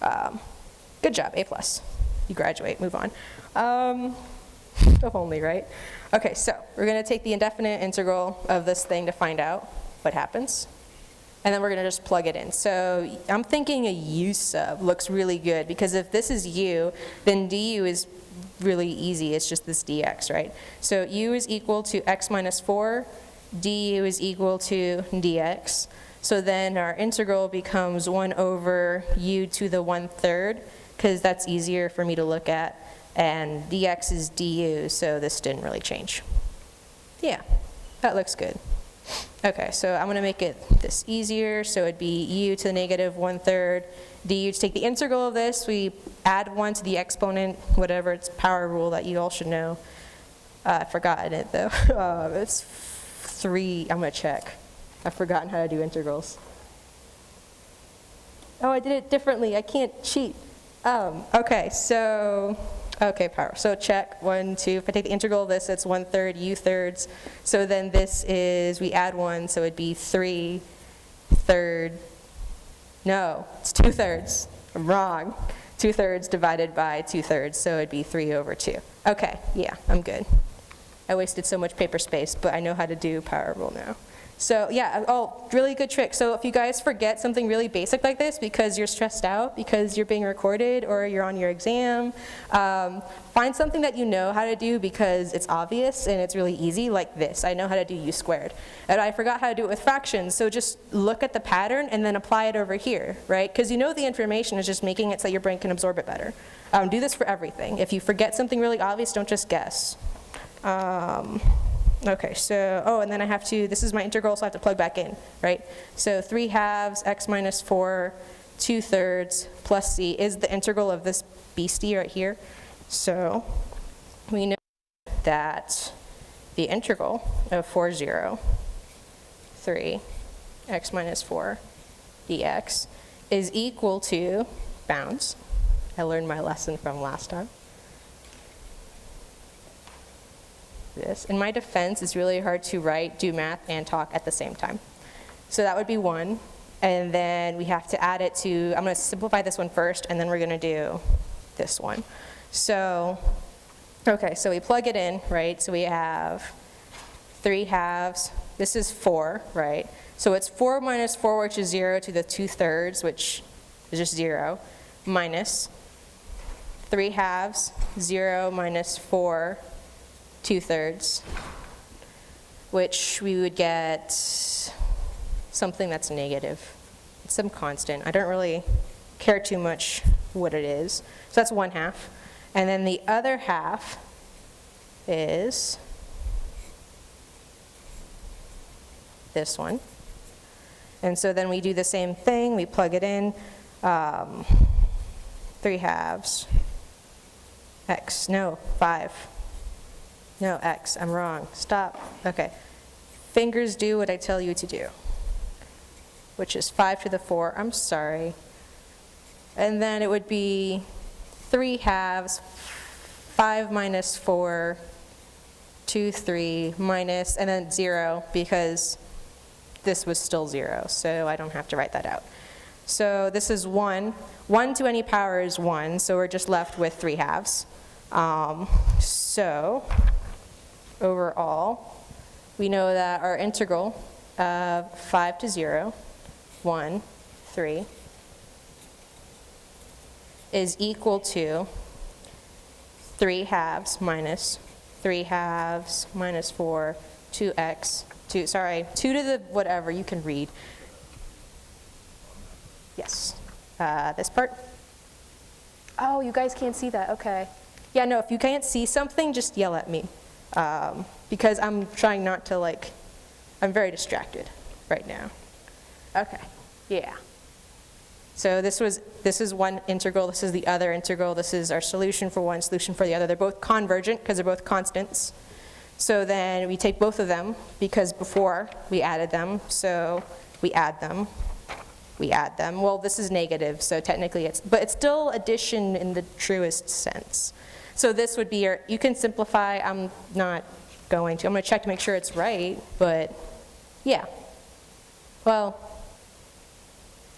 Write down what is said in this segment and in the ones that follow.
Good job, A+. You graduate, move on. If only, right? Okay, so we're going to take the indefinite integral of this thing to find out what happens. And then we're going to just plug it in. So I'm thinking a u sub looks really good, because if this is u, then du is really easy. It's just this dx, right? So u is equal to x minus 4, du is equal to dx. So then our integral becomes 1 over u to the 1/3, because that's easier for me to look at. And dx is du, so this didn't really change. Yeah, that looks good. Okay, so I'm going to make it this easier. So it'd be u to the negative 1/3 du. To take the integral of this, we add 1 to the exponent, whatever, it's power rule that you all should know. I've forgotten it though. It's 3, I'm going to check. I've forgotten how to do integrals. Oh, I did it differently. I can't cheat. Okay, so, okay, power. So check, 1, 2. If I take the integral of this, it's 1/3 u thirds. So then this is, we add 1, so it'd be 3/3. No, it's 2/3. I'm wrong. 2/3 divided by 2/3, so it'd be 3 over 2. Okay, yeah, I'm good. I wasted so much paper space, but I know how to do power rule now. So yeah, oh, really good trick. So if you guys forget something really basic like this because you're stressed out, because you're being recorded or you're on your exam, find something that you know how to do because it's obvious and it's really easy, like this. I know how to do u squared. And I forgot how to do it with fractions, so just look at the pattern and then apply it over here, right? Because you know the information is just making it so your brain can absorb it better. Do this for everything. If you forget something really obvious, don't just guess. Okay, so, oh, and then I have to, this is my integral, so I have to plug back in, right? So 3/2 x minus 4, 2/3 plus c is the integral of this beastie right here. So we know that the integral of 4, 3 x minus 4 dx is equal to bounds. I learned my lesson from last time. This. In my defense, it's really hard to write, do math, and talk at the same time. So that would be 1, and then we have to add it to, I'm going to simplify this one first, and then we're going to do this one. So, okay, so we plug it in, right? So we have 3/2, this is 4, right? So it's 4 minus 4, which is 0, to the 2/3, which is just 0, minus 3/2, 0 minus 4, 2/3, which we would get something that's negative. It's some constant. I don't really care too much what it is. So that's 1/2. And then the other half is this one. And so then we do the same thing. We plug it in. 3/2 x, no, 5. No, x, I'm wrong. Stop. Okay. Fingers do what I tell you to do, which is 5 to the 4. I'm sorry. And then it would be 3/2, 5 minus 4, 2, 3, minus, and then 0, because this was still 0, so I don't have to write that out. So this is 1. 1 to any power is 1, so we're just left with 3/2. So overall, we know that our integral of 5 to 0, 1, 3, is equal to 3/2 minus 3/2 minus 4, 2x, 2 to the whatever, you can read. Yes, this part. Oh, you guys can't see that, okay. Yeah, no, if you can't see something, just yell at me. Because I'm trying not to, like, I'm very distracted right now. Okay, yeah. So this is one integral, this is the other integral, this is our solution for one, solution for the other. They're both convergent because they're both constants. So then we take both of them because before we added them, so we add them. Well, this is negative, so technically but it's still addition in the truest sense. So this would be you can simplify, I'm not going to. I'm going to check to make sure it's right, but yeah. Well,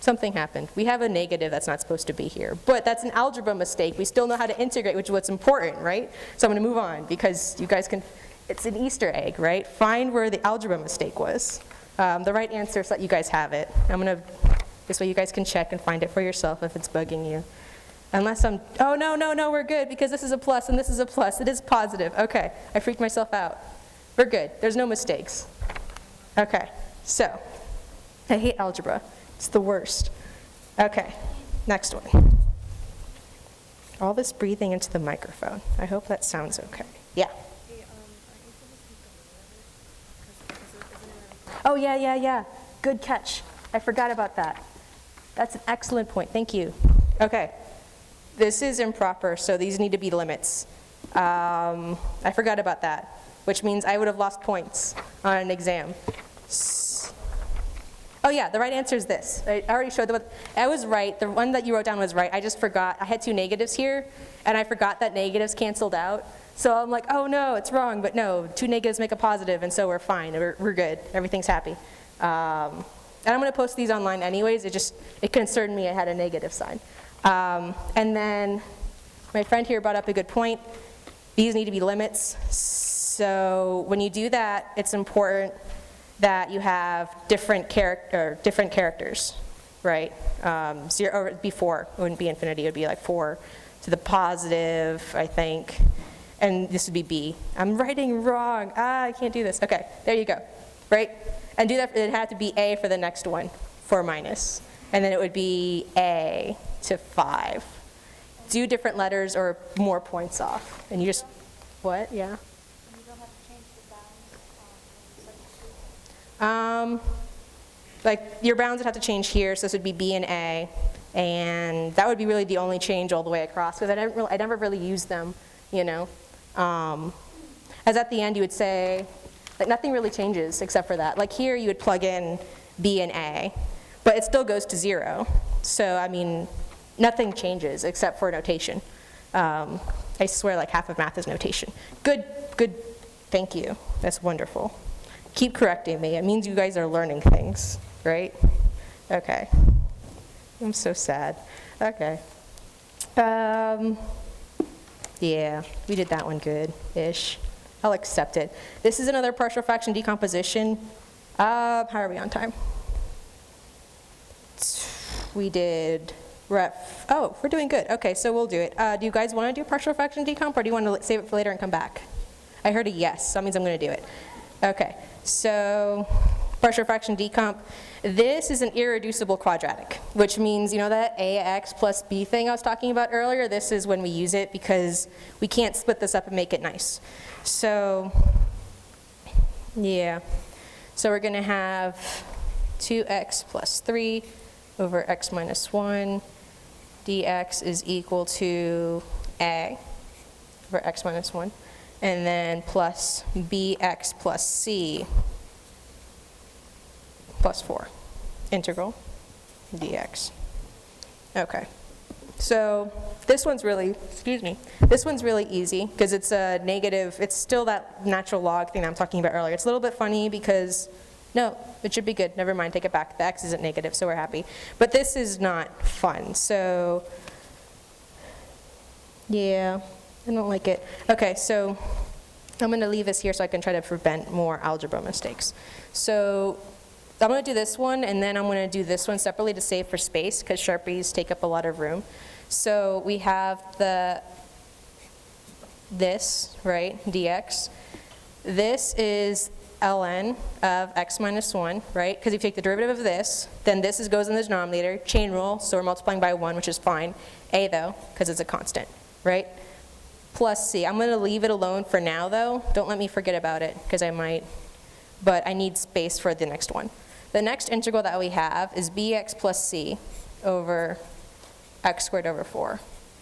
Something happened. We have a negative that's not supposed to be here, but that's an algebra mistake. We still know how to integrate, which is what's important, right? So I'm going to move on because you guys can, it's an Easter egg, right? Find where the algebra mistake was. The right answer so that you guys have it. I'm going to, this way you guys can check and find it for yourself if it's bugging you. Unless I'm, oh no, we're good because this is a plus and this is a plus. It is positive. Okay, I freaked myself out. We're good. There's no mistakes. Okay, so I hate algebra. It's the worst. Okay, next one. All this breathing into the microphone. I hope that sounds okay. Yeah. Oh, yeah. Good catch. I forgot about that. That's an excellent point. Thank you. Okay. This is improper, so these need to be limits. I forgot about that, which means I would have lost points on an exam. Oh yeah, the right answer is this. I already showed that. I was right. The one that you wrote down was right. I just forgot. I had two negatives here, and I forgot that negatives canceled out. So I'm like, oh no, it's wrong. But no, two negatives make a positive, and so we're fine. We're good. Everything's happy. And I'm going to post these online anyways. It concerned me I had a negative sign. And then my friend here brought up a good point. These need to be limits. So when you do that, it's important that you have different characters, right? Zero, or before, it wouldn't be infinity, it would be like 4 to the positive, I think, and this would be b. I'm writing wrong, I can't do this. Okay, there you go, right? And do that, it had to be a for the next one, 4 minus, and then it would be a to 5. Do different letters or more points off, and you just, what, yeah? Like your bounds would have to change here, so this would be B and A, and that would be really the only change all the way across, because I never really used them, you know. As at the end you would say, like nothing really changes except for that. Like here you would plug in B and A, but it still goes to 0. So I mean, nothing changes except for notation. I swear like half of math is notation. Good, thank you, that's wonderful. Keep correcting me. It means you guys are learning things, right? Okay. I'm so sad. Okay. Yeah, we did that one good-ish. I'll accept it. This is another partial fraction decomposition. How are we on time? We did ref. Oh, we're doing good. Okay, so we'll do it. Do you guys want to do partial fraction decomp, or do you want to save it for later and come back? I heard a yes, so that means I'm going to do it. Okay, so partial fraction decomp. This is an irreducible quadratic, which means, you know that ax plus b thing I was talking about earlier? This is when we use it because we can't split this up and make it nice. So, yeah. So we're going to have 2x plus 3 over x minus 1 dx is equal to a over x minus 1. And then plus bx plus c plus 4, integral dx. Okay, so this one's really, this one's really easy because it's a negative, it's still that natural log thing I'm talking about earlier. It's a little bit funny because, no, it should be good, never mind, take it back. The x isn't negative, so we're happy. But this is not fun, so yeah. I don't like it. Okay, so I'm going to leave this here so I can try to prevent more algebra mistakes. So I'm going to do this one, and then I'm going to do this one separately to save for space, because Sharpies take up a lot of room. So we have this, right, dx. This is ln of x minus 1, right? Because if you take the derivative of this, then this goes in the denominator, chain rule, so we're multiplying by 1, which is fine. A, though, because it's a constant, right? Plus c. I'm going to leave it alone for now, though. Don't let me forget about it, because I might. But I need space for the next one. The next integral that we have is bx plus c over x squared over 4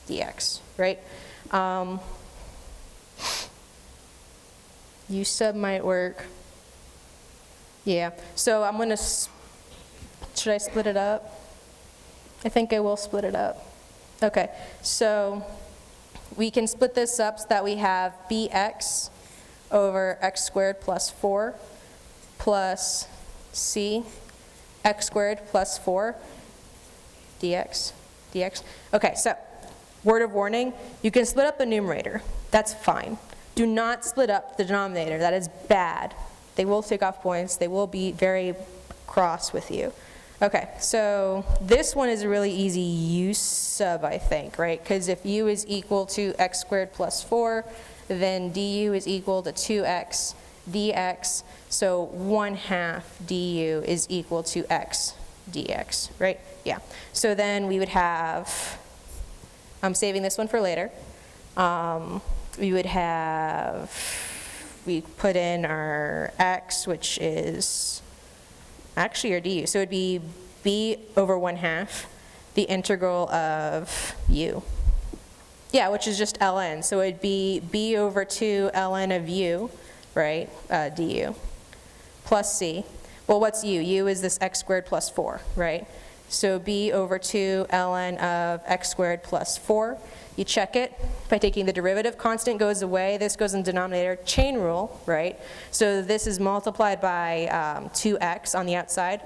dx, right? U sub might work. Yeah, so I'm going to, should I split it up? I think I will split it up. Okay, so we can split this up so that we have bx over x squared plus 4 plus c x squared plus 4. dx, dx. Okay, so word of warning, you can split up the numerator. That's fine. Do not split up the denominator. That is bad. They will take off points. They will be very cross with you. Okay, so this one is a really easy u sub, I think, right? Because if u is equal to x squared plus 4, then du is equal to 2x dx. So 1/2 du is equal to x dx, right? Yeah. So then we would have, I'm saving this one for later. We would have, we put in our x, which is actually our du. So it would be b over 1/2 the integral of u. Yeah, which is just ln. So it would be b over 2 ln of u, right, du, plus c. Well, what's u? U is this x squared plus 4, right? So b over 2 ln of x squared plus 4. You check it by taking the derivative. Constant goes away. This goes in denominator. Chain rule, right? So this is multiplied by 2x on the outside.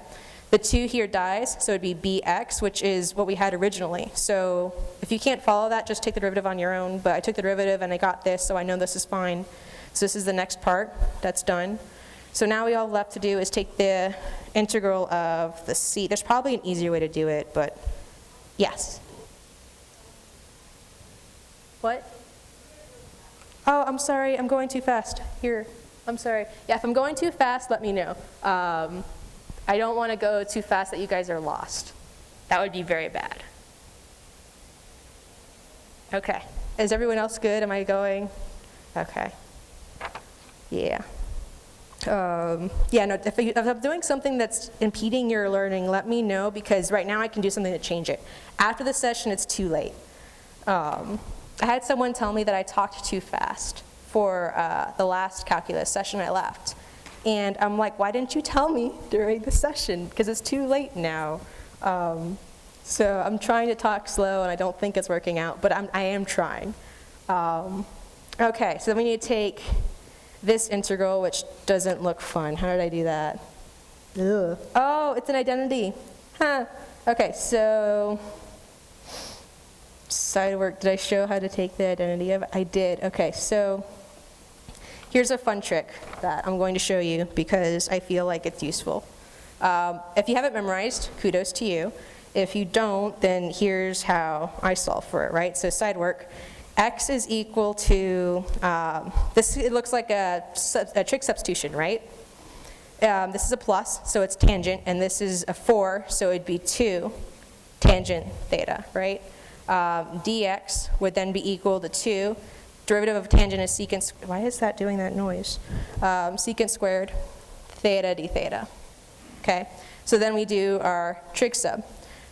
The 2 here dies, so it'd be bx, which is what we had originally. So if you can't follow that, just take the derivative on your own. But I took the derivative and I got this, so I know this is fine. So this is the next part. That's done. So now we all left to do is take the integral of the c. There's probably an easier way to do it, but yes. What? Oh, I'm sorry, I'm going too fast. Here, I'm sorry. Yeah, if I'm going too fast, let me know. I don't want to go too fast that you guys are lost. That would be very bad. Okay, is everyone else good? Am I going? Okay. Yeah. Yeah, no, if I'm doing something that's impeding your learning, let me know, because right now I can do something to change it. After the session, it's too late. I had someone tell me that I talked too fast for the last calculus session I left. And I'm like, why didn't you tell me during the session? Because it's too late now. So I'm trying to talk slow, and I don't think it's working out, but I am trying. Okay, so then we need to take this integral, which doesn't look fun. How did I do that? Ugh. Oh, it's an identity. Huh. Okay, so side work. Did I show how to take the identity of it? I did. Okay, so here's a fun trick that I'm going to show you because I feel like it's useful. If you haven't memorized, kudos to you. If you don't, then here's how I solve for it, right? So side work. X is equal to, this, it looks like a trig substitution, right? This is a plus, so it's tangent, and this is a 4, so it'd be 2 tangent theta, right? Dx would then be equal to 2. Derivative of tangent is secant, why is that doing that noise? Secant squared theta d theta, okay? So then we do our trig sub.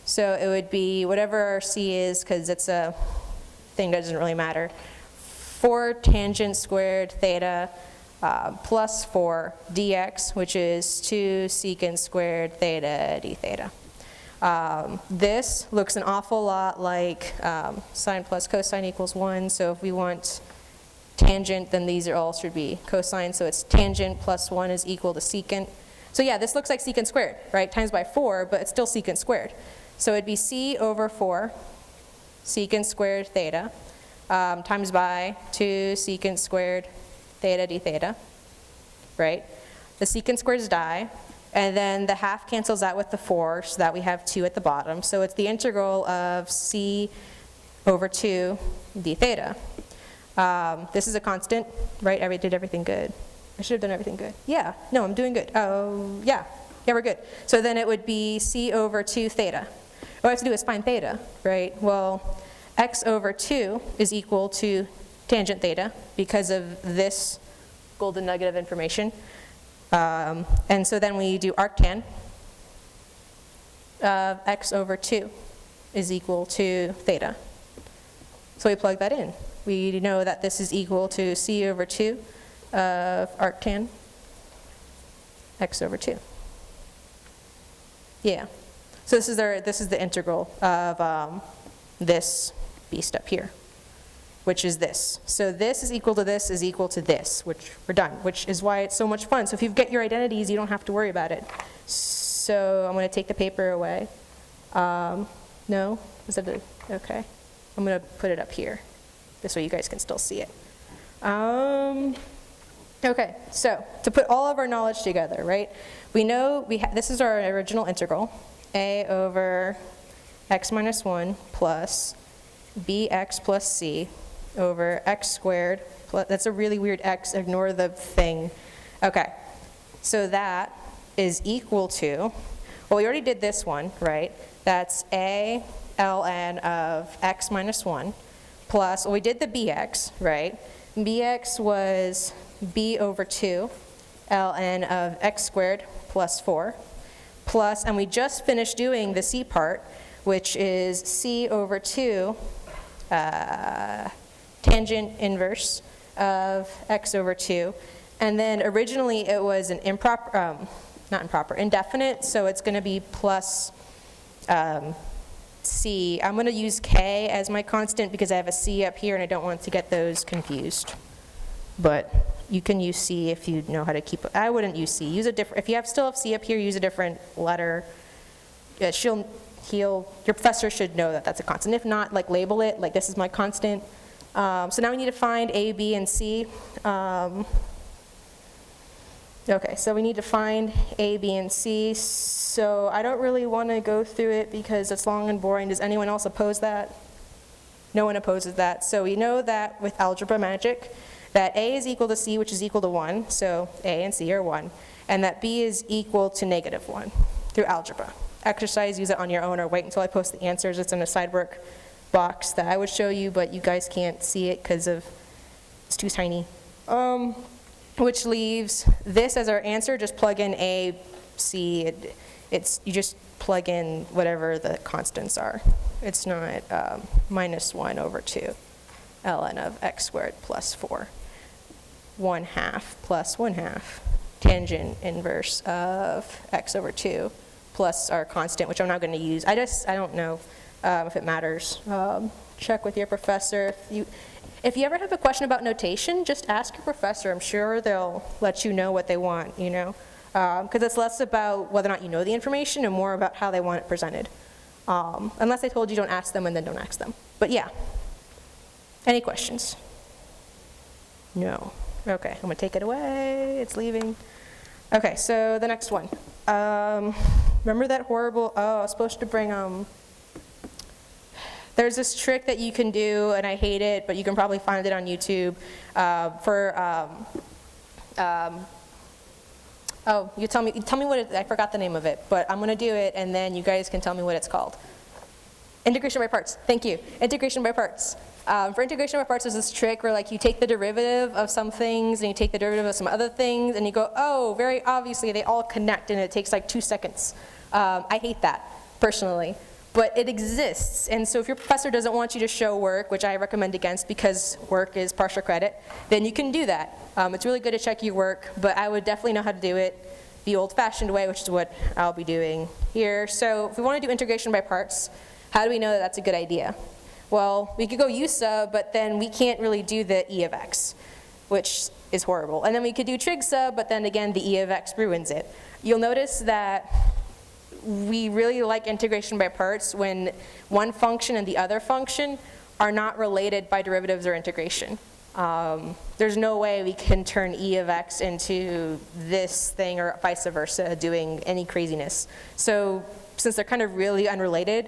So it would be whatever our c is, because it's a thing that doesn't really matter. 4 tangent squared theta plus 4 dx, which is 2 secant squared theta d theta. This looks an awful lot like sine plus cosine equals 1. So if we want tangent, then these are all should be cosine. So it's tangent plus 1 is equal to secant. So yeah, this looks like secant squared, right? Times by 4, but it's still secant squared. So it'd be c over 4 secant squared theta times by 2 secant squared theta d theta, right? The secant squares die, and then the half cancels out with the 4, so that we have 2 at the bottom. So it's the integral of c over 2 d theta. This is a constant, right? I did everything good. I should have done everything good. Yeah, no, I'm doing good. Oh, yeah, we're good. So then it would be c over 2 theta. What I have to do is find theta, right? Well, x over 2 is equal to tangent theta because of this golden nugget of information. And so then we do arctan of x over 2 is equal to theta. So we plug that in. We know that this is equal to c over 2 of arctan x over 2. Yeah. So this is the integral of this beast up here, which is this. So this is equal to this is equal to this, which we're done, which is why it's so much fun. So if you get your identities, you don't have to worry about it. So I'm going to take the paper away. No? Is that okay. I'm going to put it up here. This way you guys can still see it. Okay, so to put all of our knowledge together, right? We know this is our original integral, a over x minus 1 plus bx plus c over x squared plus, that's a really weird x, ignore the thing. Okay, so that is equal to, well, we already did this one, right? That's a ln of x minus 1 plus, well, we did the bx, right? Bx was b over 2 ln of x squared plus 4 plus, and we just finished doing the c part, which is c over 2 tangent inverse of x over 2. And then originally it was an indefinite, so it's going to be plus c. I'm going to use k as my constant because I have a c up here and I don't want to get those confused. But you can use c if you know how to keep it. I wouldn't use c. Use a different, if you still have c up here, use a different letter. Your professor should know that that's a constant. If not, like label it, like this is my constant. So now we need to find a, b, and c. Okay, so we need to find a, b, and c. So I don't really want to go through it because it's long and boring. Does anyone else oppose that? No one opposes that. So we know that with algebra magic, that a is equal to c, which is equal to 1. So a and c are 1. And that b is equal to negative 1 through algebra. Exercise, use it on your own, or wait until I post the answers. It's in a side work box that I would show you, but you guys can't see it because it's too tiny. Which leaves this as our answer. Just plug in a, c. You just plug in whatever the constants are. It's not minus 1 over 2 ln of x squared plus 4. 1/2 plus 1/2 tangent inverse of x over 2 plus our constant, which I'm not going to use. I don't know if it matters. Check with your professor. If you ever have a question about notation, just ask your professor. I'm sure they'll let you know what they want, you know? Because it's less about whether or not you know the information and more about how they want it presented. Unless they told you don't ask them, and then don't ask them. But yeah. Any questions? No. Okay, I'm going to take it away. It's leaving. Okay, so the next one. Remember that horrible, I was supposed to bring, there's this trick that you can do, and I hate it, but you can probably find it on YouTube, oh, you tell me what it, I forgot the name of it, but I'm going to do it, and then you guys can tell me what it's called. Integration by parts. Thank you. Integration by parts. For integration by parts, there's this trick where like you take the derivative of some things and you take the derivative of some other things and you go, oh, very obviously they all connect and it takes like 2 seconds. I hate that, personally. But it exists, and so if your professor doesn't want you to show work, which I recommend against because work is partial credit, then you can do that. It's really good to check your work, but I would definitely know how to do it the old-fashioned way, which is what I'll be doing here. So if we want to do integration by parts, how do we know that that's a good idea? Well, we could go u sub, but then we can't really do the e of x, which is horrible. And then we could do trig sub, but then again, the e of x ruins it. You'll notice that we really like integration by parts when one function and the other function are not related by derivatives or integration. There's no way we can turn e of x into this thing or vice versa, doing any craziness. So since they're kind of really unrelated,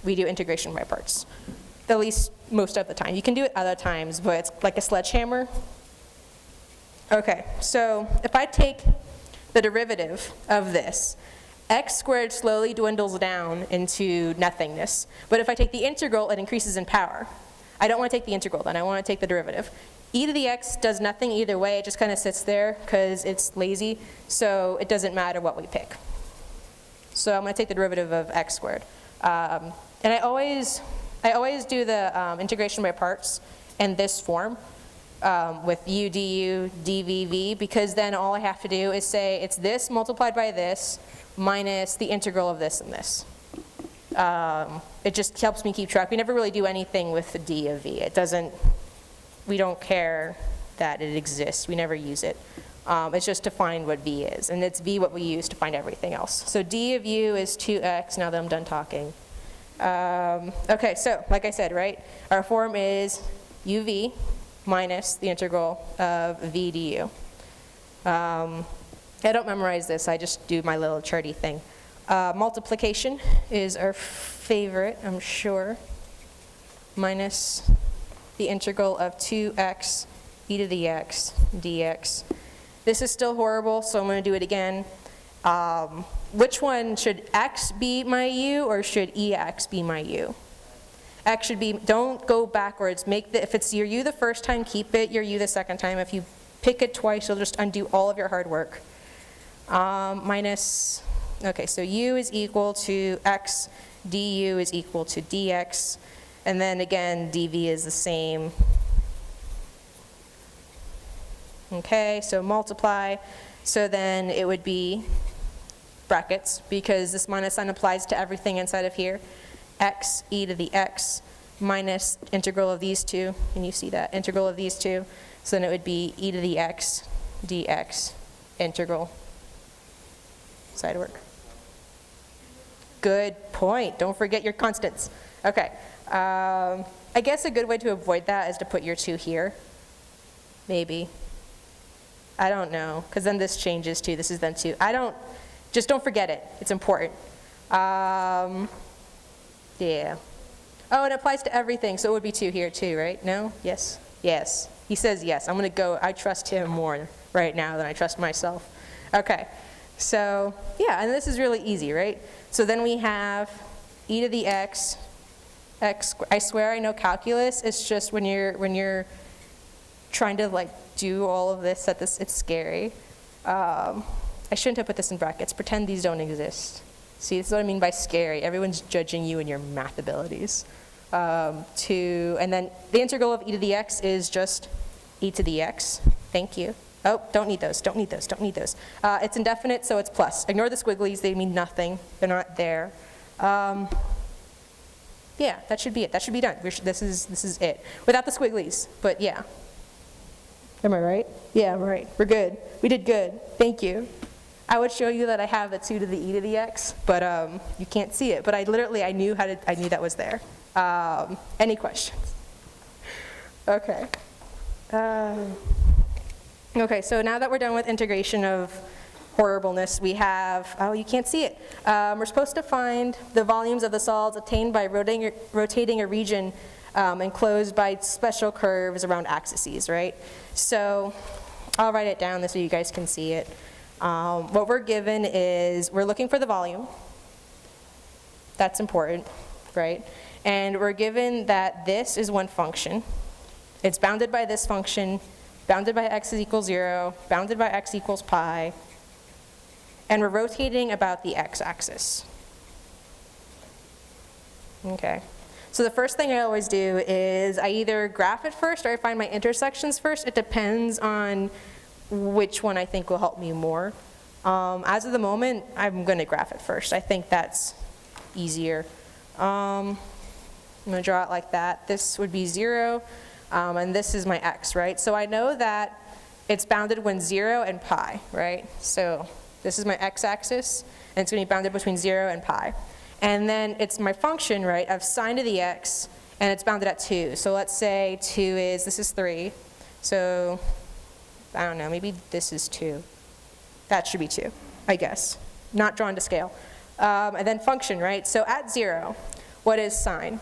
we do integration by parts, at least most of the time. You can do it other times, but it's like a sledgehammer. Okay, so if I take the derivative of this, x squared slowly dwindles down into nothingness. But if I take the integral, it increases in power. I don't want to take the integral then, I want to take the derivative. E to the x does nothing either way, it just kind of sits there because it's lazy, so it doesn't matter what we pick. So I'm going to take the derivative of x squared. And I always do the integration by parts in this form with u du dvv, because then all I have to do is say it's this multiplied by this minus the integral of this and this. It just helps me keep track. We never really do anything with the d of v. It doesn't, we don't care that it exists. We never use it. It's just to find what v is, and it's v what we use to find everything else. So d of u is 2x, now that I'm done talking. Okay, so like I said, right, our form is uv minus the integral of v du. I don't memorize this, I just do my little charty thing. Multiplication is our favorite, I'm sure, minus the integral of 2x e to the x dx. This is still horrible, so I'm going to do it again. Which one, should x be my u or should ex be my u? X should be, don't go backwards. If it's your u the first time, keep it your u the second time. If you pick it twice, you'll just undo all of your hard work. Minus, okay, so u is equal to x, du is equal to dx, and then again, dv is the same. Okay, so multiply, so then it would be brackets, because this minus sign applies to everything inside of here. X e to the x minus integral of these two, and you see that, integral of these two, so then it would be e to the x dx integral. Side work. Good point. Don't forget your constants. Okay. I guess a good way to avoid that is to put your 2 here. Maybe. I don't know, because then this changes too. This is then 2. Just don't forget it. It's important. Yeah. Oh, it applies to everything, so it would be 2 here too, right? No? Yes? Yes. He says yes. I'm going to go. I trust him more right now than I trust myself. Okay. So, yeah, and this is really easy, right? So then we have e to the x, I swear I know calculus. It's just when you're trying to like do all of this, it's scary. I shouldn't have put this in brackets. Pretend these don't exist. See, this is what I mean by scary. Everyone's judging you and your math abilities. And then the integral of e to the x is just e to the x. Thank you. Oh, don't need those, don't need those, don't need those. It's indefinite, so it's plus. Ignore the squigglies, they mean nothing. They're not there. Yeah, that should be it. That should be done. This is it. Without the squigglies, but yeah. Am I right? Yeah, I'm right. We're good. We did good. Thank you. I would show you that I have the 2 to the e to the x, but you can't see it. But I knew that was there. Any questions? Okay. Okay, so now that we're done with integration of horribleness, we have, oh, you can't see it. We're supposed to find the volumes of the solids attained by rotating a region enclosed by special curves around axes, right? So I'll write it down so you guys can see it. What we're given is, we're looking for the volume. That's important, right? And we're given that this is one function. It's bounded by this function, bounded by x is equals 0, bounded by x equals pi, and we're rotating about the x-axis. Okay. So the first thing I always do is I either graph it first or I find my intersections first. It depends on which one I think will help me more. As of the moment, I'm going to graph it first. I think that's easier. I'm going to draw it like that. This would be 0. And this is my x, right? So I know that it's bounded when 0 and pi, right? So this is my x-axis, and it's going to be bounded between 0 and pi. And then it's my function, right, of sine to the x, and it's bounded at 2. So let's say this is 3. So, I don't know, maybe this is 2. That should be 2, I guess. Not drawn to scale. And then function, right? So at 0, what is sine?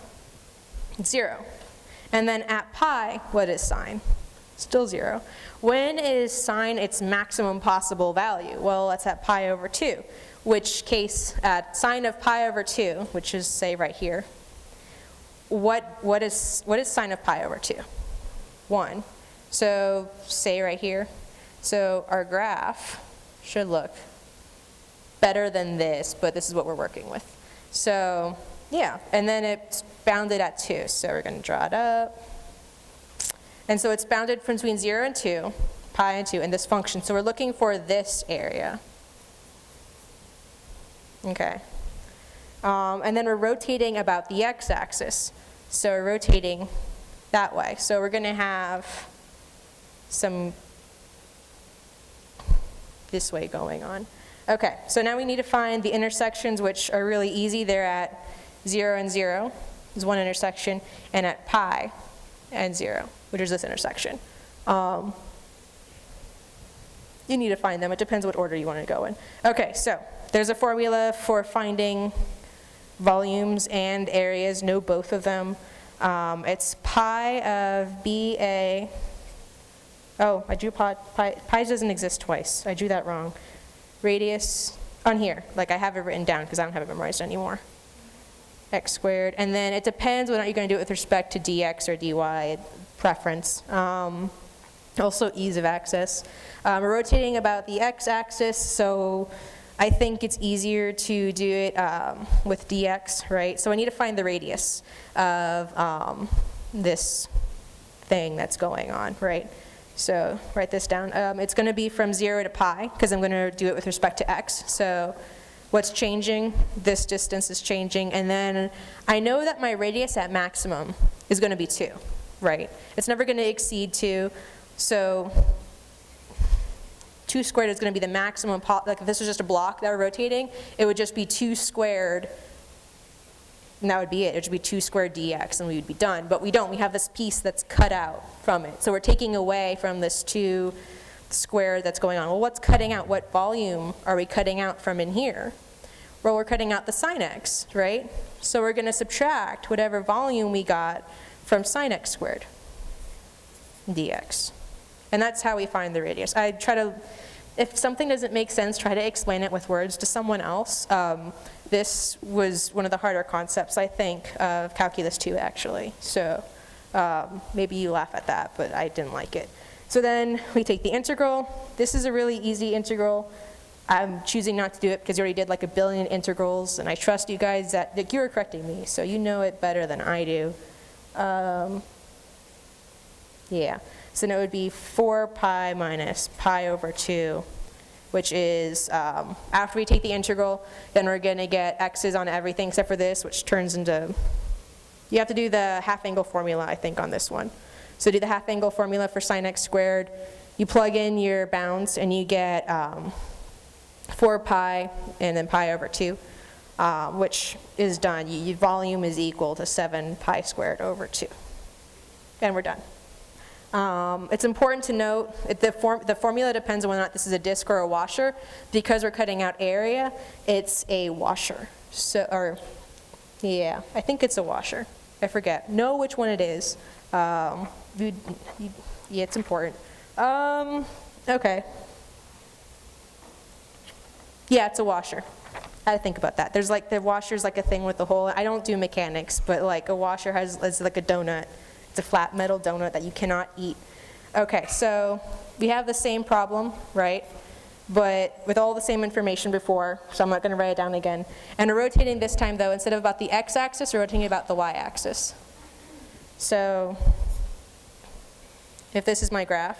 0. And then at pi, what is sine? Still 0. When is sine its maximum possible value? Well, that's at pi over 2, which case at sine of pi over 2, which is, say, right here, what is sine of pi over 2? 1. So say right here. So our graph should look better than this, but this is what we're working with. So yeah, and then it's bounded at 2, so we're going to draw it up. And so it's bounded between 0 and 2, pi and 2, in this function. So we're looking for this area. Okay. And then we're rotating about the x-axis. So we're rotating that way. So we're going to have some this way going on. Okay, so now we need to find the intersections, which are really easy. They're at 0 and 0 is one intersection, and at pi and 0, which is this intersection. You need to find them. It depends what order you want to go in. Okay, so there's a formula for finding volumes and areas. Know both of them. It's pi of BA. Oh, I drew pi. Pi doesn't exist twice. I drew that wrong. Radius on here, like I have it written down because I don't have it memorized anymore. X squared, and then it depends whether or not you're going to do it with respect to dx or dy preference. Also ease of access. We're rotating about the x-axis, so I think it's easier to do it with dx, right? So I need to find the radius of this thing that's going on, right? So write this down. It's going to be from 0 to pi, because I'm going to do it with respect to x. So what's changing? This distance is changing. And then I know that my radius at maximum is going to be 2, right? It's never going to exceed 2. So 2 squared is going to be the maximum, like if this was just a block that we're rotating, it would just be 2 squared, and that would be it. It would be 2 squared dx, and we would be done. But we don't. We have this piece that's cut out from it. So we're taking away from this 2 squared that's going on. Well, what's cutting out? What volume are we cutting out from in here? Well, we're cutting out the sine x, right? So we're going to subtract whatever volume we got from sine x squared dx. And that's how we find the radius. I try to, if something doesn't make sense, try to explain it with words to someone else. This was one of the harder concepts, I think, of Calculus 2, actually. So maybe you laugh at that, but I didn't like it. So then we take the integral. This is a really easy integral. I'm choosing not to do it because you already did like 1 billion integrals, and I trust you guys that you're correcting me, so you know it better than I do. Yeah. So now it would be 4 pi minus pi over 2, which is, after we take the integral, then we're going to get x's on everything except for this, which turns into, you have to do the half angle formula, I think, on this one. So do the half angle formula for sine x squared. You plug in your bounds, and you get 4 pi and then pi over 2, which is done. Your volume is equal to 7 pi squared over 2. And we're done. It's important to note the formula depends on whether or not this is a disk or a washer. Because we're cutting out area, it's a washer. So, or yeah, I think it's a washer. I forget. Know which one it is. Yeah, it's important. Okay. Yeah, it's a washer. I had to think about that. There's like, the washer's like a thing with the hole. I don't do mechanics, but like a washer is like a donut. It's a flat metal donut that you cannot eat. Okay, so we have the same problem, right? But with all the same information before, so I'm not going to write it down again. And we're rotating this time, though, instead of about the x-axis, we're rotating about the y-axis. So if this is my graph,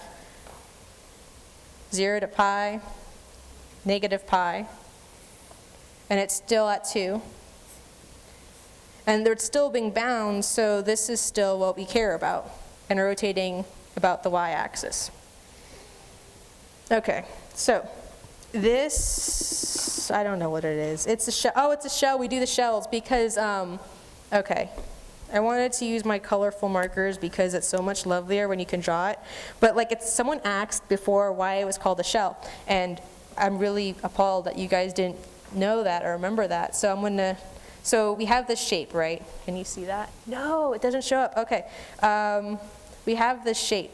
0 to pi, negative pi, and it's still at 2. And they're still being bound, so this is still what we care about, and rotating about the y-axis. Okay, so this, I don't know what it is. It's a shell. Oh, it's a shell. We do the shells because, okay. I wanted to use my colorful markers because it's so much lovelier when you can draw it. But like, someone asked before why it was called a shell, and I'm really appalled that you guys didn't know that or remember that. So I'm going to. So we have this shape, right? Can you see that? No, it doesn't show up. Okay. We have this shape,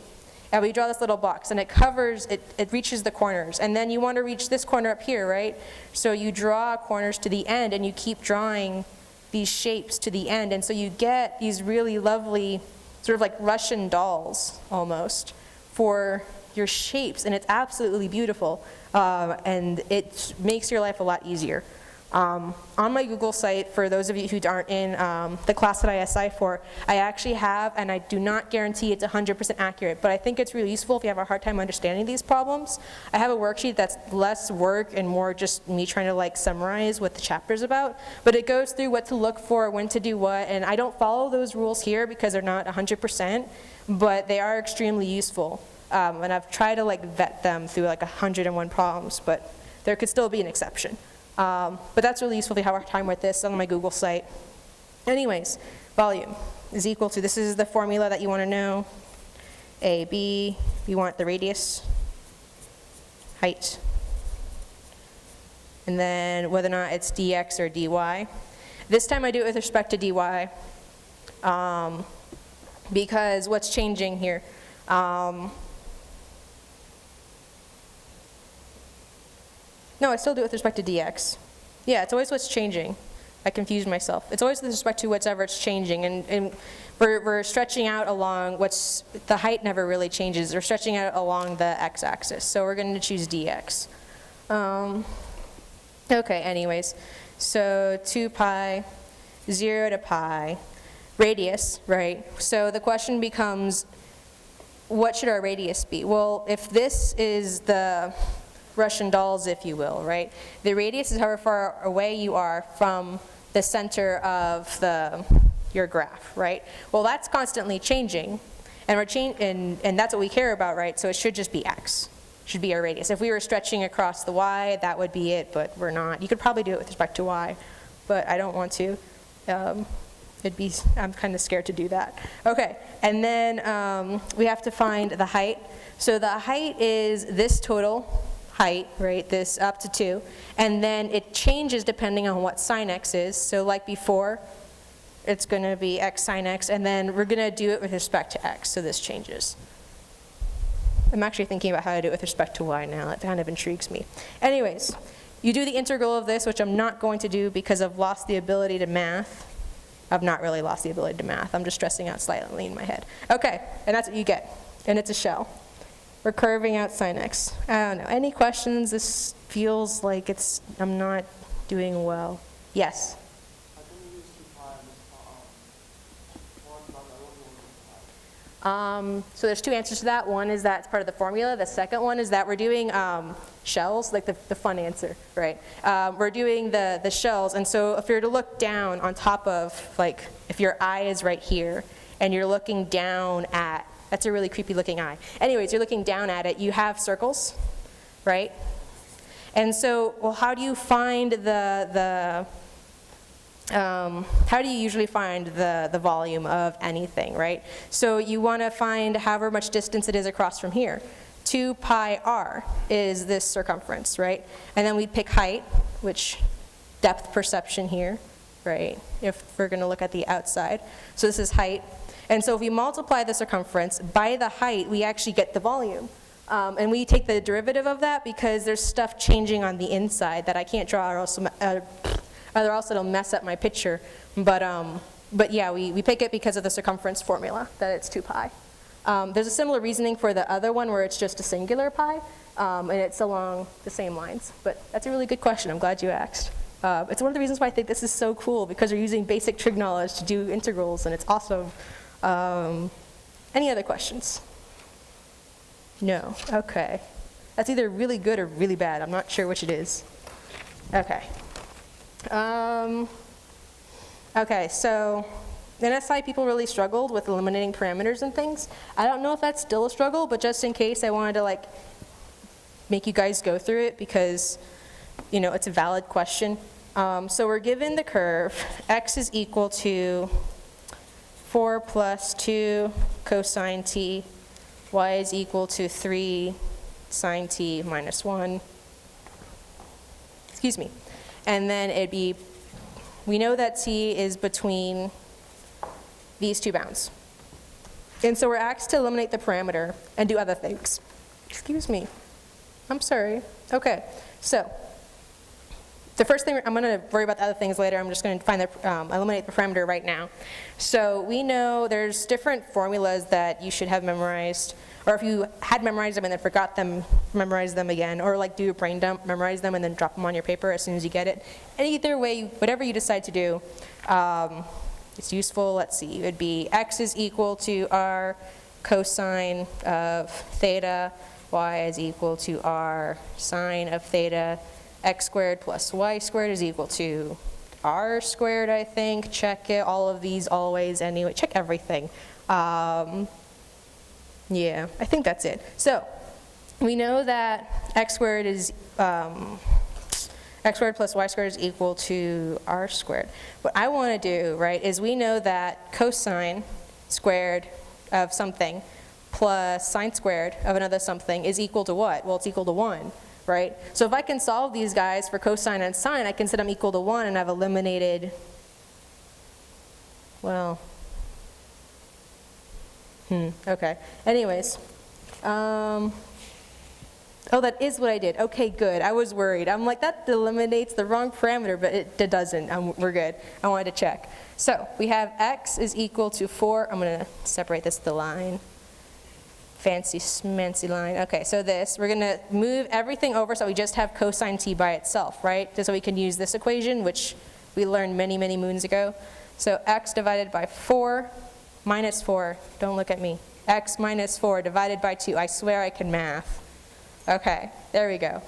and we draw this little box, and it covers, it reaches the corners. And then you want to reach this corner up here, right? So you draw corners to the end, and you keep drawing these shapes to the end. And so you get these really lovely, sort of like Russian dolls, almost, for your shapes. And it's absolutely beautiful. And it makes your life a lot easier. On my Google site, for those of you who aren't in the class that I SI for, I actually have, and I do not guarantee it's 100% accurate, but I think it's really useful if you have a hard time understanding these problems. I have a worksheet that's less work and more just me trying to like summarize what the chapter's about, but it goes through what to look for, when to do what, and I don't follow those rules here because they're not 100%, but they are extremely useful. And I've tried to like vet them through like 101 problems, but there could still be an exception. But that's really useful if you have a hard time with this on my Google site. Anyways, volume is equal to, this is the formula that you want to know. AB, you want the radius, height, and then whether or not it's dx or dy. This time I do it with respect to dy, because what's changing here? No, I still do it with respect to dx. Yeah, it's always what's changing. I confused myself. It's always with respect to whatever it's changing, and we're stretching out along what's, the height never really changes. We're stretching out along the x-axis, so we're going to choose dx. Okay, anyways, so 2 pi, 0 to pi, radius, right? So the question becomes, what should our radius be? Well, if this is the Russian dolls, if you will, right? The radius is however far away you are from the center of your graph, right? Well, that's constantly changing, and and that's what we care about, right? So it should just be x, should be our radius. If we were stretching across the y, that would be it, but we're not. You could probably do it with respect to y, but I don't want to. I'm kind of scared to do that. Okay, and then we have to find the height. So the height is this total height, right, this up to 2, and then it changes depending on what sine x is. So like before, it's going to be x sine x, and then we're going to do it with respect to x, so this changes. I'm actually thinking about how to do it with respect to y now. It kind of intrigues me. Anyways, you do the integral of this, which I'm not going to do because I've lost the ability to math. I've not really lost the ability to math. I'm just stressing out slightly in my head. Okay, and that's what you get, and it's a shell. We're curving out sine x. I don't know. Any questions? This feels like I'm not doing well. Yes? So there's 2 answers to that. One is that it's part of the formula. The second one is that we're doing shells, like the fun answer, right? We're doing the shells, and so if you're to look down on top of, like, if your eye is right here, and you're looking down at, that's a really creepy looking eye. Anyways, you're looking down at it, you have circles, right? And so, well, how do you find how do you usually find the volume of anything, right? So you want to find however much distance it is across from here. 2 pi r is this circumference, right? And then we pick height, which depth perception here, right? If we're going to look at the outside. So this is height. And so if we multiply the circumference by the height, we actually get the volume. And we take the derivative of that because there's stuff changing on the inside that I can't draw, or else it'll mess up my picture. But yeah, we pick it because of the circumference formula, that it's 2 pi. There's a similar reasoning for the other one where it's just a singular pi, and it's along the same lines. But that's a really good question. I'm glad you asked. It's one of the reasons why I think this is so cool, because we're using basic trig knowledge to do integrals, and it's awesome. Any other questions? No. Okay. That's either really good or really bad. I'm not sure which it is. Okay. Okay, so in SI, people really struggled with eliminating parameters and things. I don't know if that's still a struggle, but just in case, I wanted to make you guys go through it because, it's a valid question. So we're given the curve, x is equal to 4 plus 2 cosine t, y is equal to 3 sine t minus 1. Excuse me. And then it'd be, we know that t is between these 2 bounds. And so we're asked to eliminate the parameter and do other things. Excuse me. I'm sorry. Okay, so the first thing, I'm going to worry about the other things later. I'm just going to find eliminate the parameter right now. So we know there's different formulas that you should have memorized, or if you had memorized them and then forgot them, memorize them again, or do a brain dump, memorize them and then drop them on your paper as soon as you get it. And either way, whatever you decide to do, it's useful. Let's see, it would be x is equal to r cosine of theta, y is equal to r sine of theta, x squared plus y squared is equal to r squared, I think. Check it, all of these always, anyway, check everything. Yeah, I think that's it. So we know that x squared is x squared plus y squared is equal to r squared. What I want to do, right, is we know that cosine squared of something plus sine squared of another something is equal to what? Well, it's equal to 1, right? So if I can solve these guys for cosine and sine, I can set them equal to 1, and I've eliminated, well, okay. Anyways, oh, that is what I did. Okay, good. I was worried. I'm like, that eliminates the wrong parameter, but it doesn't. We're good. I wanted to check. So we have x is equal to 4. I'm going to separate this to the line. Fancy schmancy line. Okay, so this, we're going to move everything over so we just have cosine t by itself, right? Just so we can use this equation, which we learned many, many moons ago. So x divided by 4 minus 4. Don't look at me. X minus 4 divided by 2. I swear I can math. Okay, there we go.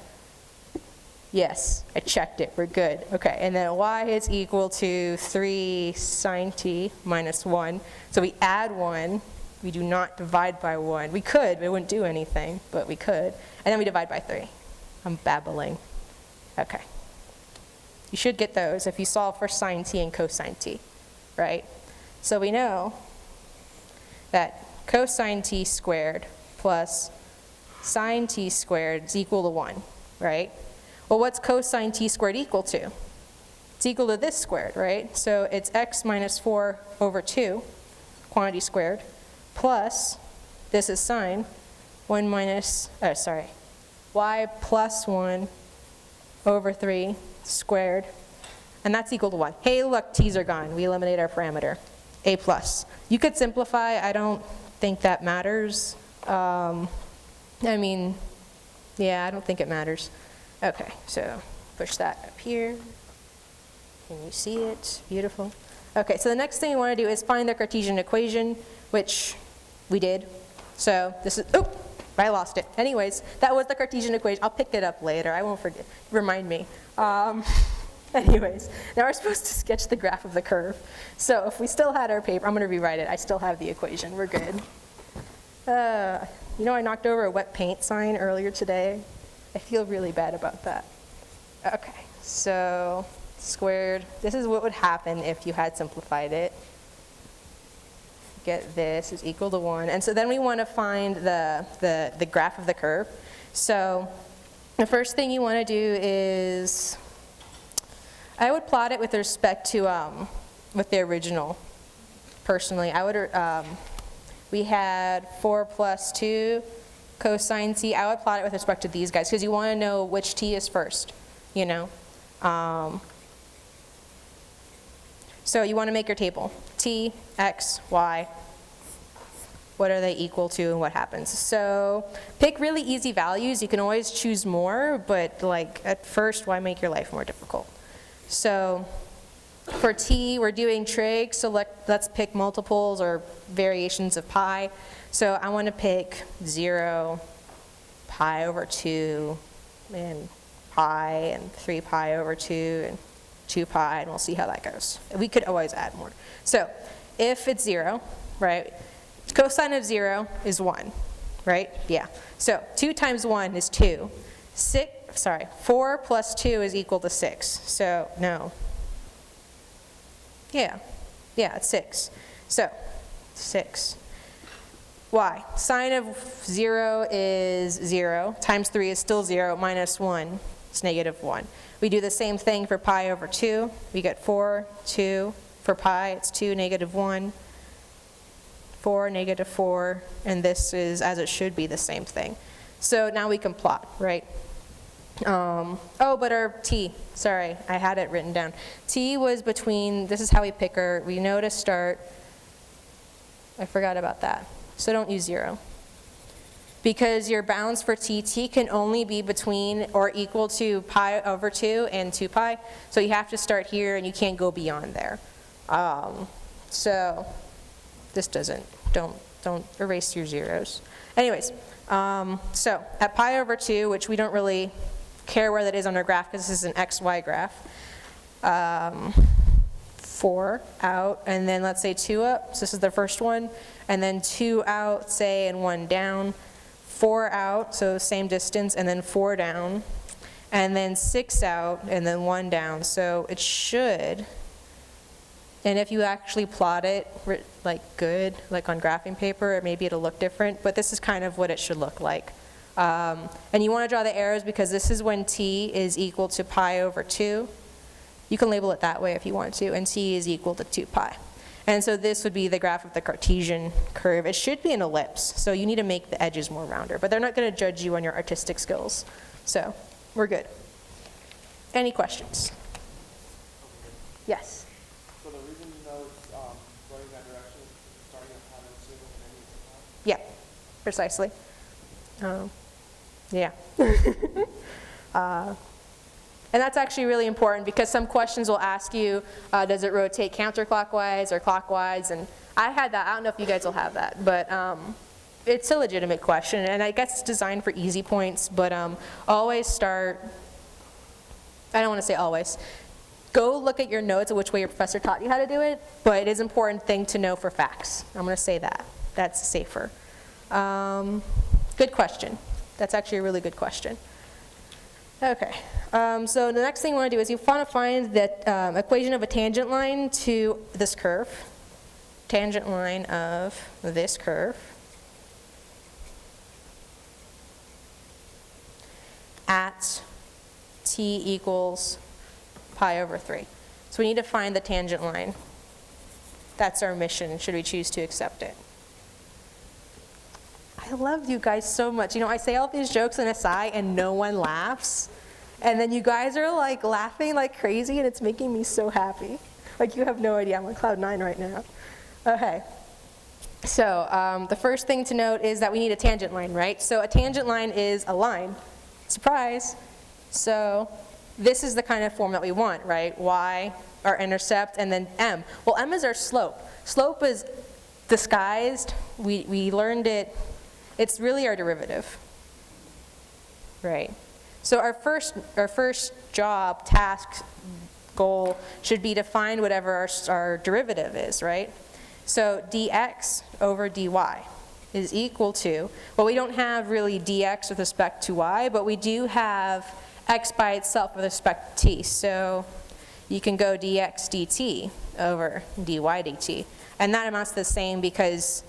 Yes, I checked it. We're good. Okay, and then y is equal to 3 sine t minus 1. So we add 1. We do not divide by 1. We could, but it wouldn't do anything, but we could. And then we divide by 3. I'm babbling. Okay. You should get those if you solve for sine t and cosine t, right? So we know that cosine t squared plus sine t squared is equal to 1, right? Well, what's cosine t squared equal to? It's equal to this squared, right? So it's x minus 4 over 2, quantity squared, plus, this is sine, 1 minus, y plus 1 over 3 squared, and that's equal to 1. Hey, look, t's are gone. We eliminate our parameter, a plus. You could simplify. I don't think that matters. I mean, yeah, I don't think it matters. Okay, so push that up here. Can you see it? Beautiful. Okay, so the next thing you want to do is find the Cartesian equation, which we did. So this is, oh, I lost it. Anyways, that was the Cartesian equation. I'll pick it up later. I won't forget. Remind me. Anyways, now we're supposed to sketch the graph of the curve. So if we still had our paper, I'm going to rewrite it. I still have the equation. We're good. You know, I knocked over a wet paint sign earlier today. I feel really bad about that. Okay, so squared. This is what would happen if you had simplified it. Get this is equal to 1. And so then we want to find the graph of the curve. So the first thing you want to do is, I would plot it with respect to, with the original, personally. I would, we had 4 plus 2 cosine t. I would plot it with respect to these guys because you want to know which t is first, you know. So you want to make your table. T, x, y. What are they equal to and what happens? So pick really easy values. You can always choose more, but like at first, why make your life more difficult? So for t, we're doing trig, so let's pick multiples or variations of pi. So I want to pick 0, pi over 2, and pi, and 3 pi over 2, and 2 pi, and we'll see how that goes. We could always add more. So if it's 0, right, cosine of 0 is 1, right? Yeah. So 2 times 1 is 2. 4 plus 2 is equal to 6. So no. Yeah, it's 6. So 6. Y, sine of 0 is 0, times 3 is still 0, minus 1 is negative 1. We do the same thing for pi over 2. We get 4, 2. For pi, it's 2, negative 1, 4, negative 4, and this is, as it should be, the same thing. So now we can plot, right? Oh, but our t, sorry, I had it written down. T was between, this is how we pick our, we know to start, I forgot about that. So don't use 0. Because your bounds for t can only be between or equal to pi over 2 and 2 pi. So you have to start here and you can't go beyond there. So this don't erase your zeros. Anyways, so at pi over 2, which we don't really care where that is on our graph because this is an xy graph, 4 out, and then let's say 2 up, so this is the first one, and then 2 out, say, and 1 down, 4 out, so same distance, and then 4 down, and then 6 out, and then 1 down. So it should, and if you actually plot it like good, like on graphing paper, maybe it'll look different, but this is kind of what it should look like. And you want to draw the arrows because this is when t is equal to pi over 2. You can label it that way if you want to, and t is equal to 2 pi. And so this would be the graph of the Cartesian curve. It should be an ellipse, so you need to make the edges more rounder, but they're not going to judge you on your artistic skills. So we're good. Any questions? Yes? So the reason you know it's going that direction is starting at pattern 2 and ending at 5? Yeah, precisely. Yeah. And that's actually really important because some questions will ask you, does it rotate counterclockwise or clockwise? And I had that. I don't know if you guys will have that, but it's a legitimate question, and I guess it's designed for easy points, but always start, I don't want to say always, go look at your notes of which way your professor taught you how to do it, but it is an important thing to know for facts. I'm going to say that. That's safer. Good question. That's actually a really good question. Okay, so the next thing you want to do is you want to find the equation of a tangent line to this curve. Tangent line of this curve at t equals pi over 3. So we need to find the tangent line. That's our mission, should we choose to accept it. I love you guys so much. You know, I say all these jokes in a sigh and no one laughs. And then you guys are like laughing like crazy and it's making me so happy. Like you have no idea, I'm on cloud 9 right now. Okay. So the first thing to note is that we need a tangent line, right? So a tangent line is a line. Surprise. So this is the kind of form that we want, right? Y, our intercept, and then m. Well, m is our slope. Slope is disguised. We learned it. It's really our derivative, right? So our first job, task, goal should be to find whatever our derivative is, right? So dx over dy is equal to, well, we don't have really dx with respect to y, but we do have x by itself with respect to t. So you can go dx dt over dy dt. And that amounts to the same because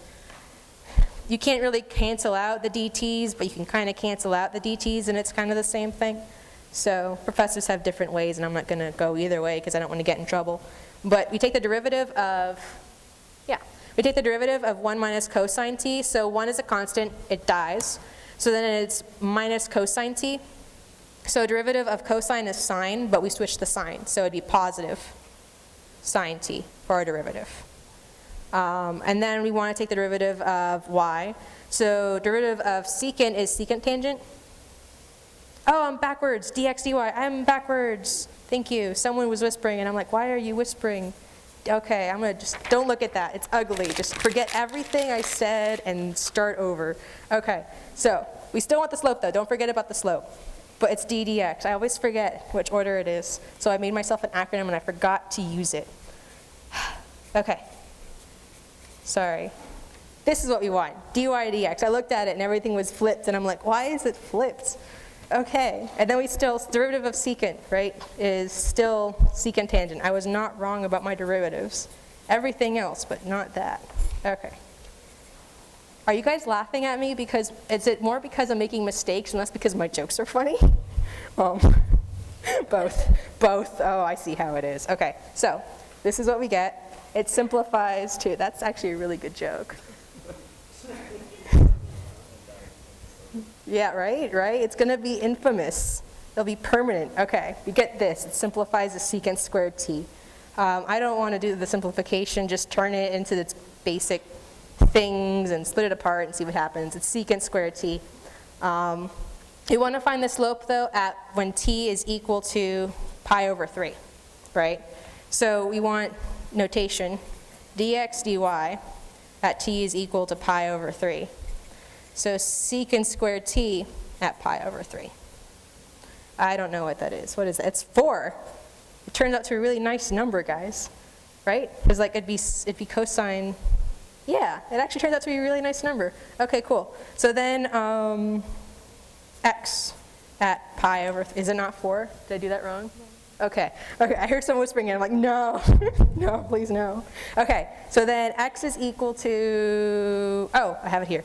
you can't really cancel out the dt's, but you can kind of cancel out the dt's, and it's kind of the same thing. So professors have different ways, and I'm not going to go either way because I don't want to get in trouble. But we take the derivative of, we take the derivative of 1 minus cosine t. So 1 is a constant, it dies. So then it's minus cosine t. So derivative of cosine is sine, but we switch the sign. So it'd be positive sine t for our derivative. And then we want to take the derivative of y. So derivative of secant is secant tangent. Oh, I'm backwards, dx dy, I'm backwards. Thank you. Someone was whispering, and I'm like, why are you whispering? Okay, I'm going to just, don't look at that. It's ugly. Just forget everything I said and start over. Okay, so we still want the slope, though. Don't forget about the slope. But it's d dx. I always forget which order it is. So I made myself an acronym, and I forgot to use it. Okay. Sorry. This is what we want, dy dx. I looked at it and everything was flipped and I'm like, why is it flipped? Okay, and then we still, derivative of secant, right, is still secant tangent. I was not wrong about my derivatives. Everything else, but not that. Okay. Are you guys laughing at me because, is it more because I'm making mistakes and less because my jokes are funny? Both. Oh, I see how it is. Okay, so this is what we get. It simplifies to, that's actually a really good joke. Yeah, right? It's going to be infamous. It'll be permanent. Okay, we get this. It simplifies the secant squared t. I don't want to do the simplification, just turn it into its basic things and split it apart and see what happens. It's secant squared t. We want to find the slope, though, at when t is equal to pi over 3, right? So we want notation, dx dy at t is equal to pi over 3. So secant squared t at pi over 3. I don't know what that is. What is that? It's 4. It turns out to a really nice number, guys. Right? Because like it'd be cosine. Yeah, it actually turns out to be a really nice number. Okay, cool. So then x at pi over, is it not 4? Did I do that wrong? Okay, I heard someone whispering and I'm like, no, no, please no. Okay, so then x is equal to, oh, I have it here.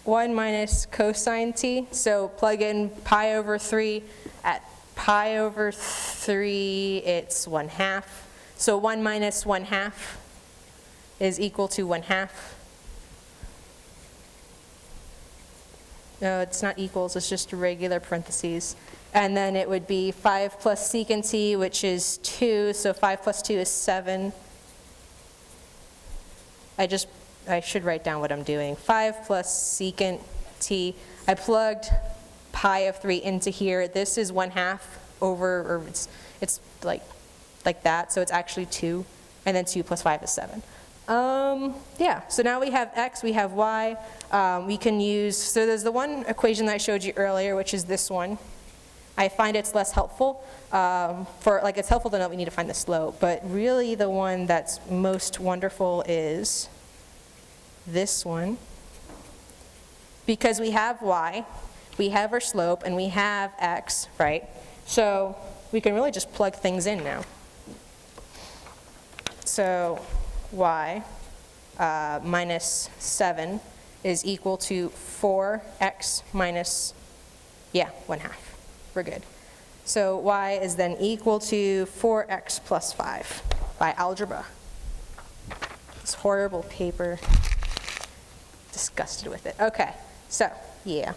1 minus cosine t, so plug in pi over 3. At pi over 3, it's 1/2. So 1 minus 1/2 is equal to 1/2. No, it's not equals, it's just regular parentheses. And then it would be 5 plus secant t, which is 2, so 5 plus 2 is 7. I should write down what I'm doing. 5 plus secant t. I plugged pi of 3 into here. This is 1/2 over, or it's like that, so it's actually 2. And then 2 plus 5 is 7. Yeah, so now we have x, we have y. We can use, so there's the one equation that I showed you earlier, which is this one. I find it's less helpful. It's helpful to know we need to find the slope, but really the one that's most wonderful is this one. Because we have y, we have our slope, and we have x, right? So we can really just plug things in now. So y minus 7 is equal to 4x minus, 1/2. We're good. So y is then equal to 4x plus 5 by algebra. This horrible paper. Disgusted with it. Okay, so, yeah.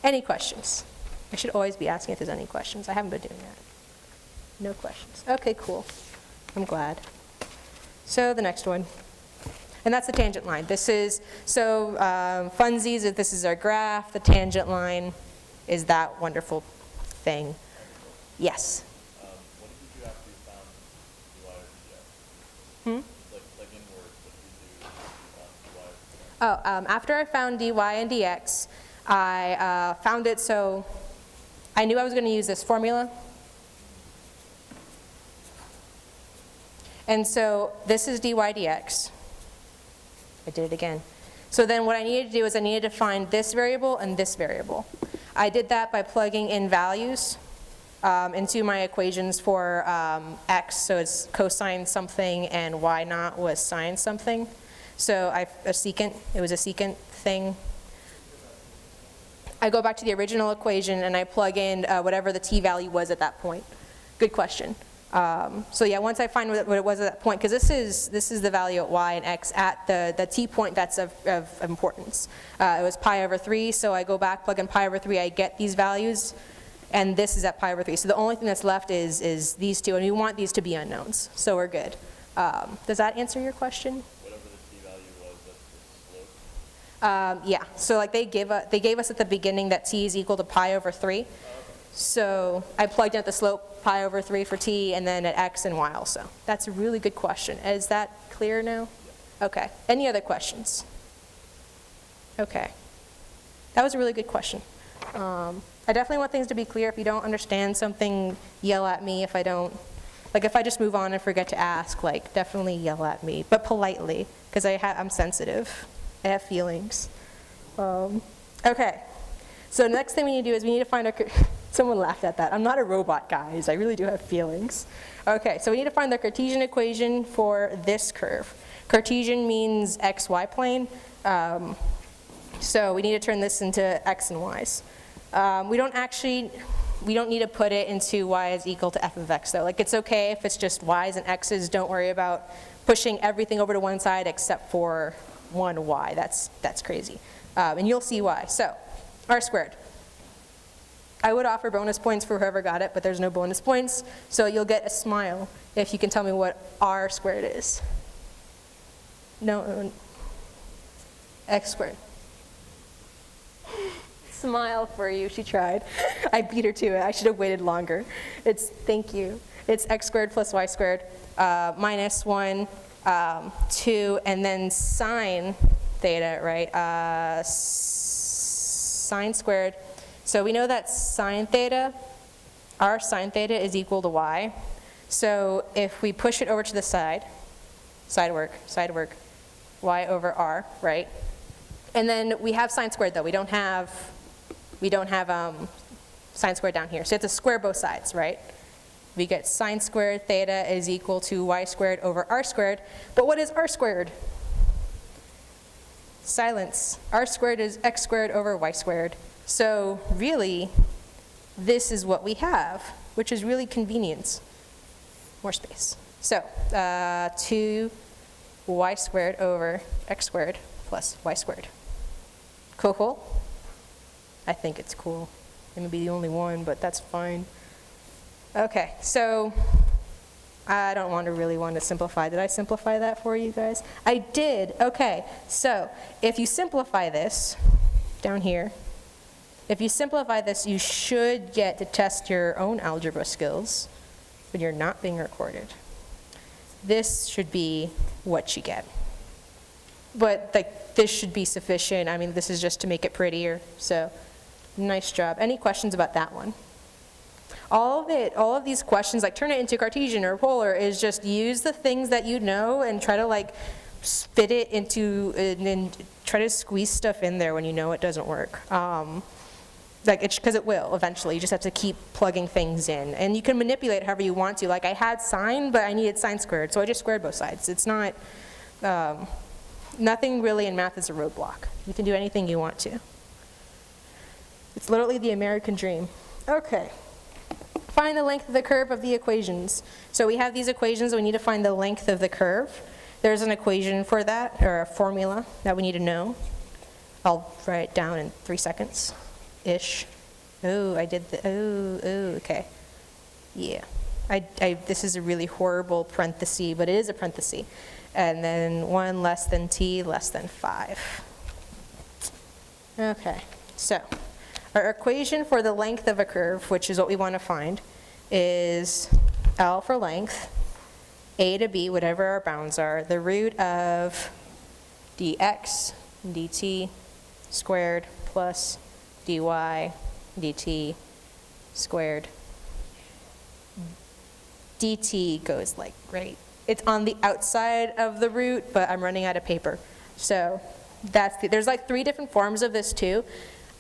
Any questions? I should always be asking if there's any questions. I haven't been doing that. No questions. Okay, cool. I'm glad. So the next one. And that's the tangent line. This is, so funsies, if this is our graph, the tangent line is that wonderful thing. Yes? What did you do after you found dy or dx? Like in Word, what did you do after you found dy or dx? After I found dy and dx, I found it so I knew I was going to use this formula. And so this is dy dx. I did it again. So then what I needed to do is I needed to find this variable and this variable. I did that by plugging in values into my equations for x, so it's cosine something, and y naught was sine something. So it was a secant thing. I go back to the original equation and I plug in whatever the t value was at that point. Good question. So yeah, once I find what it was at that point, because this is the value at y and x at the t point that's of importance. It was pi over 3, so I go back, plug in pi over 3, I get these values, and this is at pi over 3. So the only thing that's left is these two, and we want these to be unknowns, so we're good. Does that answer your question? Whatever the t value was, that's the slope? Yeah, so like they gave us at the beginning that t is equal to pi over 3. So I plugged in at the slope pi over 3 for t, and then at x and y also. That's a really good question. Is that clear now? Yeah. Okay. Any other questions? Okay. That was a really good question. I definitely want things to be clear. If you don't understand something, yell at me. If I don't, like if I just move on and forget to ask, like definitely yell at me, but politely, because I'm sensitive. I have feelings. Okay. So the next thing we need to do is we need to find our, someone laughed at that. I'm not a robot, guys. I really do have feelings. Okay, so we need to find the Cartesian equation for this curve. Cartesian means xy plane. So we need to turn this into x and y's. We don't need to put it into y is equal to f of x though. Like it's okay if it's just y's and x's. Don't worry about pushing everything over to one side except for one y. That's crazy. And you'll see why. So r squared. I would offer bonus points for whoever got it, but there's no bonus points. So you'll get a smile if you can tell me what r squared is. No, x squared. Smile for you, she tried. I beat her to it. I should have waited longer. Thank you. It's x squared plus y squared minus 1, 2, and then sine theta, right? Sine squared. So we know that sine theta, our sine theta is equal to y. So if we push it over to the side work, y over r, right? And then we have sine squared though. We don't have we don't have sine squared down here. So you have to square both sides, right? We get sine squared theta is equal to y squared over r squared. But what is r squared? Silence. R squared is x squared over y squared. So really, this is what we have, which is really convenient. More space. So 2y squared over x squared plus y squared. Cool? I think it's cool. I may be the only one, but that's fine. Okay, so I don't really want to simplify. Did I simplify that for you guys? I did. Okay, so if you simplify this down here, if you simplify this, you should get to test your own algebra skills when you're not being recorded. This should be what you get. But like, this should be sufficient. I mean, this is just to make it prettier. So nice job. Any questions about that one? All of these questions, like turn it into Cartesian or polar, is just use the things that you know and try to like spit it into, and try to squeeze stuff in there when you know it doesn't work. Like because it will eventually. You just have to keep plugging things in, and you can manipulate it however you want to. Like I had sine, but I needed sine squared, so I just squared both sides. It's not nothing really in math is a roadblock. You can do anything you want to. It's literally the American dream. Okay. Find the length of the curve of the equations. So we have these equations, we need to find the length of the curve. There's an equation for that, or a formula that we need to know. I'll write it down in 3 seconds-ish. Oh, I did the, okay. Yeah. This is a really horrible parenthesis, but it is a parenthesis. And then 1 less than t less than 5. Okay, so our equation for the length of a curve, which is what we want to find, is L for length, a to b, whatever our bounds are, the root of dx dt squared plus dy dt squared. Dt goes like right. It's on the outside of the root, but I'm running out of paper. So there's like 3 different forms of this too.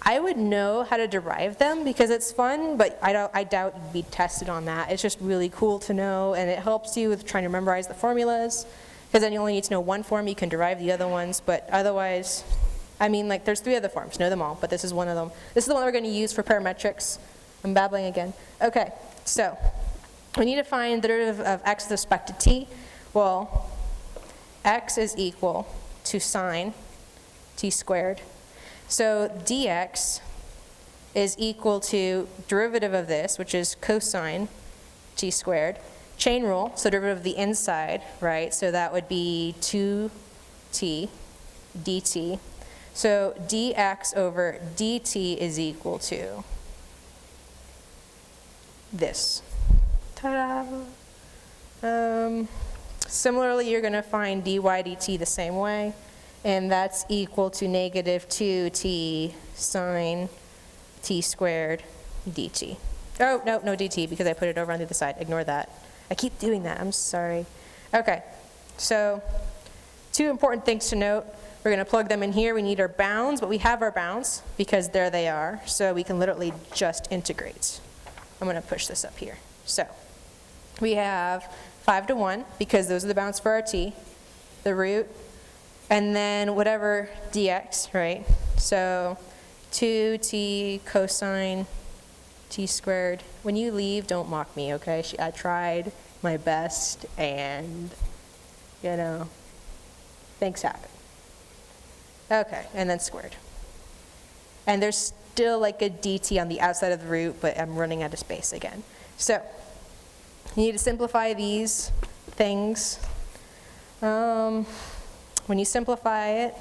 I would know how to derive them because it's fun, but I doubt you'd be tested on that. It's just really cool to know, and it helps you with trying to memorize the formulas, because then you only need to know one form, you can derive the other ones, but otherwise, I mean, like there's 3 other forms, know them all, but this is one of them. This is the one we're going to use for parametrics. I'm babbling again. Okay, so we need to find the derivative of x with respect to t. Well, x is equal to sine t squared. So dx is equal to derivative of this, which is cosine t squared. Chain rule, so derivative of the inside, right? So that would be 2t dt. So dx over dt is equal to this. Ta-da! Similarly, you're going to find dy dt the same way, and that's equal to negative 2t sine t squared dt. Oh, no dt, because I put it over on the other side. Ignore that. I keep doing that. I'm sorry. Okay, so 2 important things to note. We're going to plug them in here. We need our bounds, but we have our bounds because there they are, so we can literally just integrate. I'm going to push this up here. So we have 5 to 1, because those are the bounds for our t, the root, and then whatever dx, right? So 2t cosine t squared. When you leave, don't mock me, okay? I tried my best, and, you know, things happen. Okay, and then squared. And there's still like a dt on the outside of the root, but I'm running out of space again. So you need to simplify these things. When you simplify it,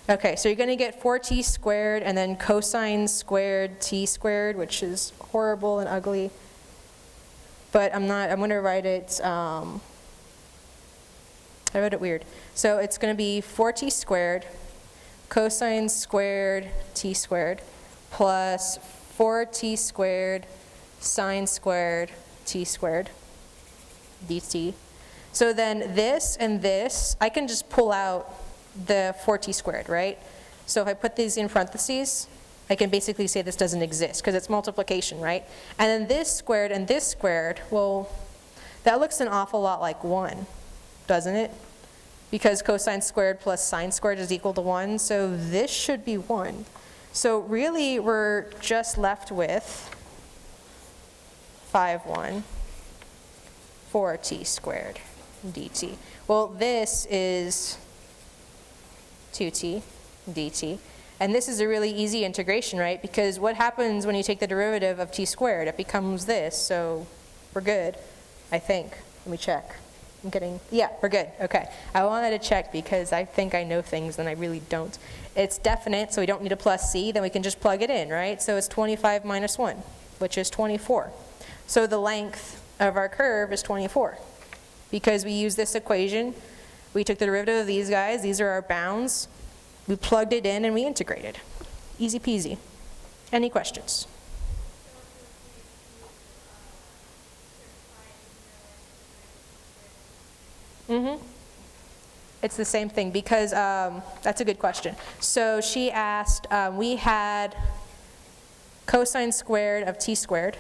okay, so you're going to get 4t squared and then cosine squared t squared, which is horrible and ugly. But I'm going to write it, I wrote it weird. So it's going to be 4t squared cosine squared t squared plus 4t squared sine squared t squared dt. So then this and this, I can just pull out the 4t squared, right? So if I put these in parentheses, I can basically say this doesn't exist because it's multiplication, right? And then this squared, well, that looks an awful lot like 1, doesn't it? Because cosine squared plus sine squared is equal to 1, so this should be 1. So really, we're just left with 5/1 4t squared dt. Well, this is 2t dt. And this is a really easy integration, right? Because what happens when you take the derivative of t squared? It becomes this, so we're good, I think. Let me check. Yeah, we're good, okay. I wanted to check because I think I know things and I really don't. It's definite, so we don't need a plus c, then we can just plug it in, right? So it's 25 minus 1, which is 24. So the length of our curve is 24. Because we use this equation, we took the derivative of these guys, these are our bounds, we plugged it in and we integrated. Easy peasy. Any questions? It's the same thing because, that's a good question. So she asked, we had cosine squared of t squared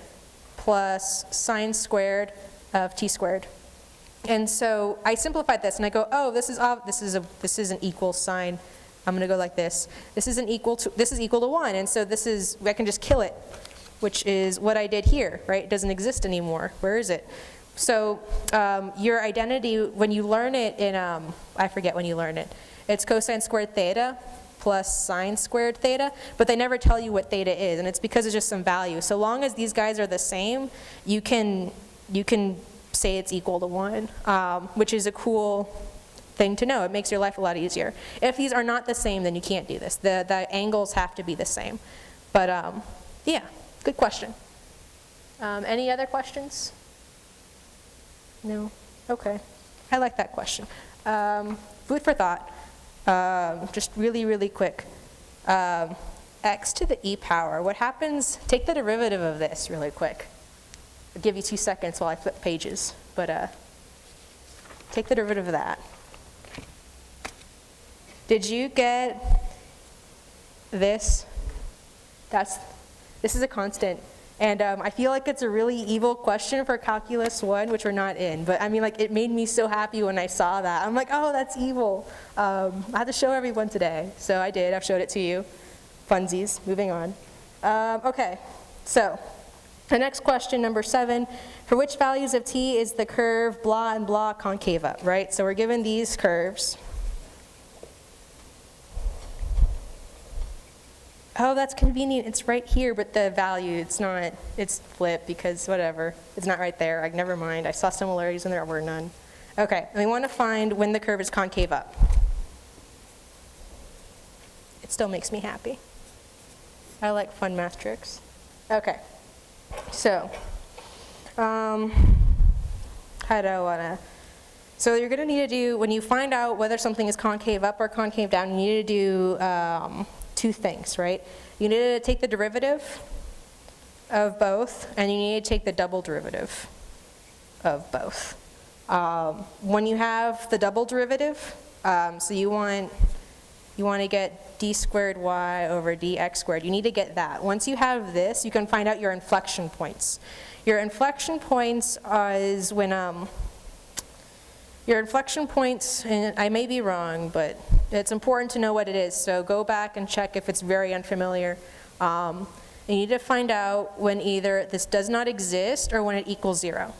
plus sine squared of t squared. And so I simplified this and I go, oh, this is an equal sign. I'm going to go like this. This is equal to 1, and so I can just kill it, which is what I did here, right? It doesn't exist anymore. Where is it? So your identity, when you learn it in, I forget when you learn it, it's cosine squared theta plus sine squared theta, but they never tell you what theta is, and it's because it's just some value. So long as these guys are the same, you can say it's equal to 1, which is a cool thing to know. It makes your life a lot easier. If these are not the same, then you can't do this. The angles have to be the same. But yeah, good question. Any other questions? No? Okay. I like that question. Food for thought. Just really, really quick. X to the e power. What happens? Take the derivative of this really quick. I'll give you 2 seconds while I flip pages. But take the derivative of that. Did you get this? This is a constant. And I feel like it's a really evil question for Calculus 1, which we're not in. But I mean, like, it made me so happy when I saw that. I'm like, oh, that's evil. I had to show everyone today. So I did. I've showed it to you. Funsies. Moving on. Okay. So the next question, number 7. For which values of t is the curve blah and blah concave up, right? So we're given these curves. Oh, that's convenient. It's right here, but the value, it's not. It's flipped because whatever. It's not right there. Like, never mind. I saw similarities and there were none. Okay, and we want to find when the curve is concave up. It still makes me happy. I like fun math tricks. Okay, so how do I want to? So you're going to need to do, when you find out whether something is concave up or concave down, you need to do 2 things, right? You need to take the derivative of both, and you need to take the double derivative of both. When you have the double derivative, so you want to get d squared y over dx squared. You need to get that. Once you have this, you can find out your inflection points. Your inflection points is when your inflection points, and I may be wrong, but it's important to know what it is, so go back and check if it's very unfamiliar. You need to find out when either this does not exist or when it equals 0.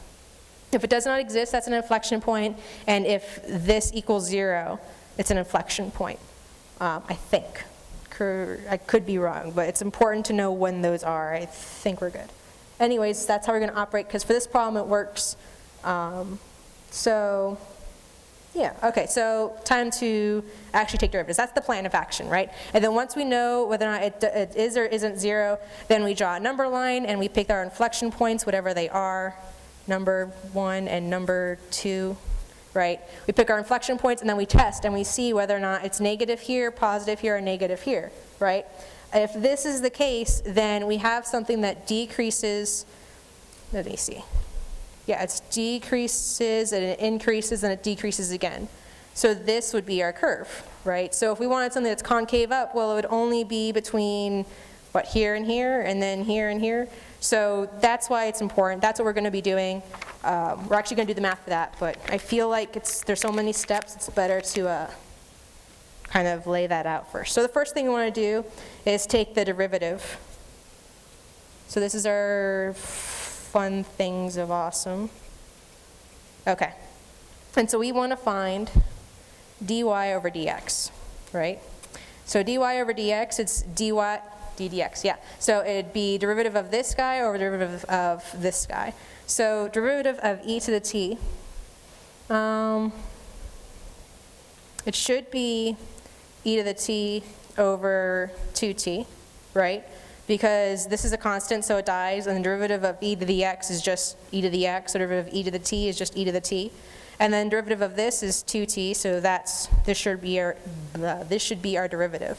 If it does not exist, that's an inflection point, and if this equals 0, it's an inflection point, I think. I could be wrong, but it's important to know when those are. I think we're good. Anyways, that's how we're going to operate, because for this problem it works. So yeah, okay, so time to actually take derivatives. That's the plan of action, right? And then once we know whether or not it is or isn't 0, then we draw a number line and we pick our inflection points, whatever they are, number 1 and number 2, right? We pick our inflection points and then we test and we see whether or not it's negative here, positive here, or negative here, right? If this is the case, then we have something that decreases, let me see. Yeah, it decreases and it increases and it decreases again. So this would be our curve, right? So if we wanted something that's concave up, well, it would only be between, what, here and here, and then here and here. So that's why it's important. That's what we're going to be doing. We're actually going to do the math for that, but I feel like there's so many steps, it's better to kind of lay that out first. So the first thing we want to do is take the derivative. So this is our fun things of awesome. Okay. And so we want to find dy over dx, right? So dy over dx, it's dy ddx, yeah. So it'd be derivative of this guy over derivative of this guy. So derivative of e to the t, it should be e to the t over 2t, right? Because this is a constant, so it dies, and the derivative of e to the x is just e to the x, so derivative of e to the t is just e to the t. And then derivative of this is 2t, so this should be our derivative.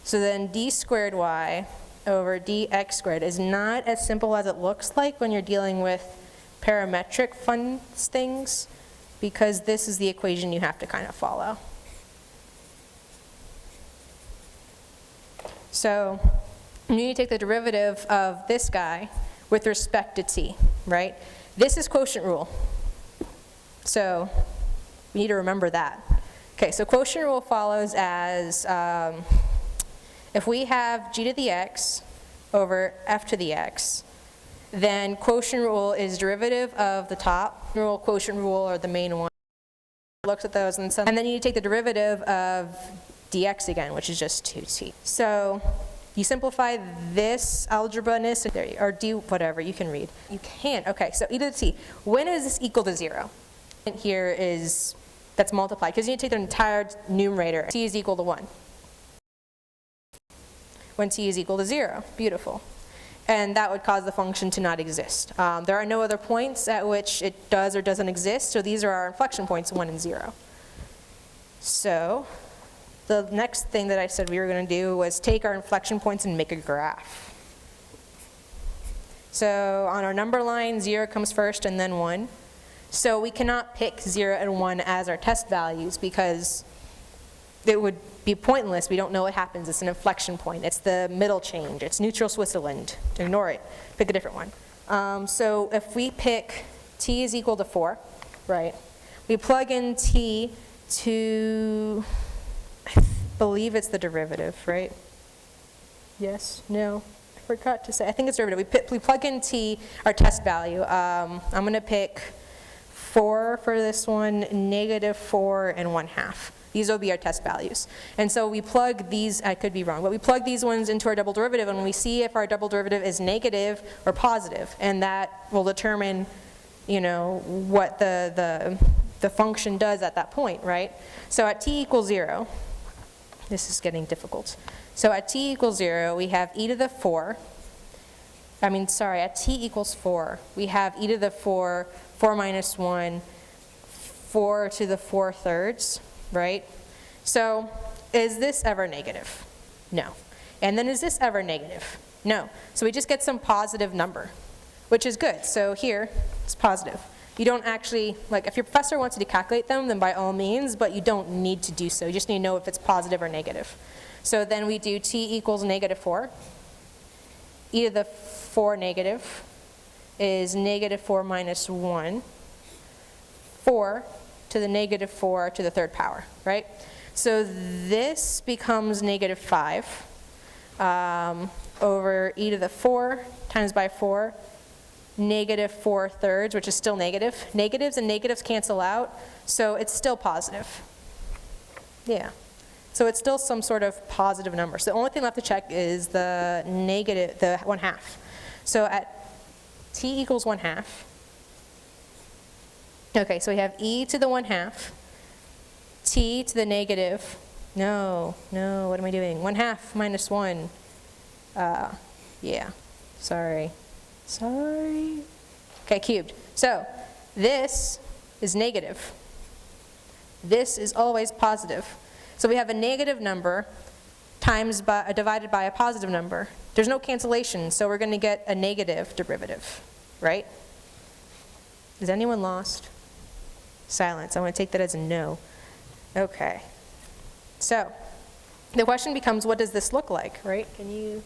So then d squared y over dx squared is not as simple as it looks like when you're dealing with parametric fun things, because this is the equation you have to kind of follow. So you need to take the derivative of this guy with respect to t, right? This is quotient rule. So we need to remember that. Okay, so quotient rule follows as if we have g to the x over f to the x, then quotient rule is derivative of the top rule, quotient rule, or the main one. Looks at those, and then you need to take the derivative of dx again, which is just 2t. So you simplify this algebra-ness, or do whatever, you can read. You can't, okay, so e to the t. When is this equal to 0? And here is, that's multiplied, because you need to take the entire numerator. T is equal to 1. When t is equal to 0, beautiful. And that would cause the function to not exist. There are no other points at which it does or doesn't exist, so these are our inflection points, 1 and 0. So the next thing that I said we were going to do was take our inflection points and make a graph. So on our number line, 0 comes first and then 1. So we cannot pick 0 and 1 as our test values because it would be pointless. We don't know what happens. It's an inflection point. It's the middle change. It's neutral Switzerland. Ignore it. Pick a different one. So if we pick t is equal to 4, right, we plug in t to, I believe it's the derivative, right? Yes? No? I forgot to say. I think it's derivative. We plug in t, our test value. I'm going to pick 4 for this one, -4 and 1/2. These will be our test values. And so we plug these, I could be wrong, but we plug these ones into our double derivative and we see if our double derivative is negative or positive. And that will determine, you know, what the function does at that point, right? So at t equals 0, this is getting difficult. So at t equals 0, we have e to the 4. At t equals 4, we have e to the 4, 4 minus 1, 4 to the 4/3, right? So is this ever negative? No. And then is this ever negative? No. So we just get some positive number, which is good. So here, it's positive. You don't actually, like if your professor wants you to calculate them, then by all means, but you don't need to do so. You just need to know if it's positive or negative. So then we do t equals -4. E to the 4 negative is -4 minus 1. 4 to the -4 to the 3rd power, right? So this becomes -5 over e to the 4 times by 4, -4/3, which is still negative. Negatives and negatives cancel out, so it's still positive. Yeah. So it's still some sort of positive number. So the only thing left to check is the 1/2. So at t equals 1/2, okay, so we have e to the 1/2, t to the negative, what am I doing? 1/2 minus 1, yeah, sorry. Okay, cubed. So this is negative. This is always positive. So we have a negative number divided by a positive number. There's no cancellation, so we're going to get a negative derivative, right? Is anyone lost? Silence. I want to take that as a no. Okay. So the question becomes, what does this look like, right? Can you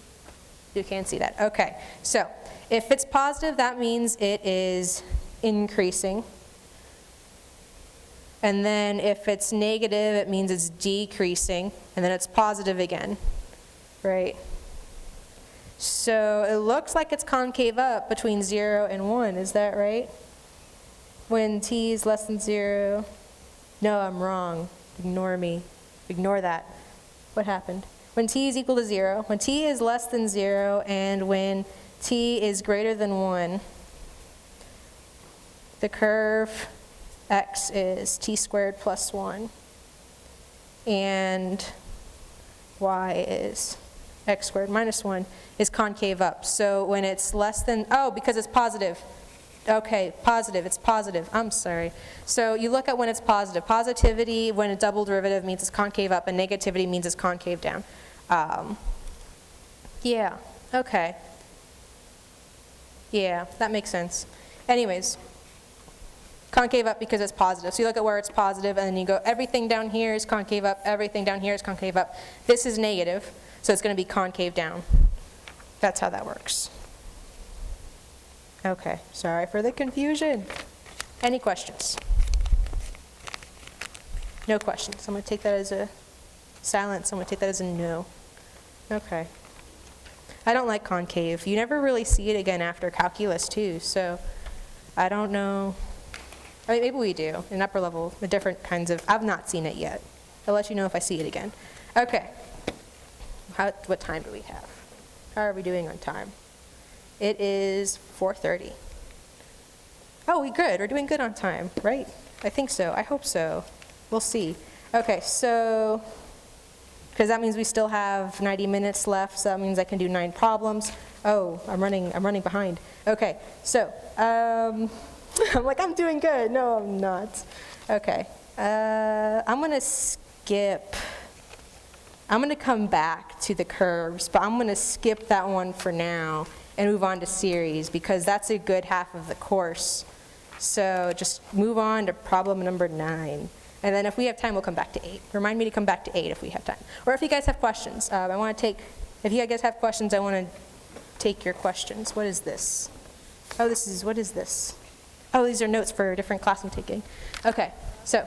You can't see that. Okay, so if it's positive, that means it is increasing. And then if it's negative, it means it's decreasing. And then it's positive again, right? So it looks like it's concave up between 0 and 1. Is that right? When t is less than 0. No, I'm wrong. Ignore me. Ignore that. What happened? When t is equal to 0, when t is less than 0, and when t is greater than 1, the curve x is t squared plus 1, and y is x squared minus 1, is concave up. So when it's less than, oh, because it's positive. Okay, positive, it's positive. I'm sorry. So you look at when it's positive. Positivity, when a double derivative, means it's concave up, and negativity means it's concave down. Yeah, okay. Yeah, that makes sense. Anyways, concave up because it's positive. So you look at where it's positive, and then you go, everything down here is concave up, everything down here is concave up. This is negative, so it's going to be concave down. That's how that works. Okay, sorry for the confusion. Any questions? No questions. I'm going to take that as a silence. I'm going to take that as a no. Okay. I don't like concave. You never really see it again after calculus too, so I don't know. I mean, maybe we do in upper level, the different kinds of, I've not seen it yet. I'll let you know if I see it again. Okay. What time do we have? How are we doing on time? It is 4:30. Oh, we good. We're doing good on time, right? I think so. I hope so. We'll see. Okay, so, because that means we still have 90 minutes left, so that means I can do 9 problems. Oh, I'm running behind. Okay, so, I'm like, I'm doing good. No, I'm not. Okay, I'm going to skip. I'm going to come back to the curves, but I'm going to skip that one for now and move on to series, because that's a good half of the course. So just move on to problem number 9. And then if we have time, we'll come back to 8. Remind me to come back to 8 if we have time. Or if you guys have questions, if you guys have questions, I want to take your questions. What is this? Oh, what is this? Oh, these are notes for a different class I'm taking. Okay, so,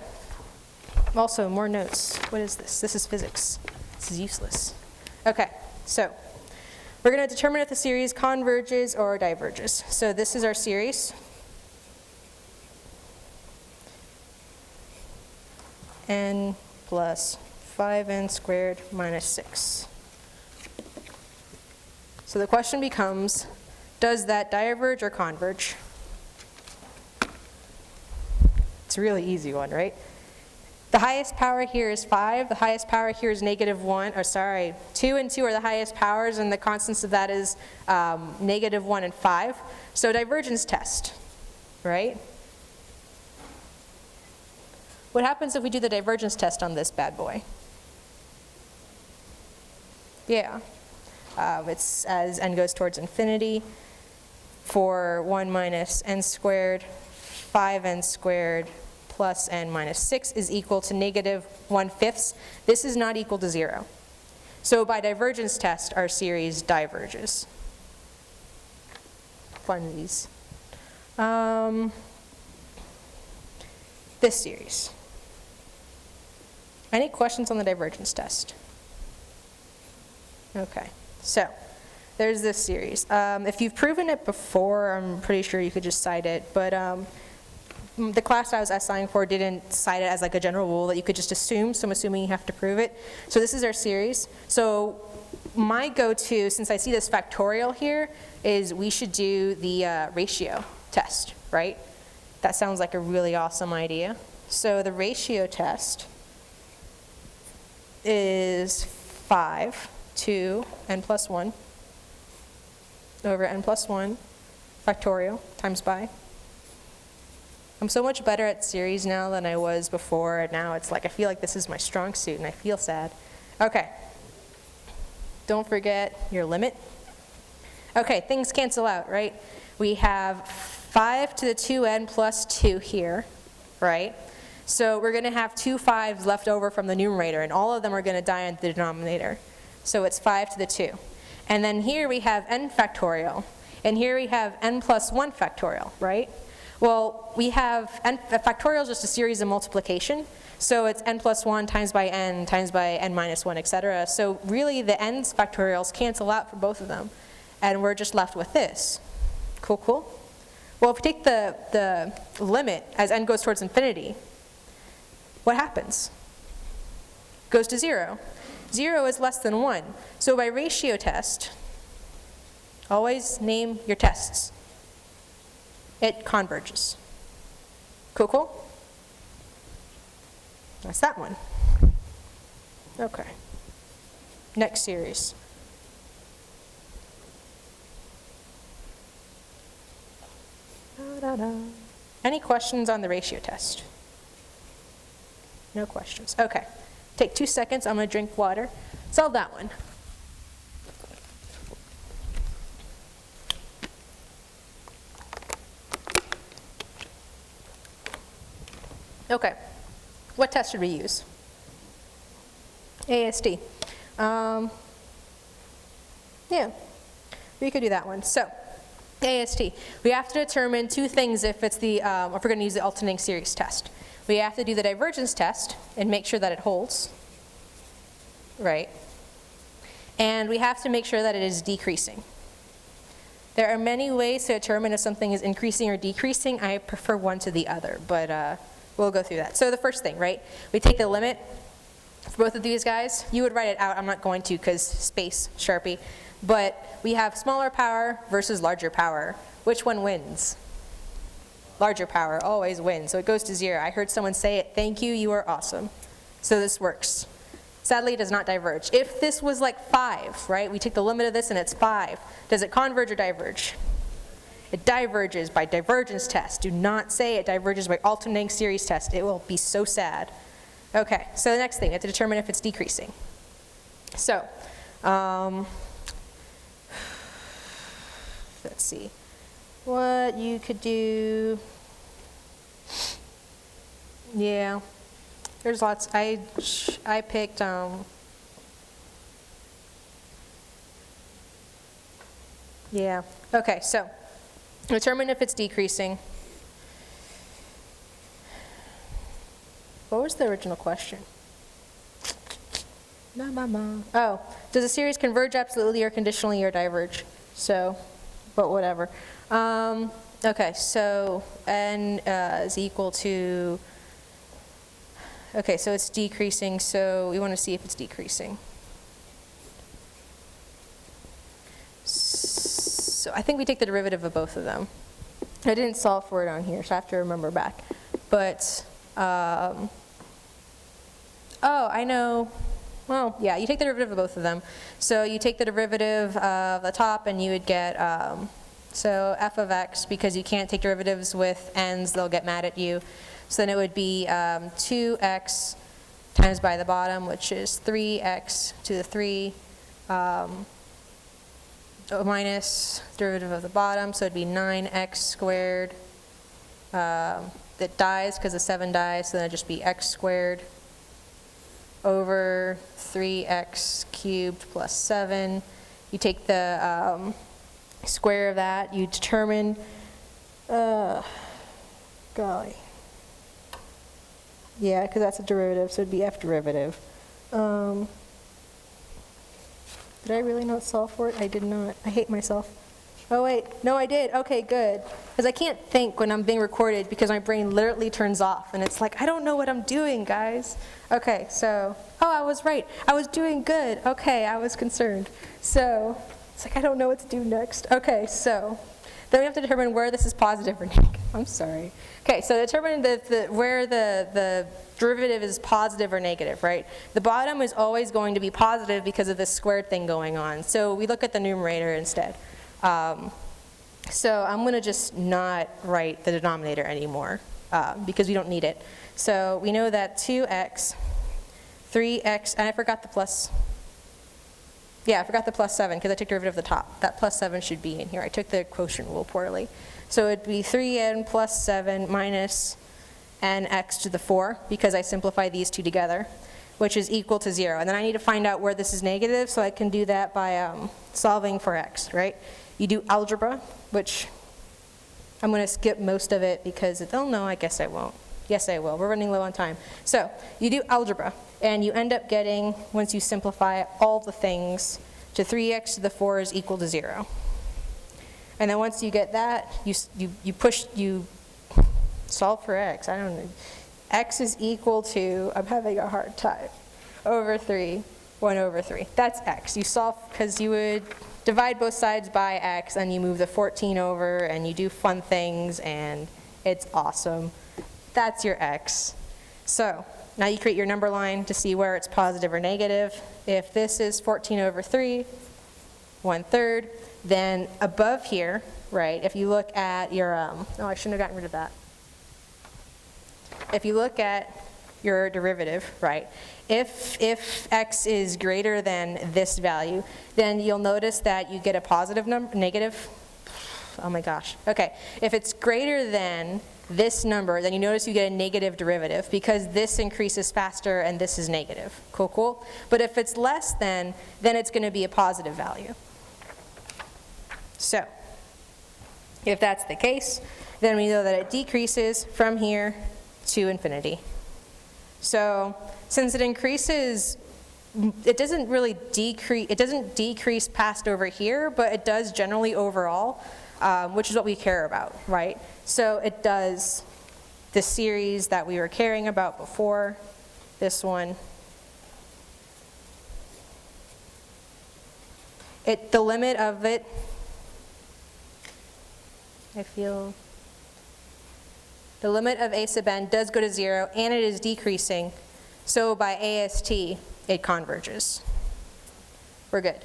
also more notes. What is this? This is physics. This is useless. Okay, so, we're going to determine if the series converges or diverges. So this is our series. N plus 5n squared minus 6. So the question becomes, does that diverge or converge? It's a really easy one, right? The highest power here is 5. The highest power here is -1. Or sorry, 2 and 2 are the highest powers, and the constants of that is -1 and 5. So divergence test, right? What happens if we do the divergence test on this bad boy? Yeah, it's as n goes towards infinity. For 1 minus n squared, 5n squared plus n minus 6 is equal to -1/5. This is not equal to 0. So by divergence test, our series diverges. Funsies. This series. Any questions on the divergence test? Okay, so there's this series. If you've proven it before, I'm pretty sure you could just cite it, but the class I was assigned for didn't cite it as like a general rule that you could just assume, so I'm assuming you have to prove it. So this is our series. So my go-to, since I see this factorial here, is we should do the ratio test, right? That sounds like a really awesome idea. So the ratio test is 5 to n plus 1 over n plus 1 factorial times by. I'm so much better at series now than I was before, and now it's like I feel like this is my strong suit and I feel sad. Okay, don't forget your limit. Okay, things cancel out, right? We have 5 to the 2n plus 2 here, right? So we're going to have 2 5s left over from the numerator, and all of them are going to die in the denominator. So it's 5 to the 2. And then here we have n factorial. And here we have n plus 1 factorial, right? Well, we have n factorial is just a series of multiplication. So it's n plus 1 times by n minus 1, etc. So really the n's factorials cancel out for both of them. And we're just left with this. Cool, cool? Well, if we take the limit as n goes towards infinity, what happens? Goes to 0. 0 is less than 1. So by ratio test, always name your tests. It converges. Cool, cool? That's that one. Okay. Next series. Any questions on the ratio test? No questions. Okay. Take 2 seconds. I'm going to drink water. Solve that one. Okay. What test should we use? AST. Yeah, we could do that one. So, AST. We have to determine 2 things if it's the, if we're going to use the alternating series test. We have to do the divergence test and make sure that it holds, right? And we have to make sure that it is decreasing. There are many ways to determine if something is increasing or decreasing. I prefer one to the other, but we'll go through that. So the first thing, right? We take the limit for both of these guys. You would write it out. I'm not going to because space, Sharpie. But we have smaller power versus larger power. Which one wins? Larger power always wins. So it goes to 0. I heard someone say it. Thank you. You are awesome. So this works. Sadly, it does not diverge. If this was like 5, right? We take the limit of this and it's 5. Does it converge or diverge? It diverges by divergence test. Do not say it diverges by alternating series test. It will be so sad. Okay, so the next thing, we have to determine if it's decreasing. So, let's see. What you could do, yeah, there's lots. I picked, yeah, okay, so determine if it's decreasing. What was the original question? Oh, does a series converge absolutely or conditionally or diverge? So, but whatever. Okay, so n is equal to, okay, so it's decreasing, so we want to see if it's decreasing. So I think we take the derivative of both of them. I didn't solve for it on here, so I have to remember back. But, oh, I know. Well, yeah, you take the derivative of both of them. So you take the derivative of the top and you would get, so f of x, because you can't take derivatives with n's, they'll get mad at you. So then it would be 2x times by the bottom, which is 3x to the 3, minus derivative of the bottom, so it'd be 9x squared. It dies because the 7 dies, so then it'd just be x squared over 3x cubed plus 7. You take the square of that, you determine, golly. Yeah, because that's a derivative, so it'd be f derivative. Did I really not solve for it? I did not. I hate myself. Oh wait, no I did. Okay, good. Because I can't think when I'm being recorded because my brain literally turns off and it's like, I don't know what I'm doing, guys. Okay, so, oh, I was right. I was doing good. Okay, I was concerned. So, it's like, I don't know what to do next. Okay, so, then we have to determine where this is positive or negative. I'm sorry. Okay, so determine where the derivative is positive or negative, right? The bottom is always going to be positive because of this squared thing going on. So we look at the numerator instead. So I'm going to just not write the denominator anymore because we don't need it. So we know that 2x, 3x, and I forgot the plus. Yeah, I forgot the plus 7 because I took derivative of the top. That plus 7 should be in here. I took the quotient rule poorly. So it'd be 3n plus 7 minus nx to the 4 because I simplify these two together. which is equal to 0. And then I need to find out where this is negative, so I can do that by solving for x, right? You do algebra, which I'm going to skip most of it because, oh no, I guess I won't. Yes, I will. We're running low on time. So you do algebra, and you end up getting, once you simplify all the things, to 3x to the 4 is equal to 0. And then once you get that, you solve for x. I don't know. X is equal to, I'm having a hard time, over 3, 1 over 3. That's x. You solve, because you would divide both sides by x, and you move the 14 over, and you do fun things, and it's awesome. That's your x. So now you create your number line to see where it's positive or negative. If this is 14 over 3, 1/3, then above here, right, if you look at your, oh, I shouldn't have gotten rid of that. If you look at your derivative, right, if x is greater than this value, then you'll notice that you get a positive number, negative, oh my gosh, okay. If it's greater than this number, then you notice you get a negative derivative because this increases faster and this is negative. Cool, cool? But if it's less than, then it's going to be a positive value. So, if that's the case, then we know that it decreases from here to infinity. So, since it increases, it doesn't really decrease, it doesn't decrease past over here, but it does generally overall, which is what we care about, right? So it does the series that we were caring about before, this one. The limit of it, the limit of a sub n does go to 0, and it is decreasing. So by AST, it converges. We're good.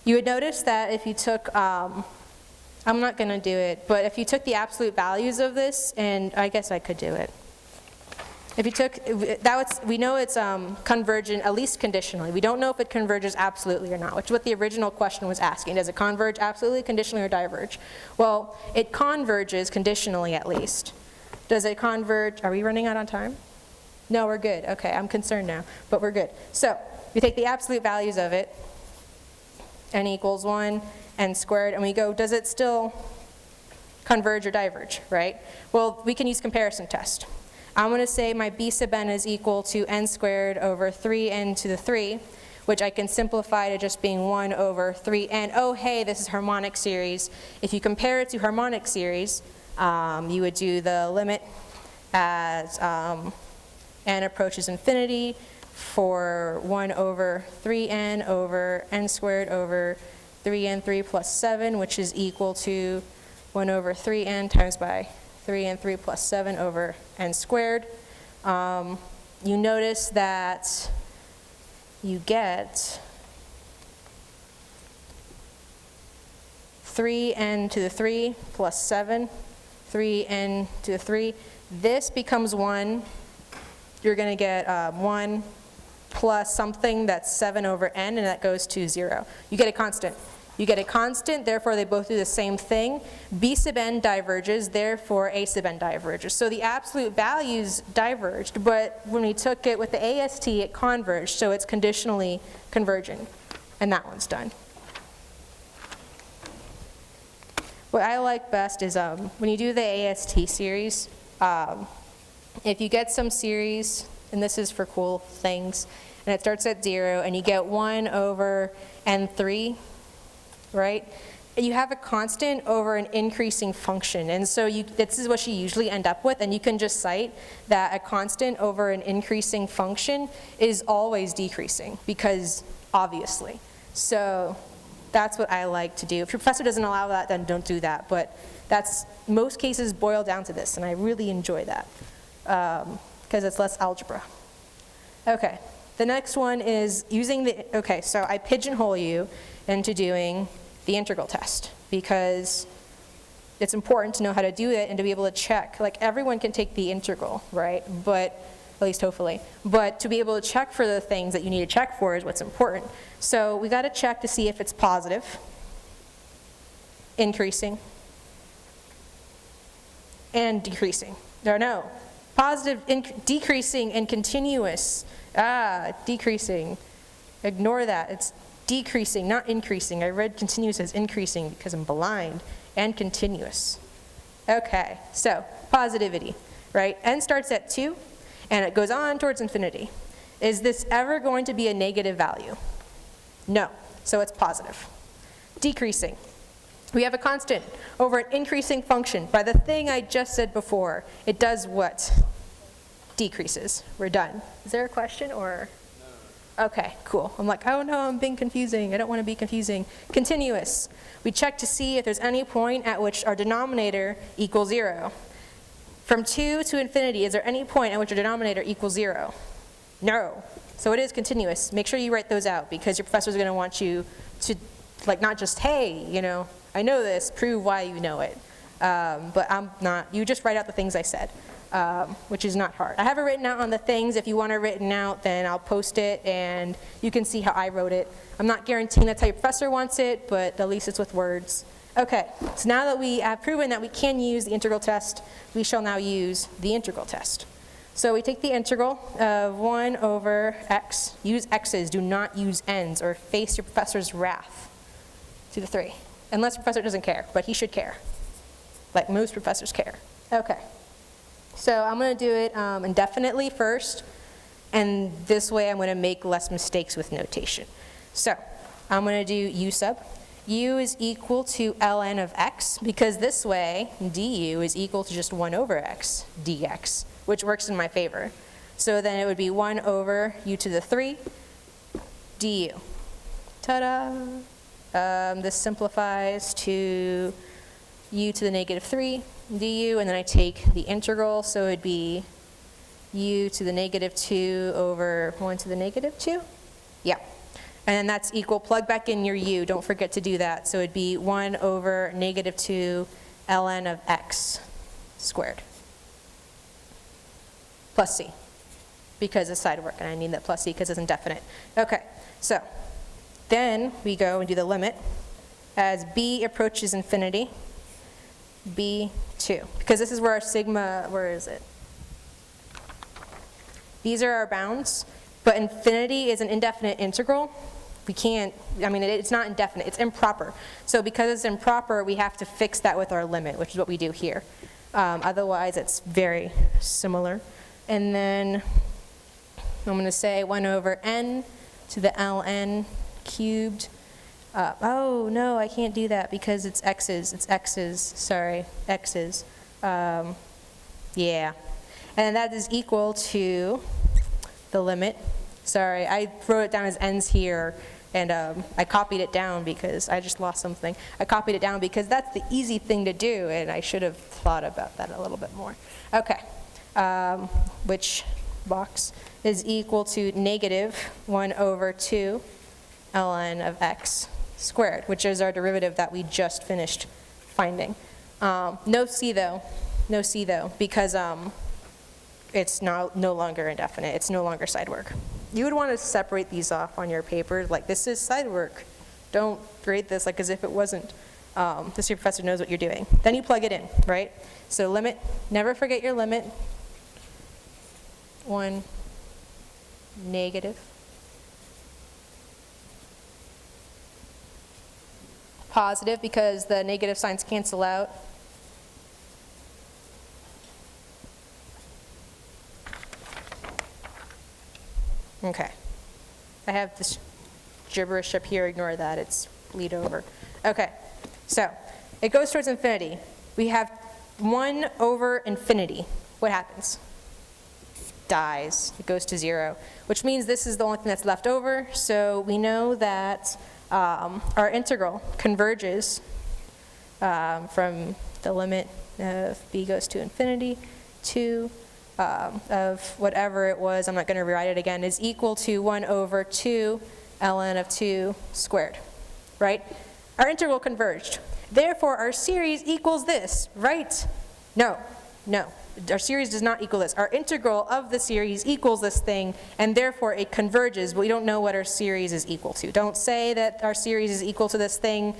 You would notice that if you took, I'm not going to do it, but if you took the absolute values of this, and I guess I could do it. If you took, we know it's convergent, at least conditionally. We don't know if it converges absolutely or not, which is what the original question was asking. Does it converge absolutely, conditionally, or diverge? Well, it converges conditionally at least. Does it converge? Are we running out on time? No, we're good. Okay, I'm concerned now, but we're good. So we take the absolute values of it, n equals 1, n squared, and we go, does it still converge or diverge, right? Well, we can use comparison test. I'm going to say my b sub n is equal to n squared over 3n to the 3, which I can simplify to just being 1 over 3n. Oh, hey, this is harmonic series. If you compare it to harmonic series, you would do the limit as n approaches infinity for 1 over 3n over n squared over 3n3 plus 7, which is equal to 1 over 3n times by 3n3 plus 7 over n squared. You notice that you get 3n to the 3 plus 7, 3n to the 3. This becomes 1. You're going to get 1 plus something that's 7 over n, and that goes to 0. You get a constant. You get a constant, therefore they both do the same thing. B sub n diverges, therefore A sub n diverges. So the absolute values diverged, but when we took it with the AST, it converged, so it's conditionally converging. And that one's done. What I like best is when you do the AST series, if you get some series, and this is for cool things, and it starts at 0, and you get 1 over n3, right? You have a constant over an increasing function, and so this is what you usually end up with, and you can just cite that a constant over an increasing function is always decreasing, because obviously. So that's what I like to do. If your professor doesn't allow that, then don't do that, but that's, most cases boil down to this, and I really enjoy that, because it's less algebra. Okay, the next one is using the, okay, so I pigeonhole you into doing the integral test, because it's important to know how to do it and to be able to check. Like, everyone can take the integral, right? But, at least hopefully. But to be able to check for the things that you need to check for is what's important. So we got to check to see if it's positive, increasing, and decreasing. No, Positive, decreasing and continuous. Decreasing. Ignore that. It's decreasing, not increasing. I read continuous as increasing because I'm blind. And continuous. Okay, so positivity, right? N starts at 2, and it goes on towards infinity. Is this ever going to be a negative value? No, so it's positive. Decreasing. We have a constant over an increasing function. By the thing I just said before, it does what? Decreases. We're done. Is there a question or? No. Okay, cool. I'm like, oh no, I'm being confusing. I don't want to be confusing. Continuous. We check to see if there's any point at which our denominator equals 0. From 2 to infinity, is there any point at which our denominator equals 0? No. So it is continuous. Make sure you write those out because your professor's going to want you to, like, not just, hey, you know, I know this, prove why you know it. But I'm not, you just write out the things I said, which is not hard. I have it written out on the things. If you want it written out, then I'll post it and you can see how I wrote it. I'm not guaranteeing that's how your professor wants it, but at least it's with words. Okay, so now that we have proven that we can use the integral test, we shall now use the integral test. So we take the integral of 1 over x. Use x's, do not use n's, or face your professor's wrath to the 3. Unless your professor doesn't care, but he should care. Like most professors care. Okay, so I'm going to do it indefinitely first, and this way I'm going to make less mistakes with notation. So I'm going to do u sub. U is equal to ln of x, because this way du is equal to just 1 over x dx, which works in my favor. So then it would be 1 over u to the 3 du. Ta-da! This simplifies to u to the negative 3 du, and then I take the integral, so it would be u to the negative 2 over 1 to the negative 2? Yeah. And then that's equal, plug back in your u, don't forget to do that. So it'd be 1 over negative 2 ln of x squared. Plus c, because it's side work, and I need that plus c because it's indefinite. Okay, so then we go and do the limit as b approaches infinity, b2, because this is where our sigma, where is it? These are our bounds, but infinity is an indefinite integral. We can't, I mean, it's not indefinite, it's improper. So because it's improper, we have to fix that with our limit, which is what we do here. Otherwise, it's very similar. And then I'm going to say 1 over n to the ln cubed. Oh, no, I can't do that because it's x's. It's x's, sorry, x's. Yeah. And that is equal to the limit. Sorry, I wrote it down as n's here, and I copied it down because I just lost something. I copied it down because that's the easy thing to do, and I should have thought about that a little bit more. Okay, which box is equal to negative 1 over 2 ln of x squared, which is our derivative that we just finished finding. No c though, because it's no longer indefinite. It's no longer side work. You would want to separate these off on your paper, like this is side work. Don't grade this like as if it wasn't. This your professor knows what you're doing. Then you plug it in, right? So limit, never forget your limit. 1 negative. Positive because the negative signs cancel out. Okay. I have this gibberish up here, ignore that, it's bleed over. Okay, so it goes towards infinity. We have 1 over infinity. What happens? Dies. It goes to 0, which means this is the only thing that's left over. So we know that our integral converges from the limit of b goes to infinity to of whatever it was, I'm not going to rewrite it again, is equal to 1 over 2 ln of 2 squared, right? Our integral converged. Therefore, our series equals this, right? No, no. Our series does not equal this. Our integral of the series equals this thing, and therefore it converges, but we don't know what our series is equal to. Don't say that our series is equal to this thing.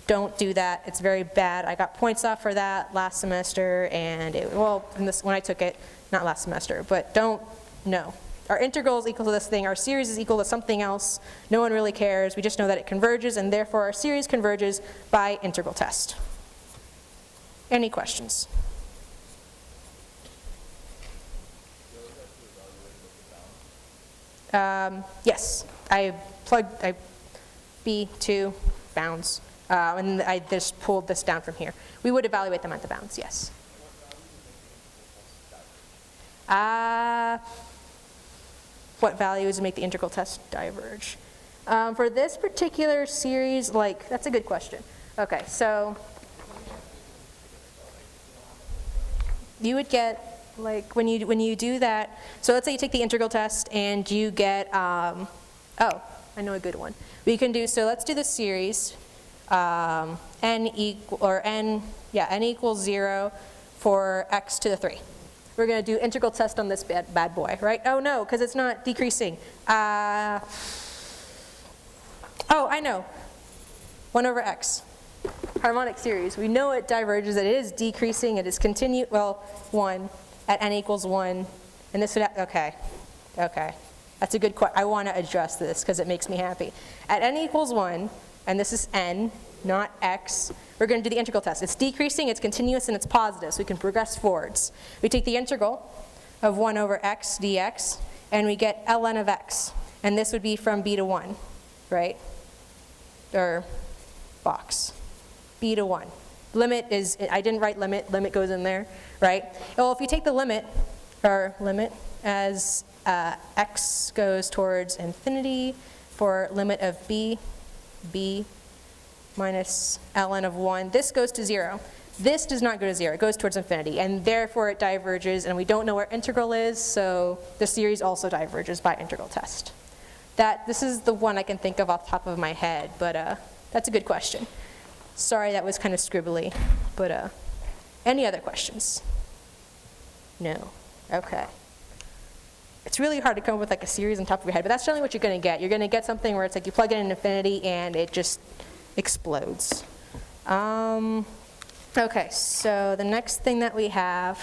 Don't do that. It's very bad. I got points off for that last semester, and when I took it, not last semester, but don't know. Our integral is equal to this thing, our series is equal to something else, no one really cares, we just know that it converges, and therefore our series converges by integral test. Any questions? Yes, I B2 bounds, and I just pulled this down from here. We would evaluate them at the bounds, yes. What values make the integral test diverge? For this particular series, like, that's a good question. Okay, so you would get, like, when you do that, so let's say you take the integral test and you get, oh, I know a good one. We can do, so let's do the series, n equals 0 for x to the 3. We're going to do integral test on this bad boy, right? Oh no, because it's not decreasing. Oh, I know. 1 over x. Harmonic series. We know it diverges, it is decreasing, it is continued, well, 1 at n equals 1. And this would, okay. That's a good question. I want to address this because it makes me happy. At n equals 1, and this is n, not x, we're going to do the integral test. It's decreasing, it's continuous, and it's positive, so we can progress forwards. We take the integral of 1 over x dx, and we get ln of x. And this would be from b to 1, right? Or box. B to 1. Limit is, I didn't write limit goes in there, right? Well, if you take the limit as x goes towards infinity for limit of b minus ln of 1, this goes to 0. This does not go to 0, it goes towards infinity, and therefore it diverges, and we don't know where integral is, so the series also diverges by integral test. This is the one I can think of off the top of my head, but that's a good question. Sorry, that was kind of scribbly, but any other questions? No. Okay. It's really hard to come up with like a series on top of your head, but that's generally what you're going to get. You're going to get something where it's like you plug it in infinity and it just explodes. Okay, so the next thing that we have,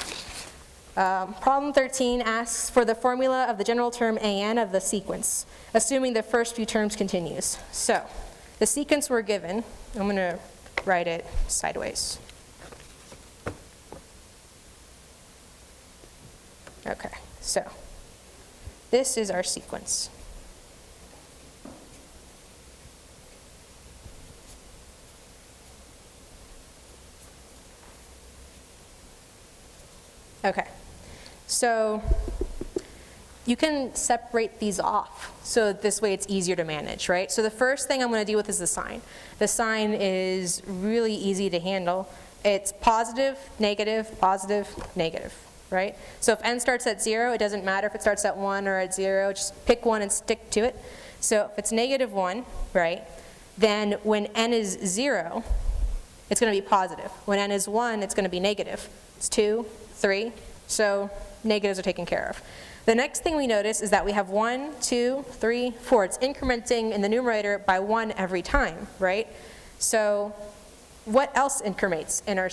problem 13 asks for the formula of the general term an of the sequence, assuming the first few terms continues. So the sequence we're given, I'm going to write it sideways. Okay, so this is our sequence. Okay, so you can separate these off, so this way it's easier to manage, right? So the first thing I'm going to deal with is the sign. The sign is really easy to handle. It's positive, negative, right? So if n starts at 0, it doesn't matter if it starts at 1 or at 0, just pick one and stick to it. So if it's negative 1, right, then when n is 0, it's going to be positive. When n is 1, it's going to be negative. It's 2, 3, so negatives are taken care of. The next thing we notice is that we have 1, 2, 3, 4. It's incrementing in the numerator by 1 every time, right? So what else increments in our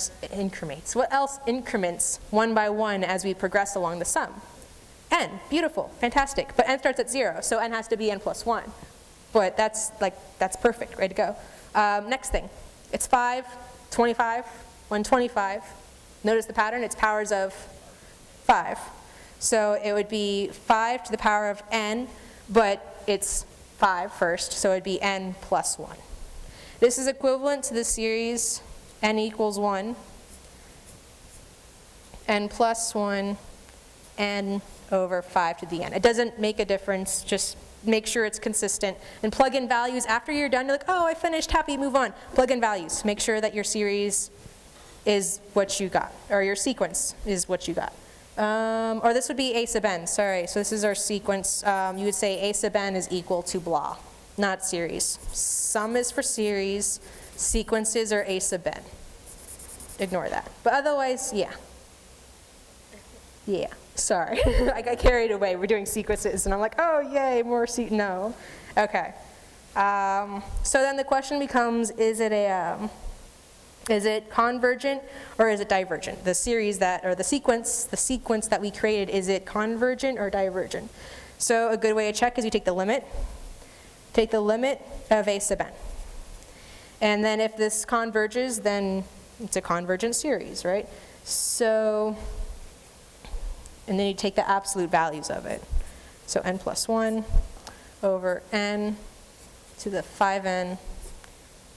What else increments 1 by 1 as we progress along the sum? N. Beautiful, fantastic. But n starts at 0, so n has to be n plus 1. But that's perfect, ready to go. Next thing, it's 5, 25, 125. Notice the pattern, it's powers of 5. So it would be 5 to the power of n, but it's 5 first, so it would be n plus 1. This is equivalent to the series n equals 1, n plus 1, n over 5 to the n. It doesn't make a difference, just make sure it's consistent. And plug in values after you're done. You're like, oh, I finished, happy, move on. Plug in values. Make sure that your series is what you got, or your sequence is what you got. Or this would be a sub n, sorry. So this is our sequence. You would say a sub n is equal to blah, not series. Sum is for series, sequences are a sub n. Ignore that. But otherwise, yeah. Yeah, sorry. I got carried away. We're doing sequences, and I'm like, oh, yay, more no. Okay. So then the question becomes, is it Is it convergent or is it divergent? The series that, or the sequence that we created, is it convergent or divergent? So a good way to check is you take the limit of a sub n. And then if this converges, then it's a convergent series, right? So, and then you take the absolute values of it. So n plus 1 over n to the 5n.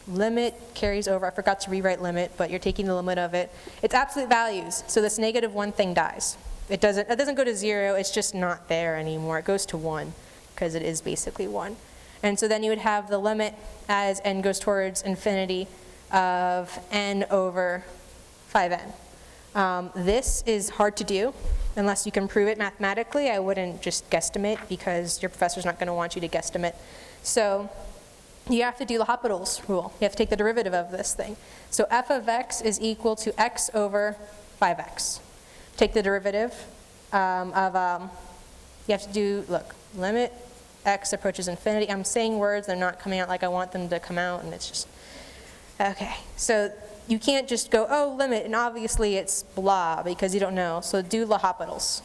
Limit carries over. I forgot to rewrite limit, but you're taking the limit of it. It's absolute values, so this -1 thing dies. It doesn't go to 0, it's just not there anymore. It goes to 1, because it is basically 1. And so then you would have the limit as n goes towards infinity of n over 5n. This is hard to do unless you can prove it mathematically. I wouldn't just guesstimate because your professor's not going to want you to guesstimate. So you have to do L'Hopital's rule. You have to take the derivative of this thing. So f of x is equal to x over 5x. Take the derivative you have to do, look, limit x approaches infinity. I'm saying words, they're not coming out like I want them to come out, and it's just, okay. So you can't just go, oh, limit, and obviously it's blah, because you don't know. So do L'Hopital's.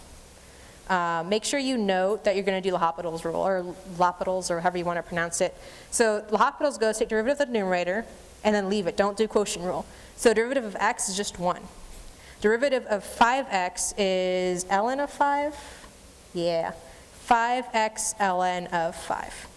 Make sure you note that you're going to do L'Hopital's rule, or L'Hopital's, or however you want to pronounce it. So L'Hopital's goes take derivative of the numerator, and then leave it. Don't do quotient rule. So derivative of x is just 1. Derivative of 5x is ln of 5? Yeah. 5x ln of 5.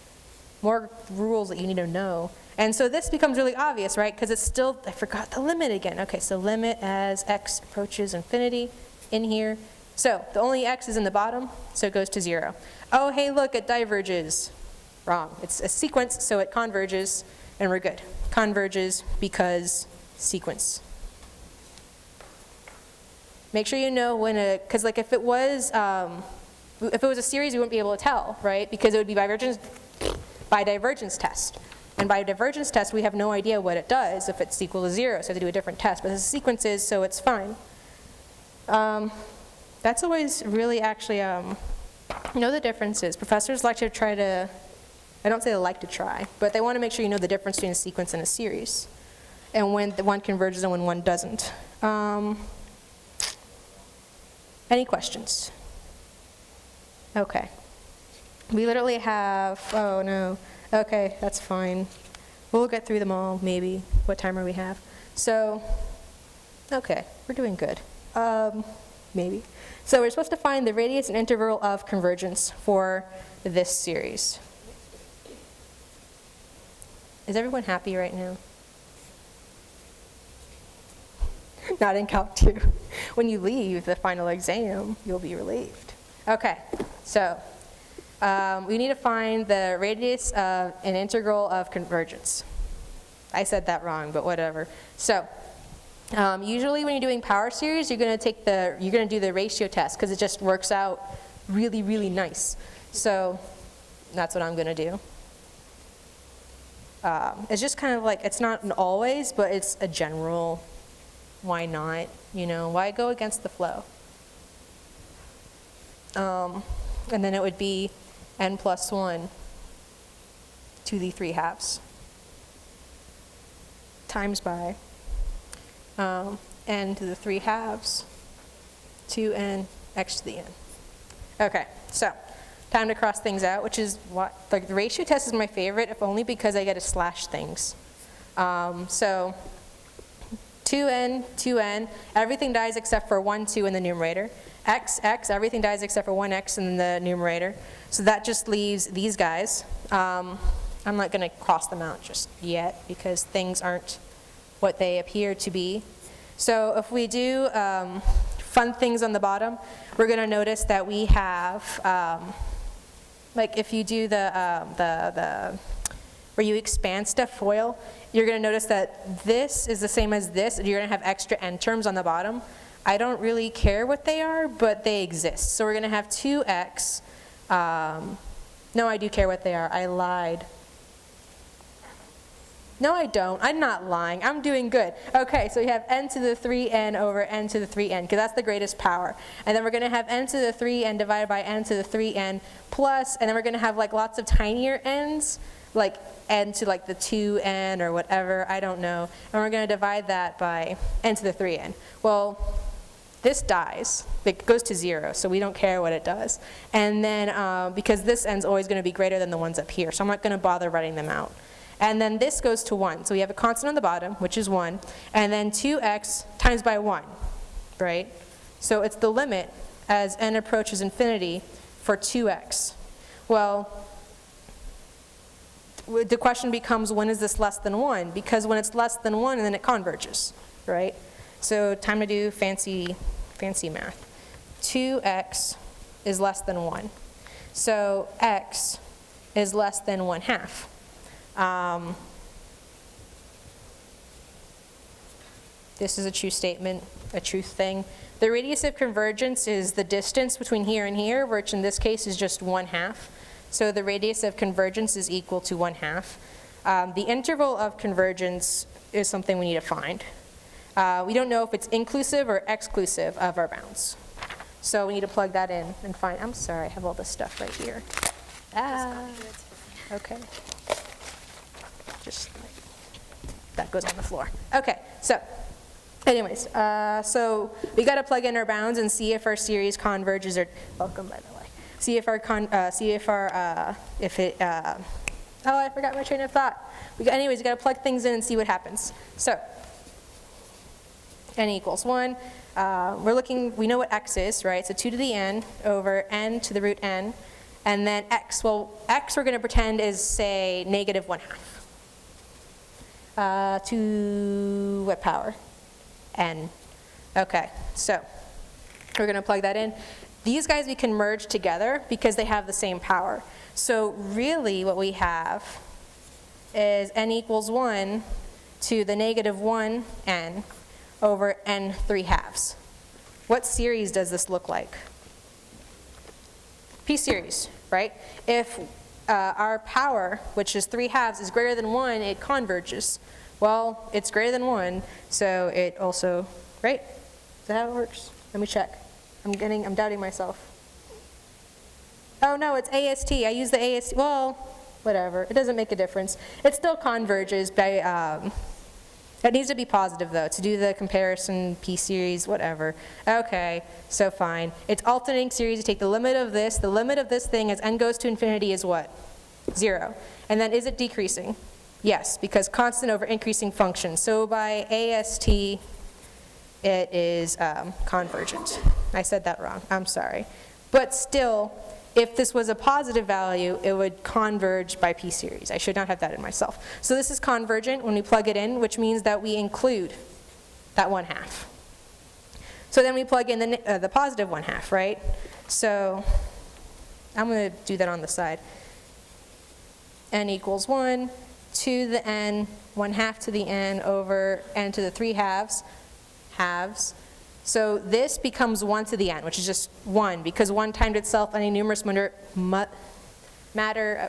More rules that you need to know. And so this becomes really obvious, right? Because it's still, I forgot the limit again. Okay, so limit as x approaches infinity in here. So the only x is in the bottom, so it goes to 0. Oh, hey, look, it diverges. Wrong. It's a sequence, so it converges, and we're good. Converges because sequence. Make sure you know when because like if it was a series, we wouldn't be able to tell, right? Because it would be by divergence test. And by divergence test, we have no idea what it does if it's equal to 0, so we have to do a different test. But this is sequences, so it's fine. That's always really actually, know the differences. Professors like to try to, I don't say they like to try, but they want to make sure you know the difference between a sequence and a series. And when the one converges and when one doesn't. Any questions? Okay. We literally have, oh no. Okay, that's fine. We'll get through them all, maybe. What timer we have? So, okay, we're doing good. Maybe. So we're supposed to find the radius and interval of convergence for this series. Is everyone happy right now? Not in Calc 2. When you leave the final exam, you'll be relieved. Okay, so we need to find the radius of an integral of convergence. I said that wrong, but whatever. So usually when you're doing power series, you're going to do the ratio test because it just works out really, really nice. So that's what I'm going to do. It's just kind of like, it's not an always, but it's a general, why not? You know, why go against the flow? And then it would be n plus 1 to the 3/2 times by n to the 3/2 to n x to the n. Okay, so time to cross things out, which is what, like the ratio test is my favorite, if only because I get to slash things. So 2n, 2n, everything dies except for 1, 2 in the numerator. X, x, everything dies except for 1x in the numerator. So that just leaves these guys. I'm not going to cross them out just yet because things aren't what they appear to be. So if we do fun things on the bottom, we're going to notice that we have, like if you do the where you expand stuff, FOIL, you're going to notice that this is the same as this, and you're going to have extra n terms on the bottom. I don't really care what they are, but they exist. So we're going to have 2x. No, I do care what they are. I lied. No, I don't. I'm not lying. I'm doing good. Okay, so we have n to the 3n over n to the 3n, because that's the greatest power. And then we're going to have n to the 3n divided by n to the 3n plus, and then we're going to have like lots of tinier n's, like n to like the 2n or whatever, I don't know. And we're going to divide that by n to the 3n. Well, this dies. It goes to 0, so we don't care what it does. And then, because this n's always going to be greater than the ones up here, so I'm not going to bother writing them out. And then this goes to 1. So we have a constant on the bottom, which is 1, and then 2x times by 1, right? So it's the limit as n approaches infinity for 2x. Well, the question becomes, when is this less than 1? Because when it's less than 1, then it converges, right? So time to do fancy math. 2x is less than 1. So x is less than 1/2. This is a true statement, a truth thing. The radius of convergence is the distance between here and here, which in this case is just 1/2. So the radius of convergence is equal to 1/2. The interval of convergence is something we need to find. We don't know if it's inclusive or exclusive of our bounds. So we need to plug that in and find. I'm sorry, I have all this stuff right here. Okay. Just like, that goes on the floor. Okay, so anyways, so we got to plug in our bounds and see if our series converges or, welcome by the way, oh, I forgot my train of thought. Anyways, we got to plug things in and see what happens. So, n equals 1. We know what x is, right? So 2 to the n over n to the root n. And then x, well, x we're going to pretend is, say, negative 1/2. To what power? N. Okay, so we're going to plug that in. These guys we can merge together because they have the same power. So really what we have is n equals 1 to the negative 1n over n 3/2. What series does this look like? P series, right? If our power, which is 3/2, is greater than 1, it converges. Well, it's greater than 1, so it also, right? Is that how it works? Let me check. I'm doubting myself. Oh no, it's AST. I use the AST. Well, whatever. It doesn't make a difference. It still converges by, it needs to be positive though, to do the comparison, P series, whatever. Okay, so fine. It's alternating series. You take the limit of this thing as n goes to infinity is what? 0. And then is it decreasing? Yes, because constant over increasing function. So by AST, it is convergent. I said that wrong, I'm sorry. But still, if this was a positive value, it would converge by P series. I should not have that in myself. So this is convergent when we plug it in, which means that we include that 1/2. So then we plug in the positive 1/2, right? So I'm going to do that on the side. N equals 1 to the n, 1/2 to the n over n to the 3/2 halves. So this becomes 1 to the n, which is just 1, because 1 times itself, any numerous matter,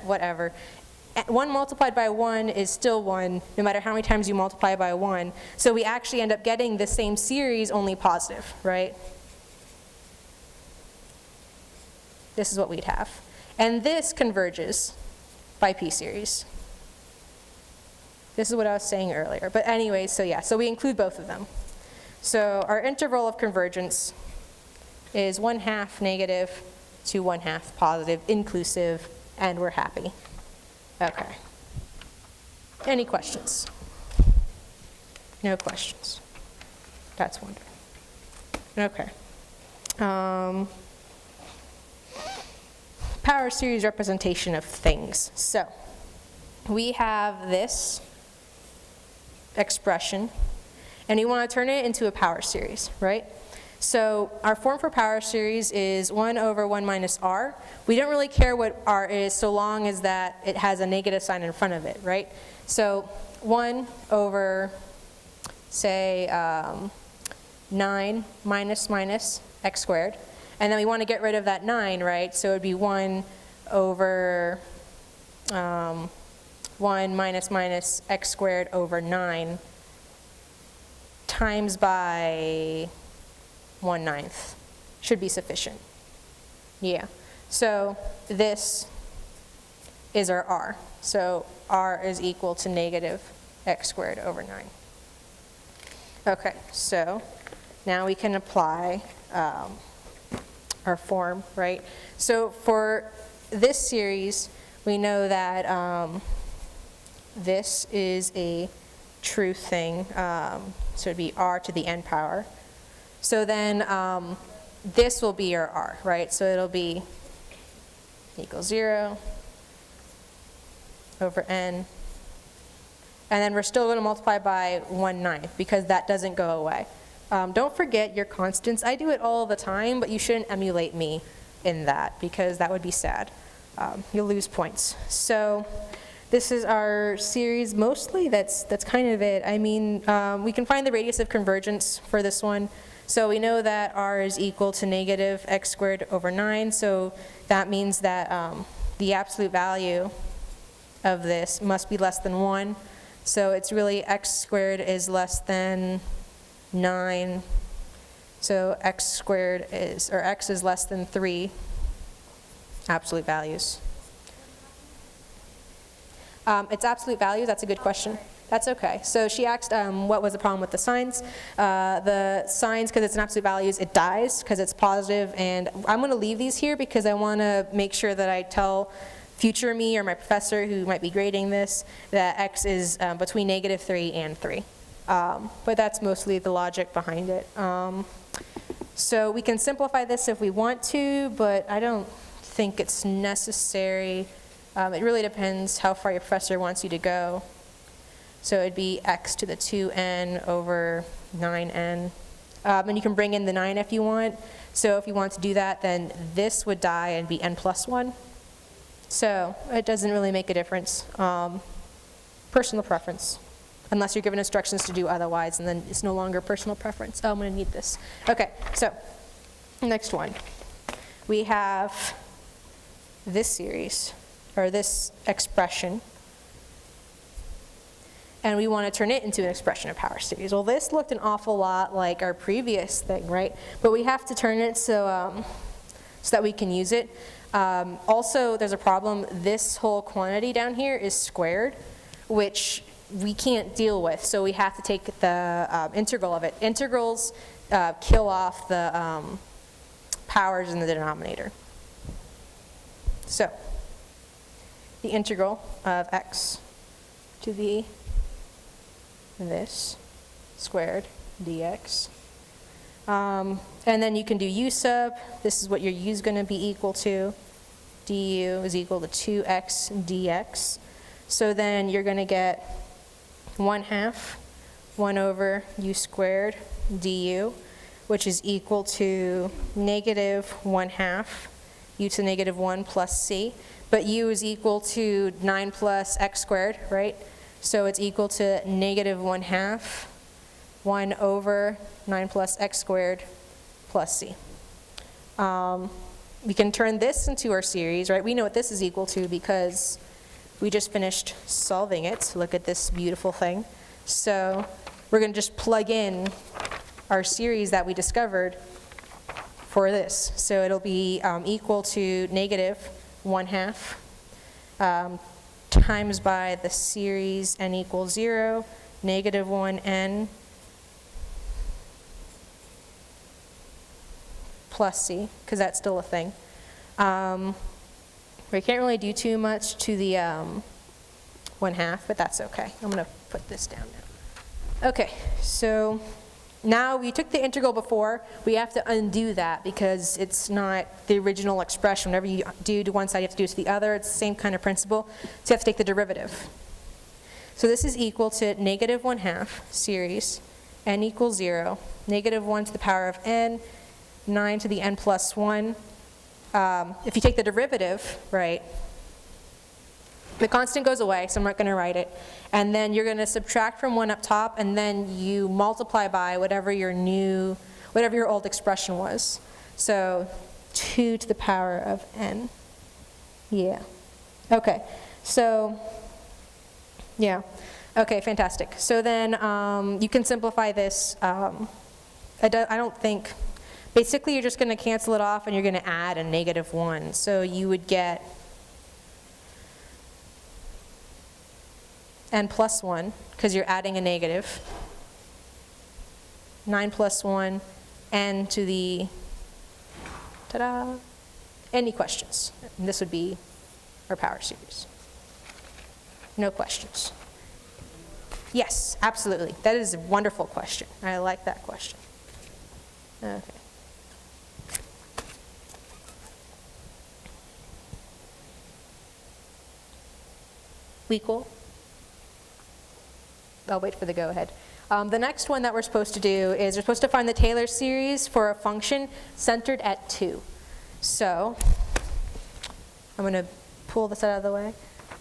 whatever. 1 multiplied by 1 is still 1, no matter how many times you multiply by 1. So we actually end up getting the same series, only positive, right? This is what we'd have. And this converges by P series. This is what I was saying earlier. But anyways, so yeah, so we include both of them. So our interval of convergence is 1/2 negative to 1/2 positive, inclusive, and we're happy. Okay. Any questions? No questions. That's wonderful. Okay. Power series representation of things. So we have this expression, and we want to turn it into a power series, right? So our form for power series is 1 over 1 minus r. We don't really care what r is so long as that it has a negative sign in front of it, right? So 1 over, say, 9 minus x squared. And then we want to get rid of that 9, right? So it would be 1 over 1 minus minus x squared over 9 times by 1/9 should be sufficient. Yeah. So this is our r. So r is equal to negative x squared over 9. Okay, so now we can apply our form, right? So for this series, we know that this is a true thing, so it'd be r to the n power. So then this will be your r, right? So it'll be equals 0 over n. And then we're still going to multiply by 1/9 because that doesn't go away. Don't forget your constants. I do it all the time, but you shouldn't emulate me in that because that would be sad. You'll lose points. So this is our series. Mostly that's kind of it. I mean, we can find the radius of convergence for this one. So we know that r is equal to negative x squared over 9. So that means that the absolute value of this must be less than 1. So it's really x squared is less than 9. So x squared is, or x is less than 3 absolute values. It's absolute values, that's a good question. That's okay. So she asked what was the problem with the signs. The signs, because it's an absolute values, it dies because it's positive, and I'm going to leave these here because I want to make sure that I tell future me or my professor who might be grading this that x is between negative 3 and 3. But that's mostly the logic behind it. So we can simplify this if we want to, but I don't think it's necessary. It really depends how far your professor wants you to go. So it'd be x to the 2n over 9n. And you can bring in the 9 if you want. So if you want to do that, then this would die and be n plus 1. So it doesn't really make a difference. Personal preference. Unless you're given instructions to do otherwise, and then it's no longer personal preference. Oh, I'm going to need this. Okay, so next one. We have this series, or this expression, and we want to turn it into an expression of power series. Well, this looked an awful lot like our previous thing, right? But we have to turn it so that we can use it. Also, there's a problem. This whole quantity down here is squared, which we can't deal with, so we have to take the integral of it. Integrals kill off the powers in the denominator. So, the integral of x to the this squared dx. And then you can do u sub. This is what your u is going to be equal to. Du is equal to 2x dx. So then you're going to get 1/2 1 over u squared du, which is equal to negative 1/2 u to the negative 1 plus c. But u is equal to 9 plus x squared, right? So it's equal to negative 1/2 1 over 9 plus x squared plus c. We can turn this into our series, right? We know what this is equal to because we just finished solving it. Look at this beautiful thing. So we're going to just plug in our series that we discovered for this. So it'll be equal to negative 1/2 times by the series n equals 0, negative 1n plus c, because that's still a thing. We can't really do too much to the 1/2, but that's okay. I'm going to put this down now. Okay, so now we took the integral before. We have to undo that because it's not the original expression. Whenever you do to one side, you have to do it to the other. It's the same kind of principle. So you have to take the derivative. So this is equal to negative 1/2 series, n equals 0, negative 1 to the power of n, 9 to the n plus 1. If you take the derivative, right, the constant goes away, so I'm not going to write it. And then you're going to subtract from 1 up top, and then you multiply by whatever your old expression was. So 2 to the power of n. Yeah. Okay. So Yeah. Okay, fantastic. So then you can simplify this. I don't think, basically you're just going to cancel it off and you're going to add a -1. So you would get n plus 1, because you're adding a negative. 9 plus 1, n to the, ta-da, any questions? And this would be our power series. No questions. Yes, absolutely. That is a wonderful question. I like that question. Okay. We cool? I'll wait for the go-ahead. The next one that we're supposed to do is we're supposed to find the Taylor series for a function centered at 2. So I'm going to pull this out of the way.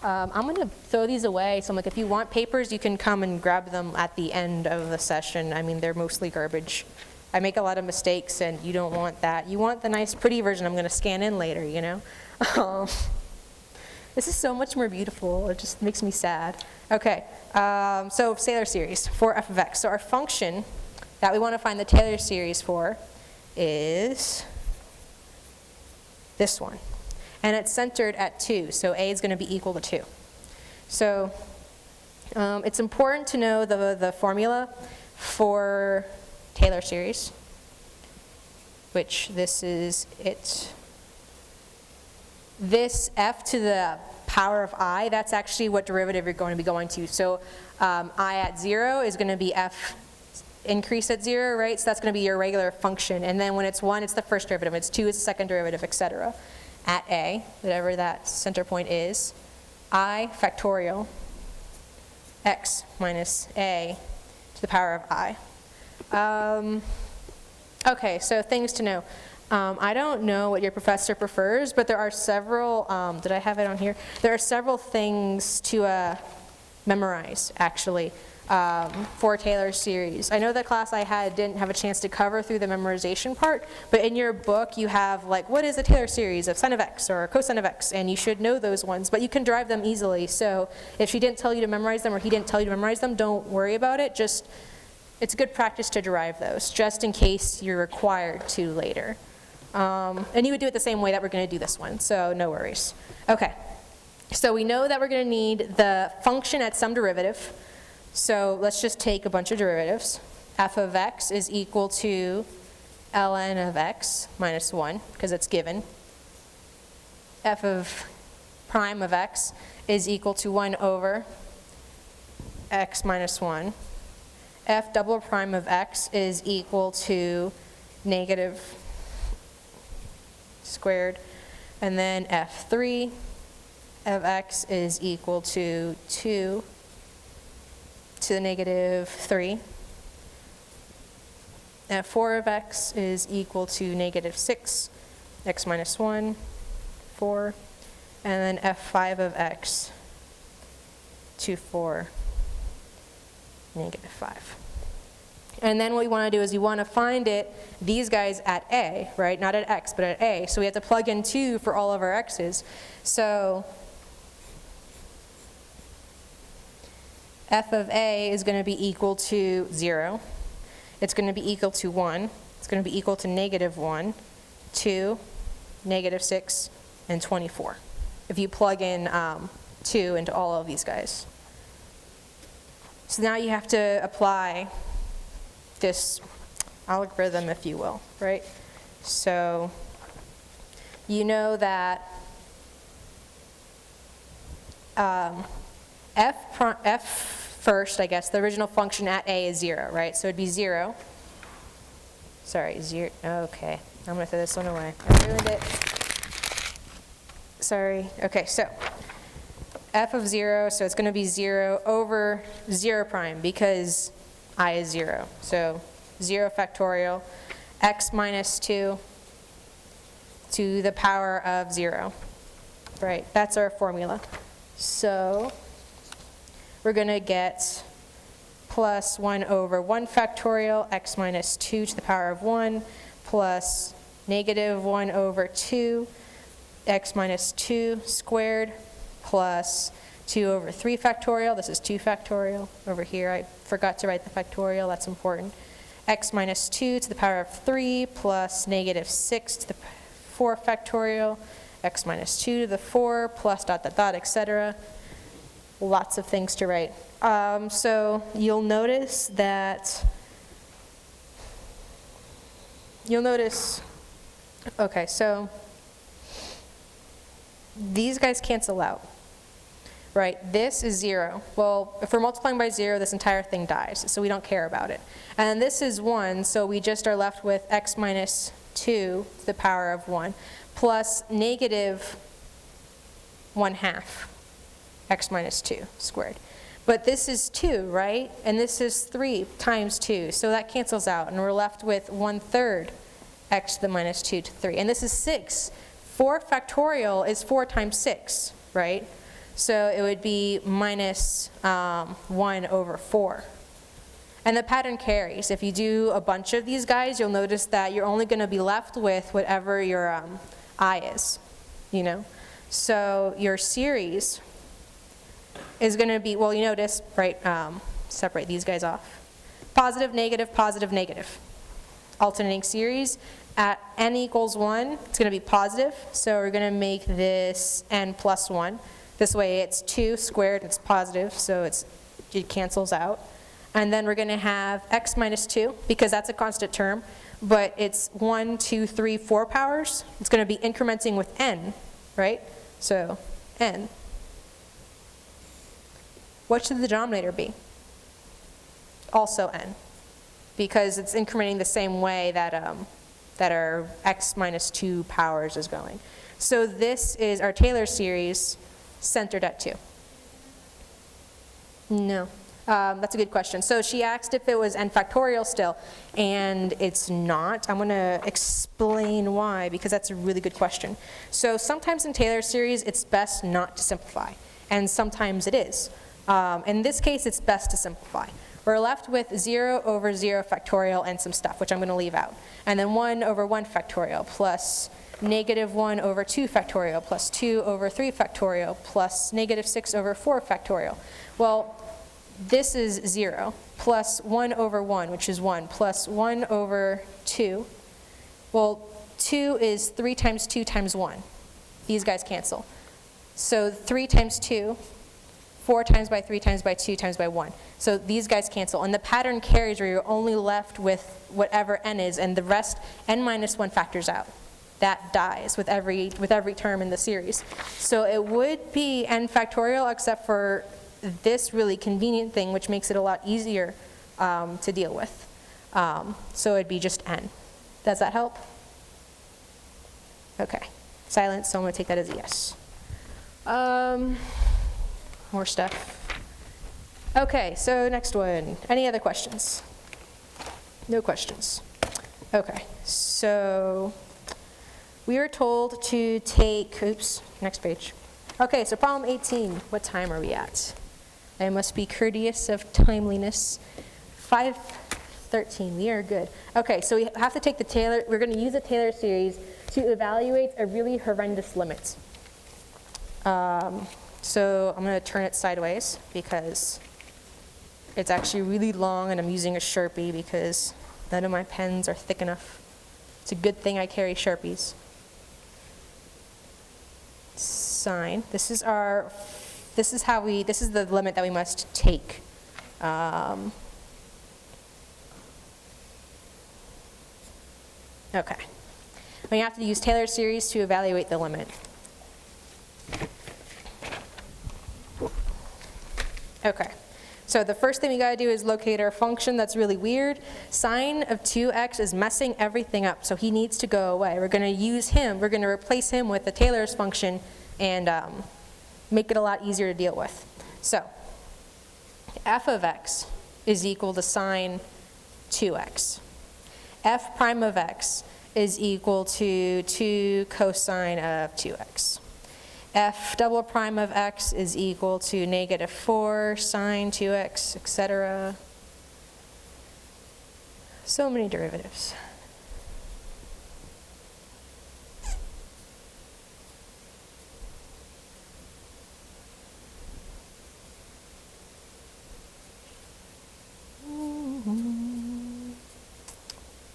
I'm going to throw these away. So I'm like, if you want papers, you can come and grab them at the end of the session. I mean, they're mostly garbage. I make a lot of mistakes, and you don't want that. You want the nice, pretty version I'm going to scan in later, you know? This is so much more beautiful. It just makes me sad. Okay, so Taylor series for f of x. So our function that we want to find the Taylor series for is this one. And it's centered at 2, so a is going to be equal to 2. So it's important to know the formula for Taylor series, which this is it. This f to the power of I, that's actually what derivative you're going to be going to. So I at 0 is going to be f increase at 0, right? So that's going to be your regular function. And then when it's 1, it's the first derivative. It's 2, it's the second derivative, etc. At a, whatever that center point is, I factorial x minus a to the power of I. Okay, so things to know. I don't know what your professor prefers, but there are several, did I have it on here? There are several things to memorize, actually, for Taylor series. I know the class I had didn't have a chance to cover through the memorization part, but in your book you have, like, what is the Taylor series of sine of x or cosine of x, and you should know those ones, but you can derive them easily. So if she didn't tell you to memorize them or he didn't tell you to memorize them, don't worry about it. Just, it's good practice to derive those, just in case you're required to later. And you would do it the same way that we're going to do this one, so no worries. Okay, so we know that we're going to need the function at some derivative. So let's just take a bunch of derivatives. F of x is equal to ln of x minus 1, because it's given. F of prime of x is equal to 1 over x minus 1. F double prime of x is equal to negative squared, and then f3 of x is equal to 2 to the negative 3. f4 of x is equal to negative 6, x minus 1, 4, and then f5 of x to 4, negative 5. And then what we want to do is we want to find these guys at a, right? Not at x, but at a. So we have to plug in 2 for all of our x's. So f of a is going to be equal to 0. It's going to be equal to 1. It's going to be equal to negative 1, 2, negative 6, and 24. If you plug in 2 into all of these guys. So now you have to apply this algorithm, if you will, right? So you know that f first, I guess, the original function at a is 0, right? So it'd be 0. Sorry, 0. Okay, I'm going to throw this one away. I ruined it. Sorry. Okay, so f of 0, so it's going to be 0 over 0 prime because I is 0. So 0 factorial x minus 2 to the power of 0. Right, that's our formula. So we're going to get plus 1 over 1 factorial x minus 2 to the power of 1 plus negative 1 over 2 x minus 2 squared plus 2 over 3 factorial. This is 2 factorial. Over here, I forgot to write the factorial. That's important. X minus 2 to the power of 3 plus negative 6 to the 4 factorial. X minus 2 to the 4 plus dot, dot, dot, etc. Lots of things to write. So you'll notice that, okay, so these guys cancel out, right? This is 0. Well, if we're multiplying by 0, this entire thing dies, so we don't care about it. And then this is 1, so we just are left with x minus 2 to the power of 1 plus negative 1/2 x minus 2 squared. But this is 2, right? And this is 3 times 2, so that cancels out, and we're left with 1/3 x to the minus 2 to 3. And this is 6. 4 factorial is 4 times 6, right? So it would be minus 1 over 4. And the pattern carries. If you do a bunch of these guys, you'll notice that you're only going to be left with whatever your I is, you know? So your series is going to be, well, you notice, right, separate these guys off. Positive, negative, positive, negative. Alternating series. At n equals 1, it's going to be positive, so we're going to make this n plus 1. This way it's 2 squared, it's positive, so it cancels out. And then we're going to have x minus 2, because that's a constant term, but it's 1, 2, 3, 4 powers. It's going to be incrementing with n, right? So n. What should the denominator be? Also n, because it's incrementing the same way that our x minus 2 powers is going. So this is our Taylor series centered at 2. No. That's a good question. So she asked if it was n factorial still, and it's not. I'm going to explain why, because that's a really good question. So sometimes in Taylor series, it's best not to simplify, and sometimes it is. In this case, it's best to simplify. We're left with 0 over 0 factorial and some stuff, which I'm going to leave out. And then 1 over 1 factorial plus negative 1 over 2 factorial plus 2 over 3 factorial plus negative 6 over 4 factorial. Well, this is 0 plus 1 over 1, which is 1, plus 1 over 2. Well, 2 is 3 times 2 times 1. These guys cancel. So 3 times 2, 4 times by 3 times by 2 times by 1. So these guys cancel. And the pattern carries where you're only left with whatever n is, and the rest, n minus 1 factors out. That dies with every term in the series. So it would be n factorial, except for this really convenient thing, which makes it a lot easier to deal with. So it'd be just n. Does that help? Okay. Silence, so I'm going to take that as a yes. More stuff. Okay, so next one. Any other questions? No questions. Okay, so we are told to take, oops, next page. Okay, so problem 18. What time are we at? I must be courteous of timeliness. 5:13, we are good. Okay, so we have to take the Taylor, we're going to use the Taylor series to evaluate a really horrendous limit. So I'm going to turn it sideways because it's actually really long, and I'm using a Sharpie because none of my pens are thick enough. It's a good thing I carry Sharpies. Sine. This is the limit that we must take. Okay. We have to use Taylor series to evaluate the limit. Okay. So the first thing we got to do is locate our function. That's really weird. Sine of 2x is messing everything up, so he needs to go away. We're going to use him. We're going to replace him with the Taylor's function and make it a lot easier to deal with. So f of x is equal to sine 2x. F prime of x is equal to 2 cosine of 2x. F double prime of x is equal to negative 4 sine 2x, etc. So many derivatives.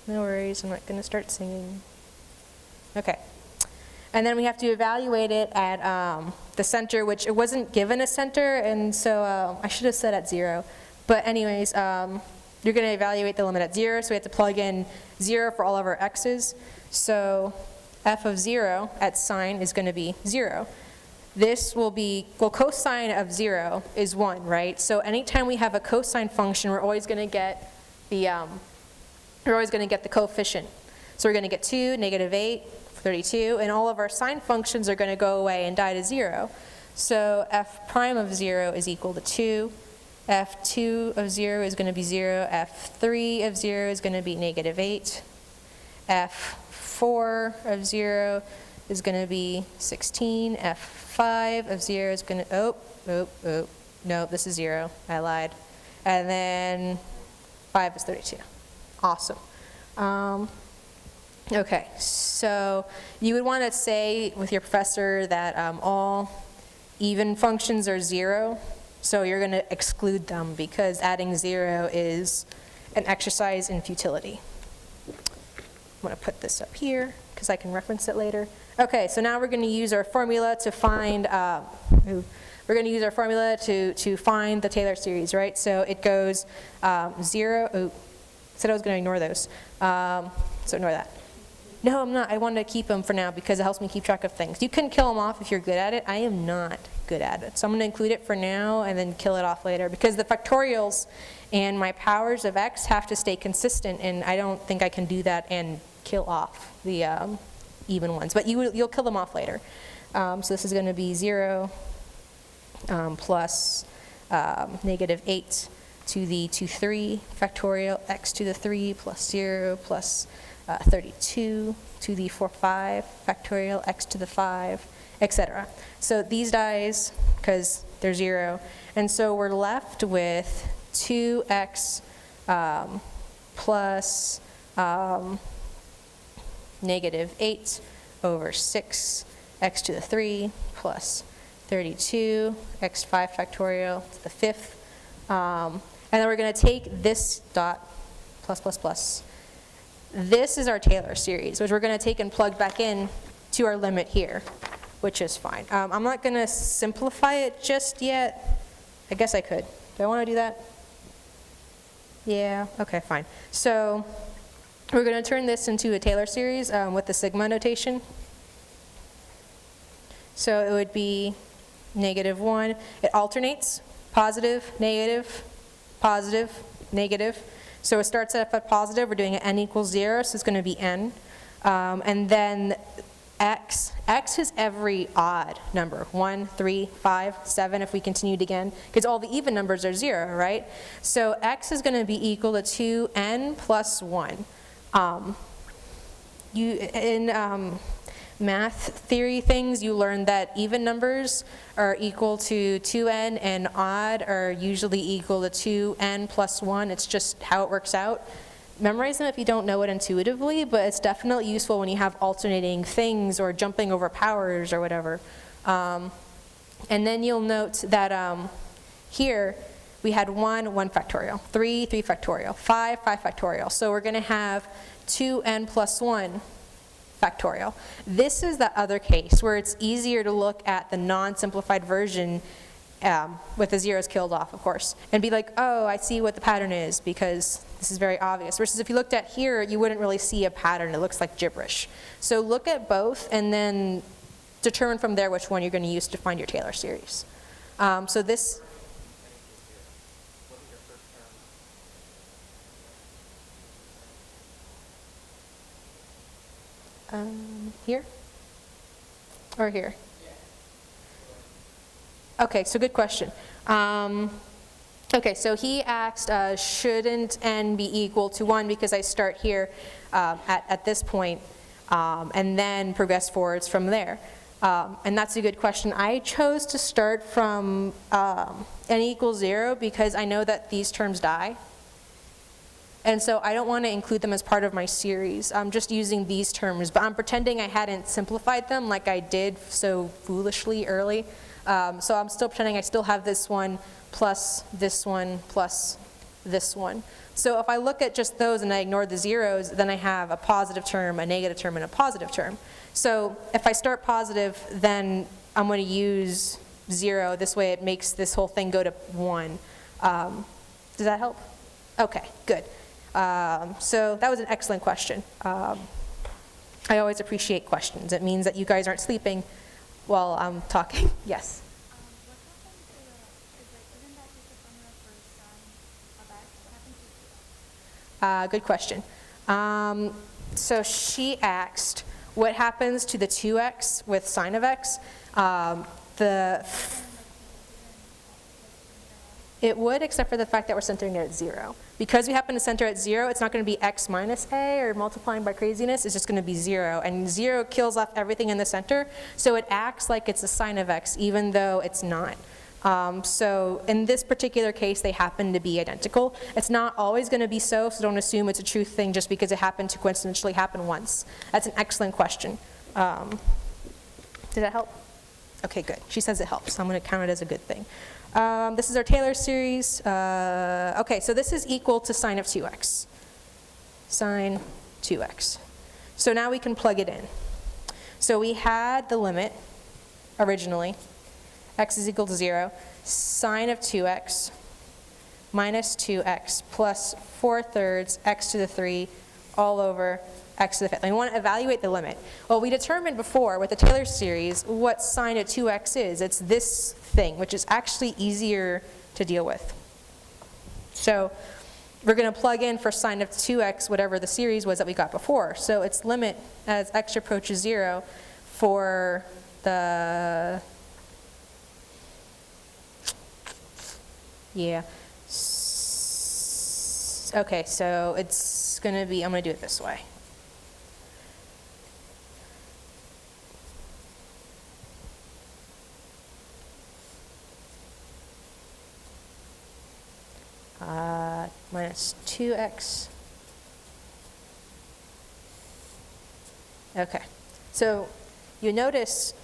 No worries, I'm not going to start singing. Okay. And then we have to evaluate it at the center, which it wasn't given a center, and so I should have said at 0. But anyways, you're going to evaluate the limit at 0, so we have to plug in 0 for all of our x's. So f of 0 at sine is going to be 0. This will be, well, cosine of 0 is 1, right? So anytime we have a cosine function, we're always going to get the coefficient. So we're going to get 2, -8, 32, and all of our sine functions are going to go away and die to 0. So f prime of 0 is equal to 2. f2 of 0 is going to be 0. f3 of 0 is going to be -8. f4 of 0 is going to be 16. f5 of 0 is going to, no, this is 0. I lied. And then 5 is 32. Awesome. Okay, so you would want to say with your professor that all even functions are 0, so you're going to exclude them because adding 0 is an exercise in futility. I'm going to put this up here because I can reference it later. Okay, so now we're going to use our formula to find to find the Taylor series, right? So it goes 0. Said I was going to ignore those, so ignore that. No, I'm not. I wanted to keep them for now because it helps me keep track of things. You can kill them off if you're good at it. I am not good at it. So I'm going to include it for now and then kill it off later because the factorials and my powers of x have to stay consistent, and I don't think I can do that and kill off the even ones. But you'll kill them off later. So this is going to be 0 plus -8 to the 3 factorial x to the 3 plus 0 plus 32 to the 5 factorial x to the 5, etc. So these dies because they're 0. And so we're left with 2x plus -8 over 6 x to the 3 plus 32 x5 factorial to the 5th. And then we're going to take this dot plus plus plus. This is our Taylor series, which we're going to take and plug back in to our limit here, which is fine. I'm not going to simplify it just yet. I guess I could. Do I want to do that? Yeah, okay, fine. So we're going to turn this into a Taylor series with the sigma notation. So it would be -1. It alternates, positive, negative, positive, negative. So it starts at positive, we're doing an n equals 0, so it's going to be n. And then x is every odd number, 1, 3, 5, 7, if we continued again, because all the even numbers are 0, right? So x is going to be equal to 2n plus 1. In math theory things, you learn that even numbers are equal to 2n and odd are usually equal to 2n plus 1. It's just how it works out. Memorize them if you don't know it intuitively, but it's definitely useful when you have alternating things or jumping over powers or whatever. And then you'll note that here we had 1 factorial, 3 factorial, 5 factorial. So we're going to have 2n plus 1 factorial. This is the other case where it's easier to look at the non-simplified version with the zeros killed off, of course, and be like, oh, I see what the pattern is because this is very obvious. Versus if you looked at here, you wouldn't really see a pattern. It looks like gibberish. So look at both and then determine from there which one you're going to use to find your Taylor series. So this. Here? Or here? Okay, so good question. Okay, so he asked, shouldn't n be equal to 1 because I start here at this point and then progress forwards from there. And that's a good question. I chose to start from n equals 0 because I know that these terms die. And so I don't want to include them as part of my series. I'm just using these terms, but I'm pretending I hadn't simplified them like I did so foolishly early. So I'm still pretending I still have this one plus this one. So if I look at just those and I ignore the zeros, then I have a positive term, a negative term, and a positive term. So if I start positive, then I'm going to use 0. This way it makes this whole thing go to 1. Does that help? Okay, good. So that was an excellent question. I always appreciate questions. It means that you guys aren't sleeping while I'm talking. Yes? Good question. So she asked, what happens to the 2x with sine of x? It would, except for the fact that we're centering it at 0. Because we happen to center at 0, it's not going to be x minus a or multiplying by craziness. It's just going to be 0. And 0 kills off everything in the center, so it acts like it's a sine of x, even though it's not. So in this particular case, they happen to be identical. It's not always going to be so don't assume it's a true thing just because it happened to coincidentally happen once. That's an excellent question. Did that help? Okay, good. She says it helps, so I'm going to count it as a good thing. This is our Taylor series. Okay, so this is equal to sine of 2x. Sine 2x. So now we can plug it in. So we had the limit originally. X is equal to 0. Sine of 2x minus 2x plus 4/3 x to the 3 all over x to the 5th. And we want to evaluate the limit. Well, we determined before with the Taylor series what sine of 2x is. It's this thing, which is actually easier to deal with. So we're going to plug in for sine of 2x whatever the series was that we got before. So its limit as x approaches 0 for the, yeah. Okay, so it's going to be, I'm going to do it this way. Minus 2x. Okay, so you notice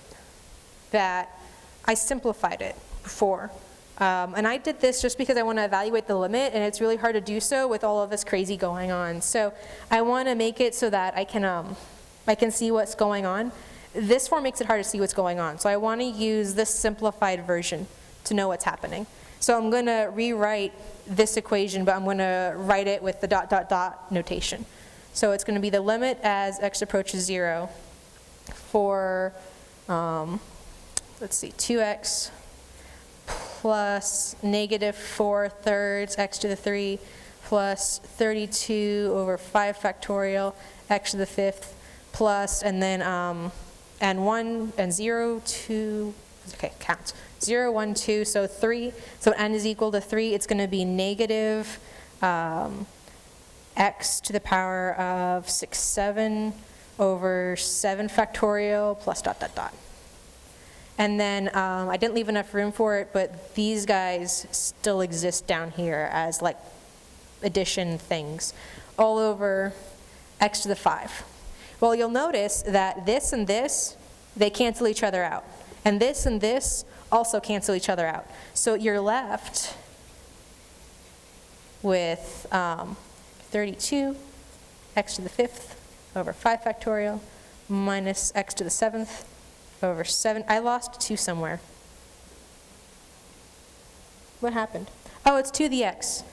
that I simplified it before. And I did this just because I want to evaluate the limit, and it's really hard to do so with all of this crazy going on. So I want to make it so that I can see what's going on. This form makes it hard to see what's going on. So I want to use this simplified version to know what's happening. So I'm going to rewrite this equation, but I'm going to write it with the dot, dot, dot notation. So it's going to be the limit as x approaches 0 for, let's see, 2x plus negative 4/3 x to the 3 plus 32 over 5 factorial x to the 5th plus, and then, and 1 and 0, 2, okay, count. 0, 1, 2, so 3. So n is equal to 3. It's going to be negative x to the power of 6, 7 over 7 factorial plus dot, dot, dot. And then I didn't leave enough room for it, but these guys still exist down here as like addition things all over x to the 5. Well, you'll notice that this and this, they cancel each other out. And this also cancel each other out. So you're left with 32 x to the 5th over 5 factorial minus x to the 7th over 7. I lost 2 somewhere. What happened? Oh, it's 2 to the x.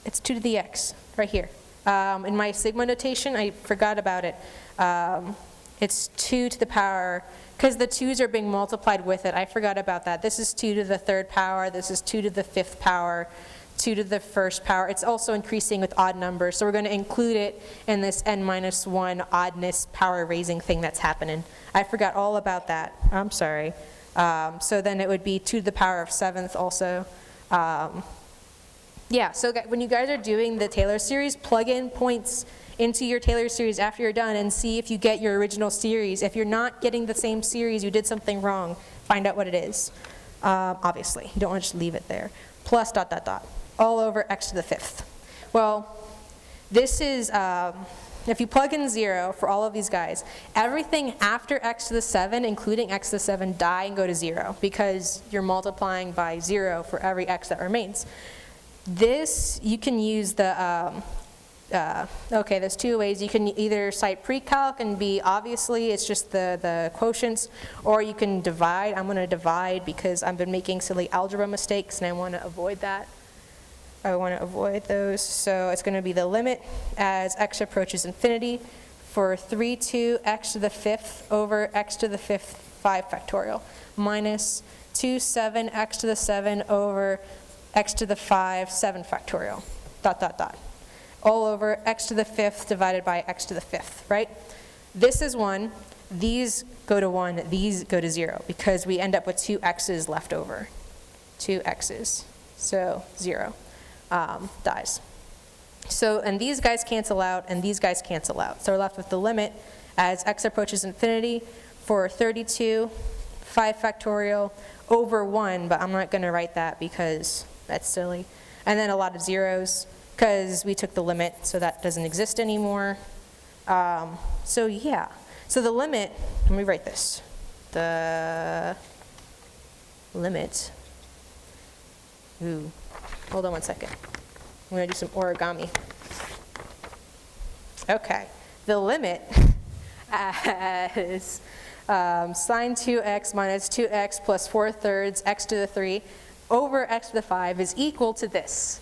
It's 2 to the x right here. In my sigma notation, I forgot about it. It's 2 to the power, because the 2's are being multiplied with it. I forgot about that. This is 2 to the 3rd power. This is 2 to the 5th power. 2 to the 1st power. It's also increasing with odd numbers, so we're going to include it in this n-1 oddness power raising thing that's happening. I forgot all about that. I'm sorry. So then it would be 2 to the power of 7th also. Yeah, so when you guys are doing the Taylor series, plug in points into your Taylor series after you're done and see if you get your original series. If you're not getting the same series, you did something wrong. Find out what it is. Obviously, you don't want to just leave it there. Plus dot, dot, dot, all over x to the 5th. Well, this is, if you plug in 0 for all of these guys, everything after x to the 7, including x to the 7, die and go to 0 because you're multiplying by 0 for every x that remains. This, you can use the, okay, there's two ways. You can either cite pre-calc and be, obviously, it's just the quotients, or you can divide. I'm going to divide because I've been making silly algebra mistakes and I want to avoid that. I want to avoid those. So it's going to be the limit as x approaches infinity for 3 to x to the 5th over x to the 5th 5 factorial minus 2 7 x to the 7 over x to the 5 7 factorial, dot, dot, dot. All over x to the 5th divided by x to the 5th, right? This is 1. These go to 1. These go to 0 because we end up with 2 x's left over. 2 x's. So 0 dies. So, and these guys cancel out, and these guys cancel out. So we're left with the limit as x approaches infinity for 32, 5 factorial over 1, but I'm not going to write that because that's silly. And then a lot of zeros, because we took the limit, so that doesn't exist anymore. So yeah, so the limit, let me write this. The limit, ooh, hold on one second. I'm gonna do some origami. Okay, the limit as sine 2x minus 2x plus 4/3 x to the 3 over x to the 5 is equal to this,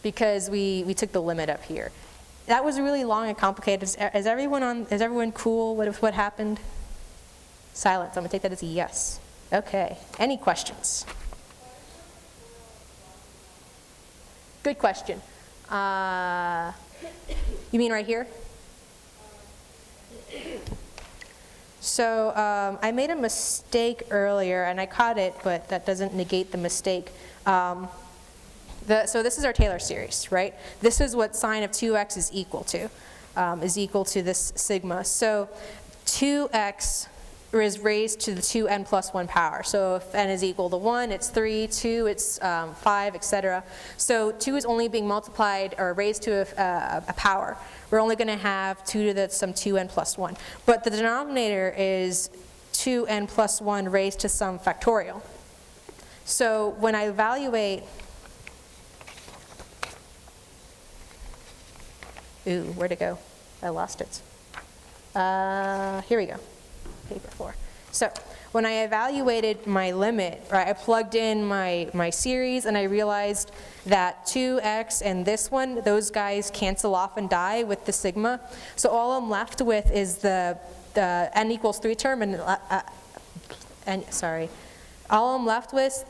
because we took the limit up here. That was really long and complicated. Is everyone cool with what happened? Silence. I'm gonna take that as a yes. Okay. Any questions? Good question. You mean right here? So I made a mistake earlier, and I caught it, but that doesn't negate the mistake. So this is our Taylor series, right? This is what sine of 2x is equal to this sigma. So 2x is raised to the 2n plus 1 power. So if n is equal to 1, it's 3, 2, it's 5, etc. So 2 is only being multiplied or raised to a power. We're only going to have 2 to the some 2n plus 1. But the denominator is 2n plus 1 raised to some factorial. So when I evaluate, ooh, where'd it go? I lost it. Here we go. Paper 4. So when I evaluated my limit, right, I plugged in my series and I realized that 2x and this one, those guys cancel off and die with the sigma. So all I'm left with is the n equals 3 term all I'm left with,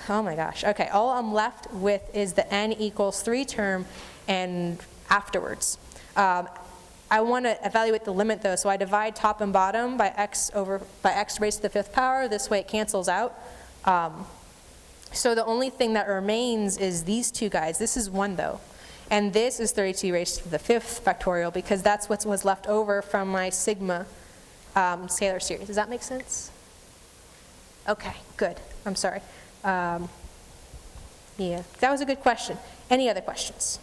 oh my gosh, okay, all I'm left with is the n equals 3 term and afterwards. I want to evaluate the limit though, so I divide top and bottom by x raised to the 5th power. This way it cancels out. So the only thing that remains is these two guys. This is 1 though. And this is 32 raised to the 5th factorial because that's what was left over from my sigma scalar series. Does that make sense? Okay, good. I'm sorry. Yeah, that was a good question. Any other questions?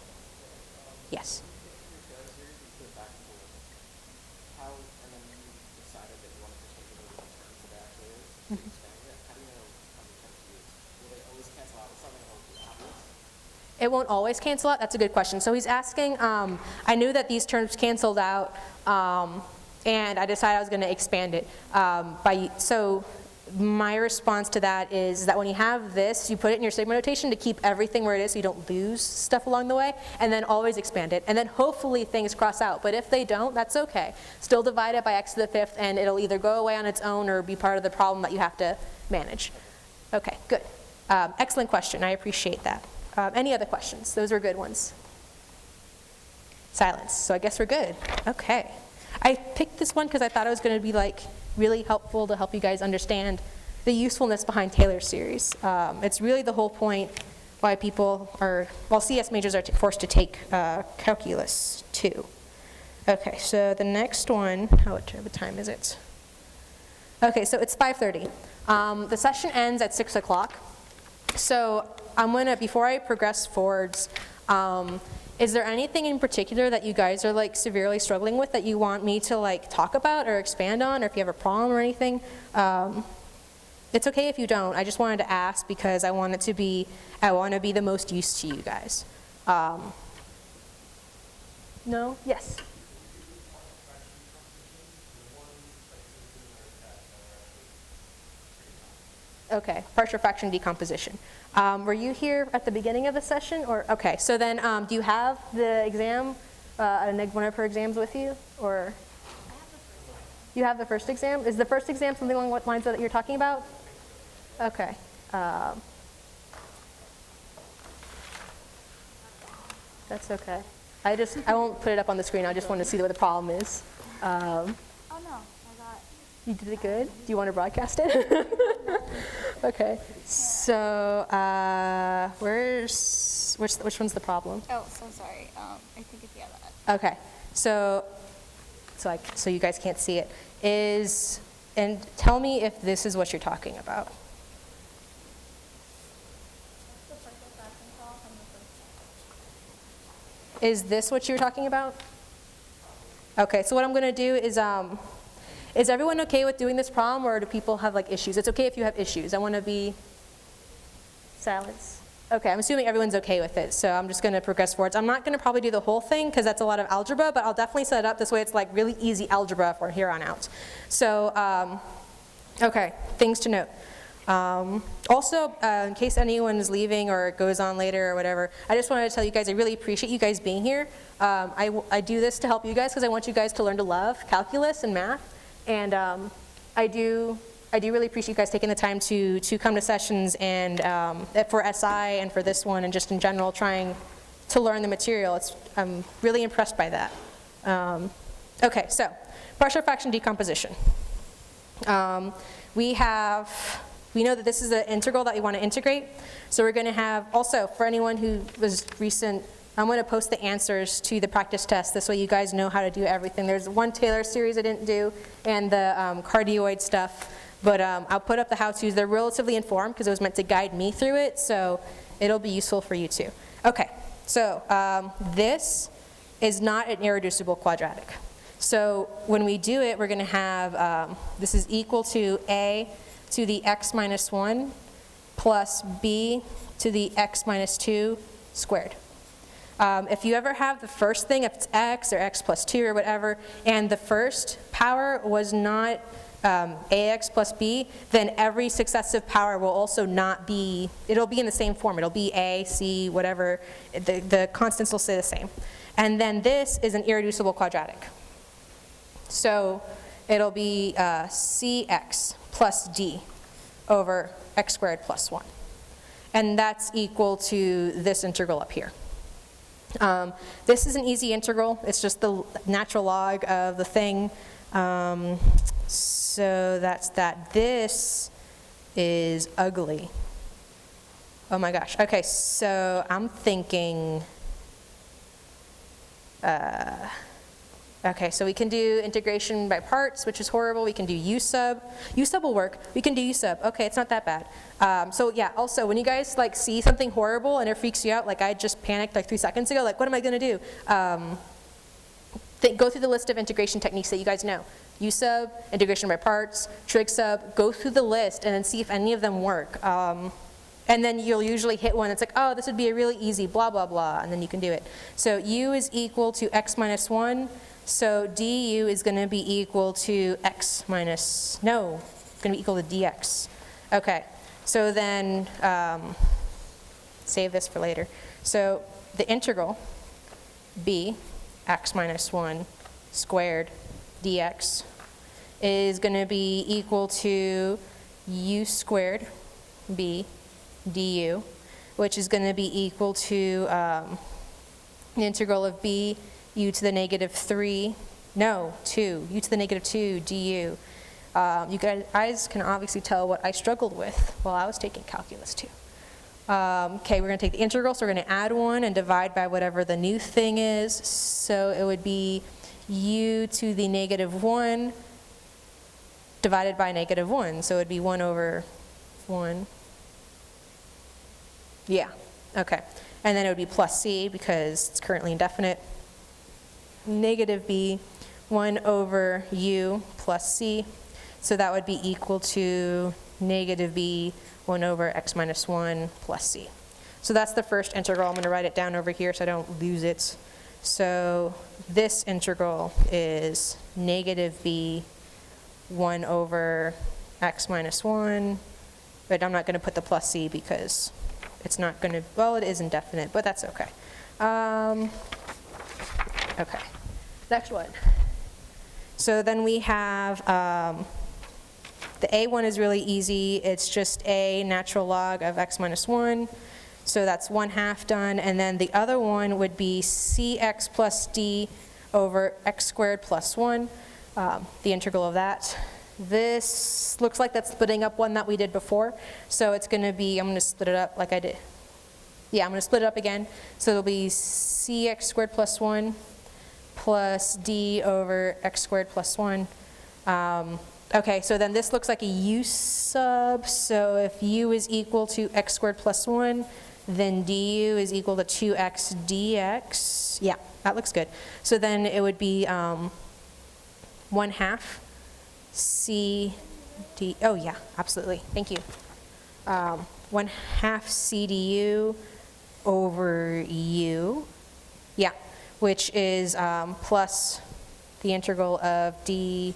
Yes. It won't always cancel out? That's a good question. So he's asking, I knew that these terms canceled out, and I decided I was going to expand it. So my response to that is that when you have this, you put it in your sigma notation to keep everything where it is so you don't lose stuff along the way, and then always expand it. And then hopefully things cross out. But if they don't, that's okay. Still divide it by x to the 5th, and it'll either go away on its own or be part of the problem that you have to manage. Okay, good. Excellent question. I appreciate that. Any other questions? Those were good ones. Silence. So I guess we're good. Okay. I picked this one because I thought it was going to be like really helpful to help you guys understand the usefulness behind Taylor series. It's really the whole point why people are, well, CS majors are forced to take calculus too. Okay, so the next one, what time is it? Okay, so it's 5:30. The session ends at 6 o'clock. So I'm gonna, before I progress forwards, is there anything in particular that you guys are like severely struggling with that you want me to like talk about or expand on, or if you have a problem or anything? It's okay if you don't. I just wanted to ask because I want to be the most use to you guys. No? Yes? Okay, partial fraction decomposition. Were you here at the beginning of the session? Or okay, so then do you have the exam, one of her exams with you? Or you have the first exam? Is the first exam something along what lines that you're talking about? Okay. That's okay. I won't put it up on the screen. I just want to see what the problem is. Oh no, I got. You did it good? Do you want to broadcast it? Okay. So which one's the problem? Oh, so sorry. I think it's that. Okay. So you guys can't see it. And tell me if this is what you're talking about. Is this what you're talking about? Okay, so what I'm going to do is everyone okay with doing this problem, or do people have like issues? It's okay if you have issues. I want to be silence. Okay, I'm assuming everyone's okay with it, so I'm just going to progress forwards. I'm not going to probably do the whole thing because that's a lot of algebra, but I'll definitely set it up this way. It's like really easy algebra from here on out. So, okay, things to note. Also, in case anyone is leaving or goes on later or whatever, I just wanted to tell you guys I really appreciate you guys being here. I do this to help you guys because I want you guys to learn to love calculus and math, and I do really appreciate you guys taking the time to come to sessions and for SI and for this one and just in general trying to learn the material. I'm really impressed by that. Okay, so partial fraction decomposition. We know that this is an integral that we want to integrate. So we're going to have, also for anyone who was recent, I'm going to post the answers to the practice test. This way you guys know how to do everything. There's one Taylor series I didn't do and the cardioid stuff. But I'll put up the how-tos. They're relatively informed because it was meant to guide me through it. So it'll be useful for you too. Okay, so this is not an irreducible quadratic. So when we do it, we're going to have, this is equal to a to the x minus 1 plus b to the x minus 2 squared. If you ever have the first thing, if it's x or x plus 2 or whatever, and the first power was not ax plus b, then every successive power will also not be, it'll be in the same form. It'll be a, c, whatever. The constants will stay the same. And then this is an irreducible quadratic. So it'll be cx plus d over x squared plus 1. And that's equal to this integral up here. This is an easy integral. It's just the natural log of the thing. So that's that. This is ugly. Oh my gosh. Okay, so I'm thinking, okay, so we can do integration by parts, which is horrible. We can do u sub. U sub will work. We can do u sub. Okay, it's not that bad. So yeah, also when you guys like see something horrible and it freaks you out, like I just panicked like 3 seconds ago, like what am I going to do? Go through the list of integration techniques that you guys know. U sub, integration by parts, trig sub, go through the list and then see if any of them work. And then you'll usually hit one that's like, oh, this would be a really easy blah, blah, blah, and then you can do it. So u is equal to x minus 1. So du is going to be equal to x minus, no, it's going to be equal to dx. Okay, so then save this for later. So the integral b, x minus 1 squared dx is going to be equal to u squared b du, which is going to be equal to the integral of b u to the negative 2 u to the negative 2 du. You guys can obviously tell what I struggled with while I was taking calculus too. Okay, we're going to take the integral, so we're going to add 1 and divide by whatever the new thing is. So it would be u to the negative 1 divided by negative 1. So it would be 1 over 1. Yeah, okay. And then it would be plus c because it's currently indefinite. Negative b, 1 over u plus c. So that would be equal to negative b 1 over x minus 1 plus c. So that's the first integral. I'm going to write it down over here so I don't lose it. So this integral is negative b 1 over x minus 1, but I'm not going to put the plus c because it's not going to, well, it is indefinite, but that's okay. Okay, next one. So then we have, the a1 is really easy. It's just a natural log of x minus 1. So that's 1/2 done. And then the other one would be cx plus d over x squared plus 1, the integral of that. This looks like that's splitting up one that we did before. So it's going to be, I'm going to split it up like I did. Yeah, I'm going to split it up again. So it'll be cx squared plus 1 plus d over x squared plus 1. Okay, so then this looks like a u sub. So if u is equal to x squared plus 1, then du is equal to 2x dx. Yeah, that looks good. So then it would be 1/2 c d, oh yeah, absolutely, thank you. 1/2 c du over u, yeah, which is plus the integral of d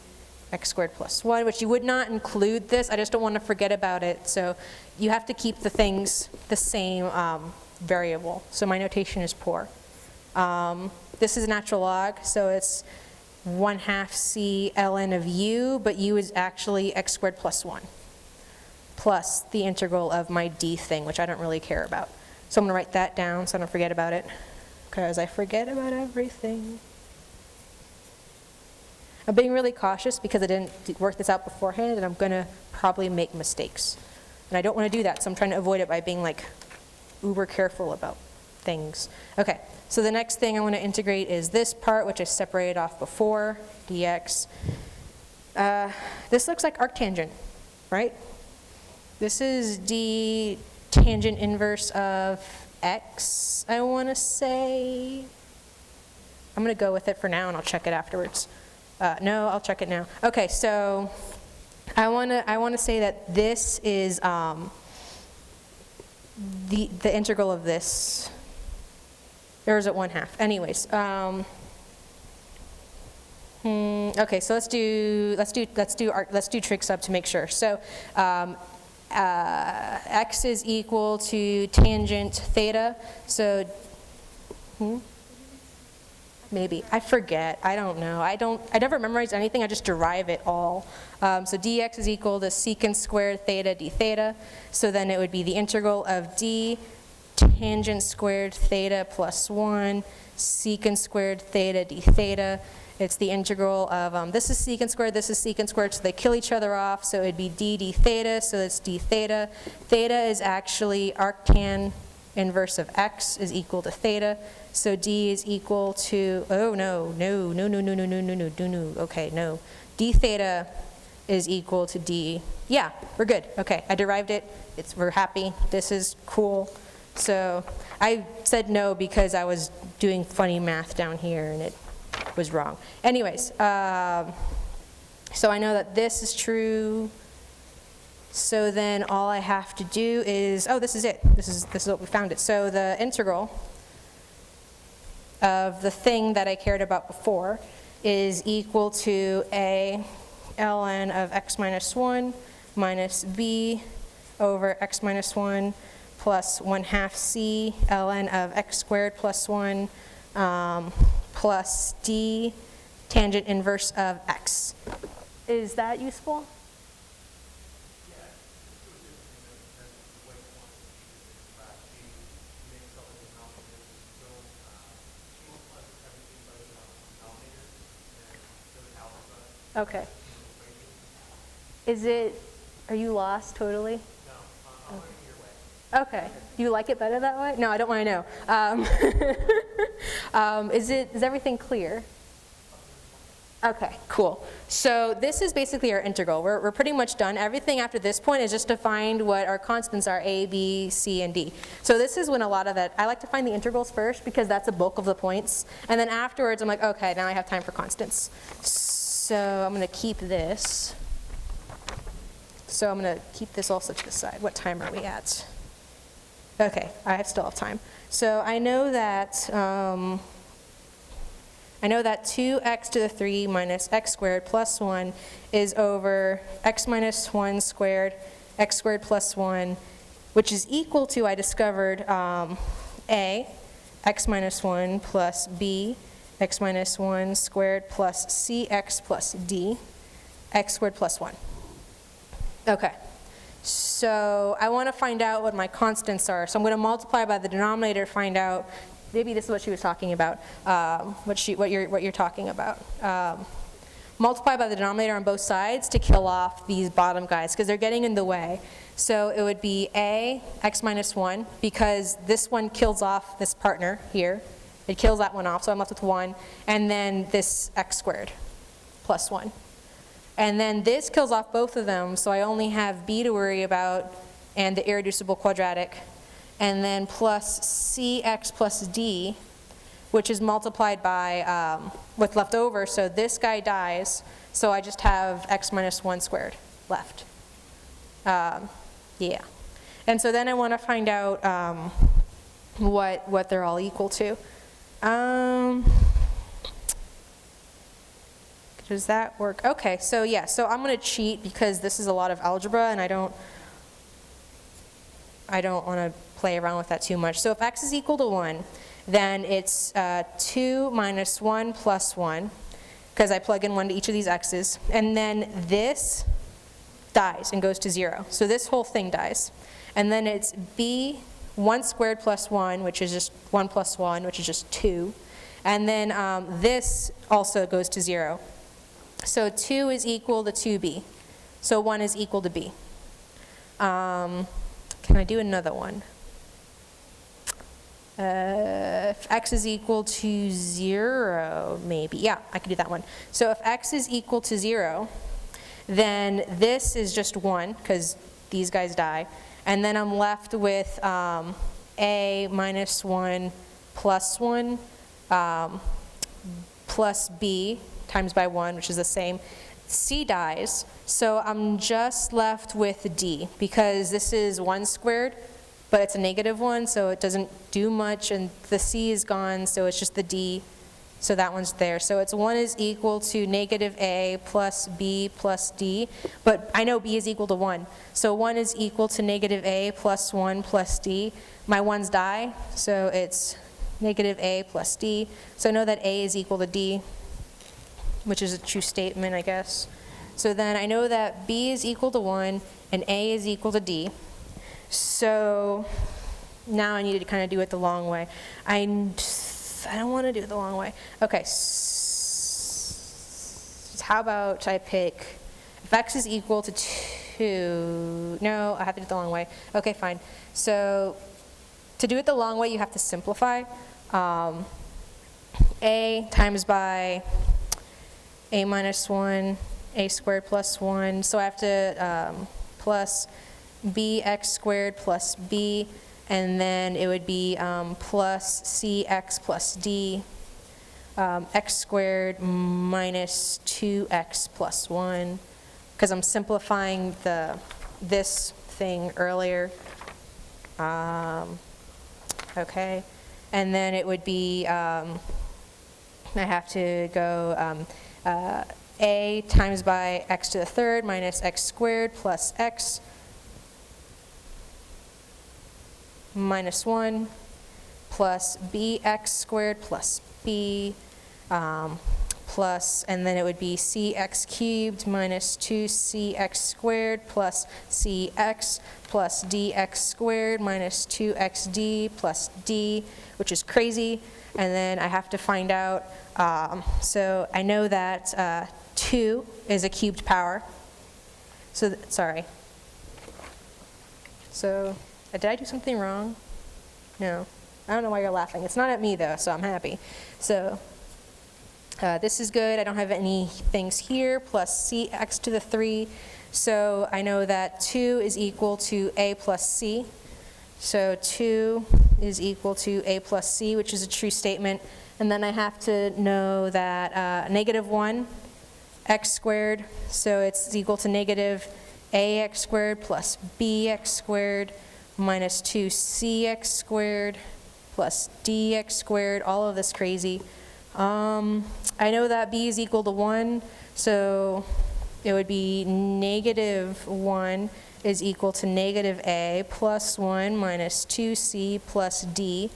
x squared plus 1, which you would not include this. I just don't want to forget about it. So you have to keep the things the same variable. So my notation is poor. This is natural log, so it's 1/2 c ln of u, but u is actually x squared plus 1, plus the integral of my d thing, which I don't really care about. So I'm going to write that down so I don't forget about it, because I forget about everything. I'm being really cautious because I didn't work this out beforehand, and I'm going to probably make mistakes. And I don't want to do that, so I'm trying to avoid it by being like uber careful about things. Okay, so the next thing I want to integrate is this part, which I separated off before, dx. This looks like arctangent, right? This is d tangent inverse of x, I want to say. I'm going to go with it for now, and I'll check it afterwards. No, I'll check it now. Okay, so I want to say that this is the integral of this. Or is it 1/2? Anyways, okay, so let's do trig sub to make sure. So x is equal to tangent theta. So maybe. I forget. I don't know. I never memorize anything. I just derive it all. So dx is equal to secant squared theta d theta. So then it would be the integral of d tangent squared theta plus 1 secant squared theta d theta. It's the integral of, this is secant squared, so they kill each other off. So it'd be d theta, so it's d theta. Theta is actually arctan inverse of x is equal to theta. So d is equal to, oh no, okay, no. D theta is equal to d, yeah, we're good. Okay, I derived it, we're happy, this is cool. So I said no because I was doing funny math down here and it was wrong. Anyways, so I know that this is true. So then all I have to do is, oh, this is it. This is what we found it. So the integral of the thing that I cared about before is equal to a ln of x minus 1 minus b over x minus 1 plus 1/2 c ln of x squared plus 1 plus d tangent inverse of x. Is that useful? Okay. Are you lost totally? No, I'll learn your way. Okay. Do you like it better that way? No, I don't want to know. Is everything clear? Okay, cool. So this is basically our integral. We're pretty much done. Everything after this point is just to find what our constants are, a, b, c, and d. So this is when a lot of it, I like to find the integrals first because that's the bulk of the points. And then afterwards I'm like, okay, now I have time for constants. So I'm going to keep this. So I'm going to keep this also to the side. What time are we at? Okay, I still have time. So I know that 2x to the 3 minus x squared plus 1 is over x minus 1 squared, x squared plus 1, which is equal to, I discovered, a, x minus 1 plus b, x minus 1 squared plus cx plus d, x squared plus 1. Okay, so I want to find out what my constants are. So I'm going to multiply by the denominator to find out, maybe this is what she was talking about, what you're talking about. Multiply by the denominator on both sides to kill off these bottom guys, because they're getting in the way. So it would be a x minus 1, because this one kills off this partner here. It kills that one off, so I'm left with 1. And then this x squared plus 1. And then this kills off both of them, so I only have b to worry about and the irreducible quadratic. And then plus cx plus d, which is multiplied by what's left over. So this guy dies, so I just have x minus 1 squared left. Yeah. And so then I want to find out what they're all equal to. Does that work? Okay, so yeah, so I'm going to cheat because this is a lot of algebra and I don't want to play around with that too much. So if x is equal to 1, then it's 2 minus 1 plus 1, because I plug in 1 to each of these x's. And then this dies and goes to 0. So this whole thing dies. And then it's b 1 squared plus 1, which is just 1 plus 1, which is just 2. And then this also goes to 0. So 2 is equal to 2b. So 1 is equal to b. Can I do another one? If x is equal to 0, maybe. Yeah, I can do that one. So if x is equal to 0, then this is just 1, because these guys die. And then I'm left with a minus 1 plus 1 plus b times by 1, which is the same. C dies, so I'm just left with d, because this is 1 squared, but it's a negative 1, so it doesn't do much, and the c is gone, so it's just the d, so that one's there. So it's 1 is equal to negative a plus b plus d, but I know b is equal to 1. So 1 is equal to negative a plus 1 plus d. My 1's die, so it's negative a plus d. So I know that a is equal to d, which is a true statement, I guess. So then I know that b is equal to 1 and a is equal to d. So now I need to kind of do it the long way. I don't want to do it the long way. Okay, how about I pick, if x is equal to 2, no, I have to do it the long way. Okay, fine. So to do it the long way, you have to simplify. A times by a minus 1, a squared plus 1. So I have to plus bx squared plus b, and then it would be plus cx plus d, x squared minus 2x plus 1, because I'm simplifying this thing earlier. Okay, and then it would be, I have to go a times by x to the third minus x squared plus x minus 1 plus bx squared plus b plus, and then it would be cx cubed minus 2cx squared plus cx plus dx squared minus 2xd plus d, which is crazy. And then I have to find out, so I know that 2 is a cubed power. So, sorry. So, did I do something wrong? No. I don't know why you're laughing. It's not at me though, so I'm happy. So, this is good. I don't have any things here, plus cx to the 3. So I know that 2 is equal to a plus c. So 2 is equal to a plus c, which is a true statement. And then I have to know that negative 1 x squared, so it's equal to negative ax squared plus bx squared minus 2cx squared plus dx squared, all of this crazy. I know that b is equal to 1, so it would be negative 1 is equal to negative a plus 1 minus 2c plus d.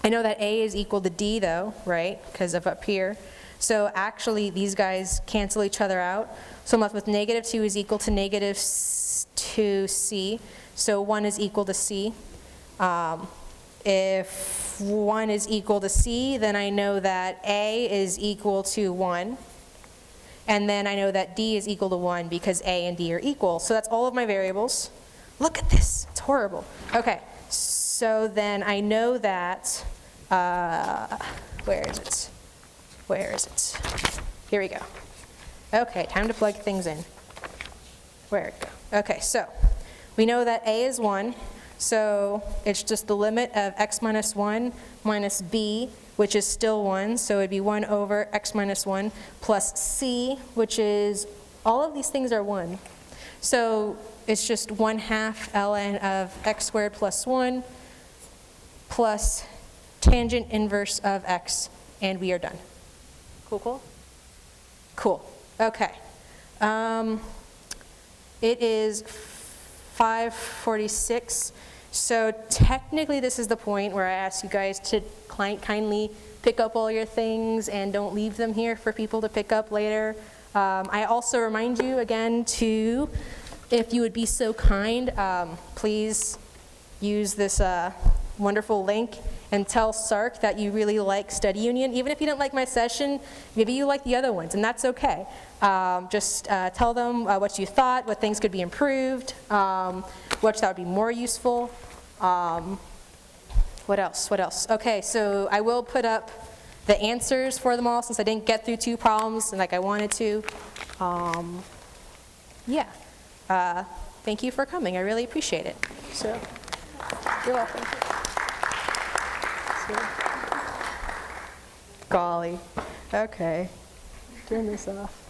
I know that a is equal to d though, right, because of up here. So actually these guys cancel each other out. So I'm left with negative 2 is equal to negative 2c. So 1 is equal to c. If 1 is equal to c, then I know that a is equal to 1. And then I know that d is equal to 1 because a and d are equal. So that's all of my variables. Look at this. It's horrible. Okay. So then I know that, where is it? Where is it? Here we go. Okay, time to plug things in. Where'd it go? Okay, so we know that a is 1, so it's just the limit of x minus 1 minus b, which is still 1, so it'd be 1 over x minus 1 plus c, which is, all of these things are 1. So it's just 1/2 ln of x squared plus 1 plus tangent inverse of x, and we are done. Cool, cool? Cool. Okay. It is 5:46, so technically this is the point where I ask you guys to kindly pick up all your things and don't leave them here for people to pick up later. I also remind you again to, if you would be so kind, please use this wonderful link and tell Sark that you really like Study Union. Even if you didn't like my session, maybe you like the other ones, and that's okay. Just tell them what you thought, what things could be improved, what that would be more useful. What else? What else? Okay, so I will put up the answers for them all since I didn't get through 2 problems like I wanted to. Yeah. Thank you for coming. I really appreciate it. So, you're welcome. Golly. Okay. Turn this off.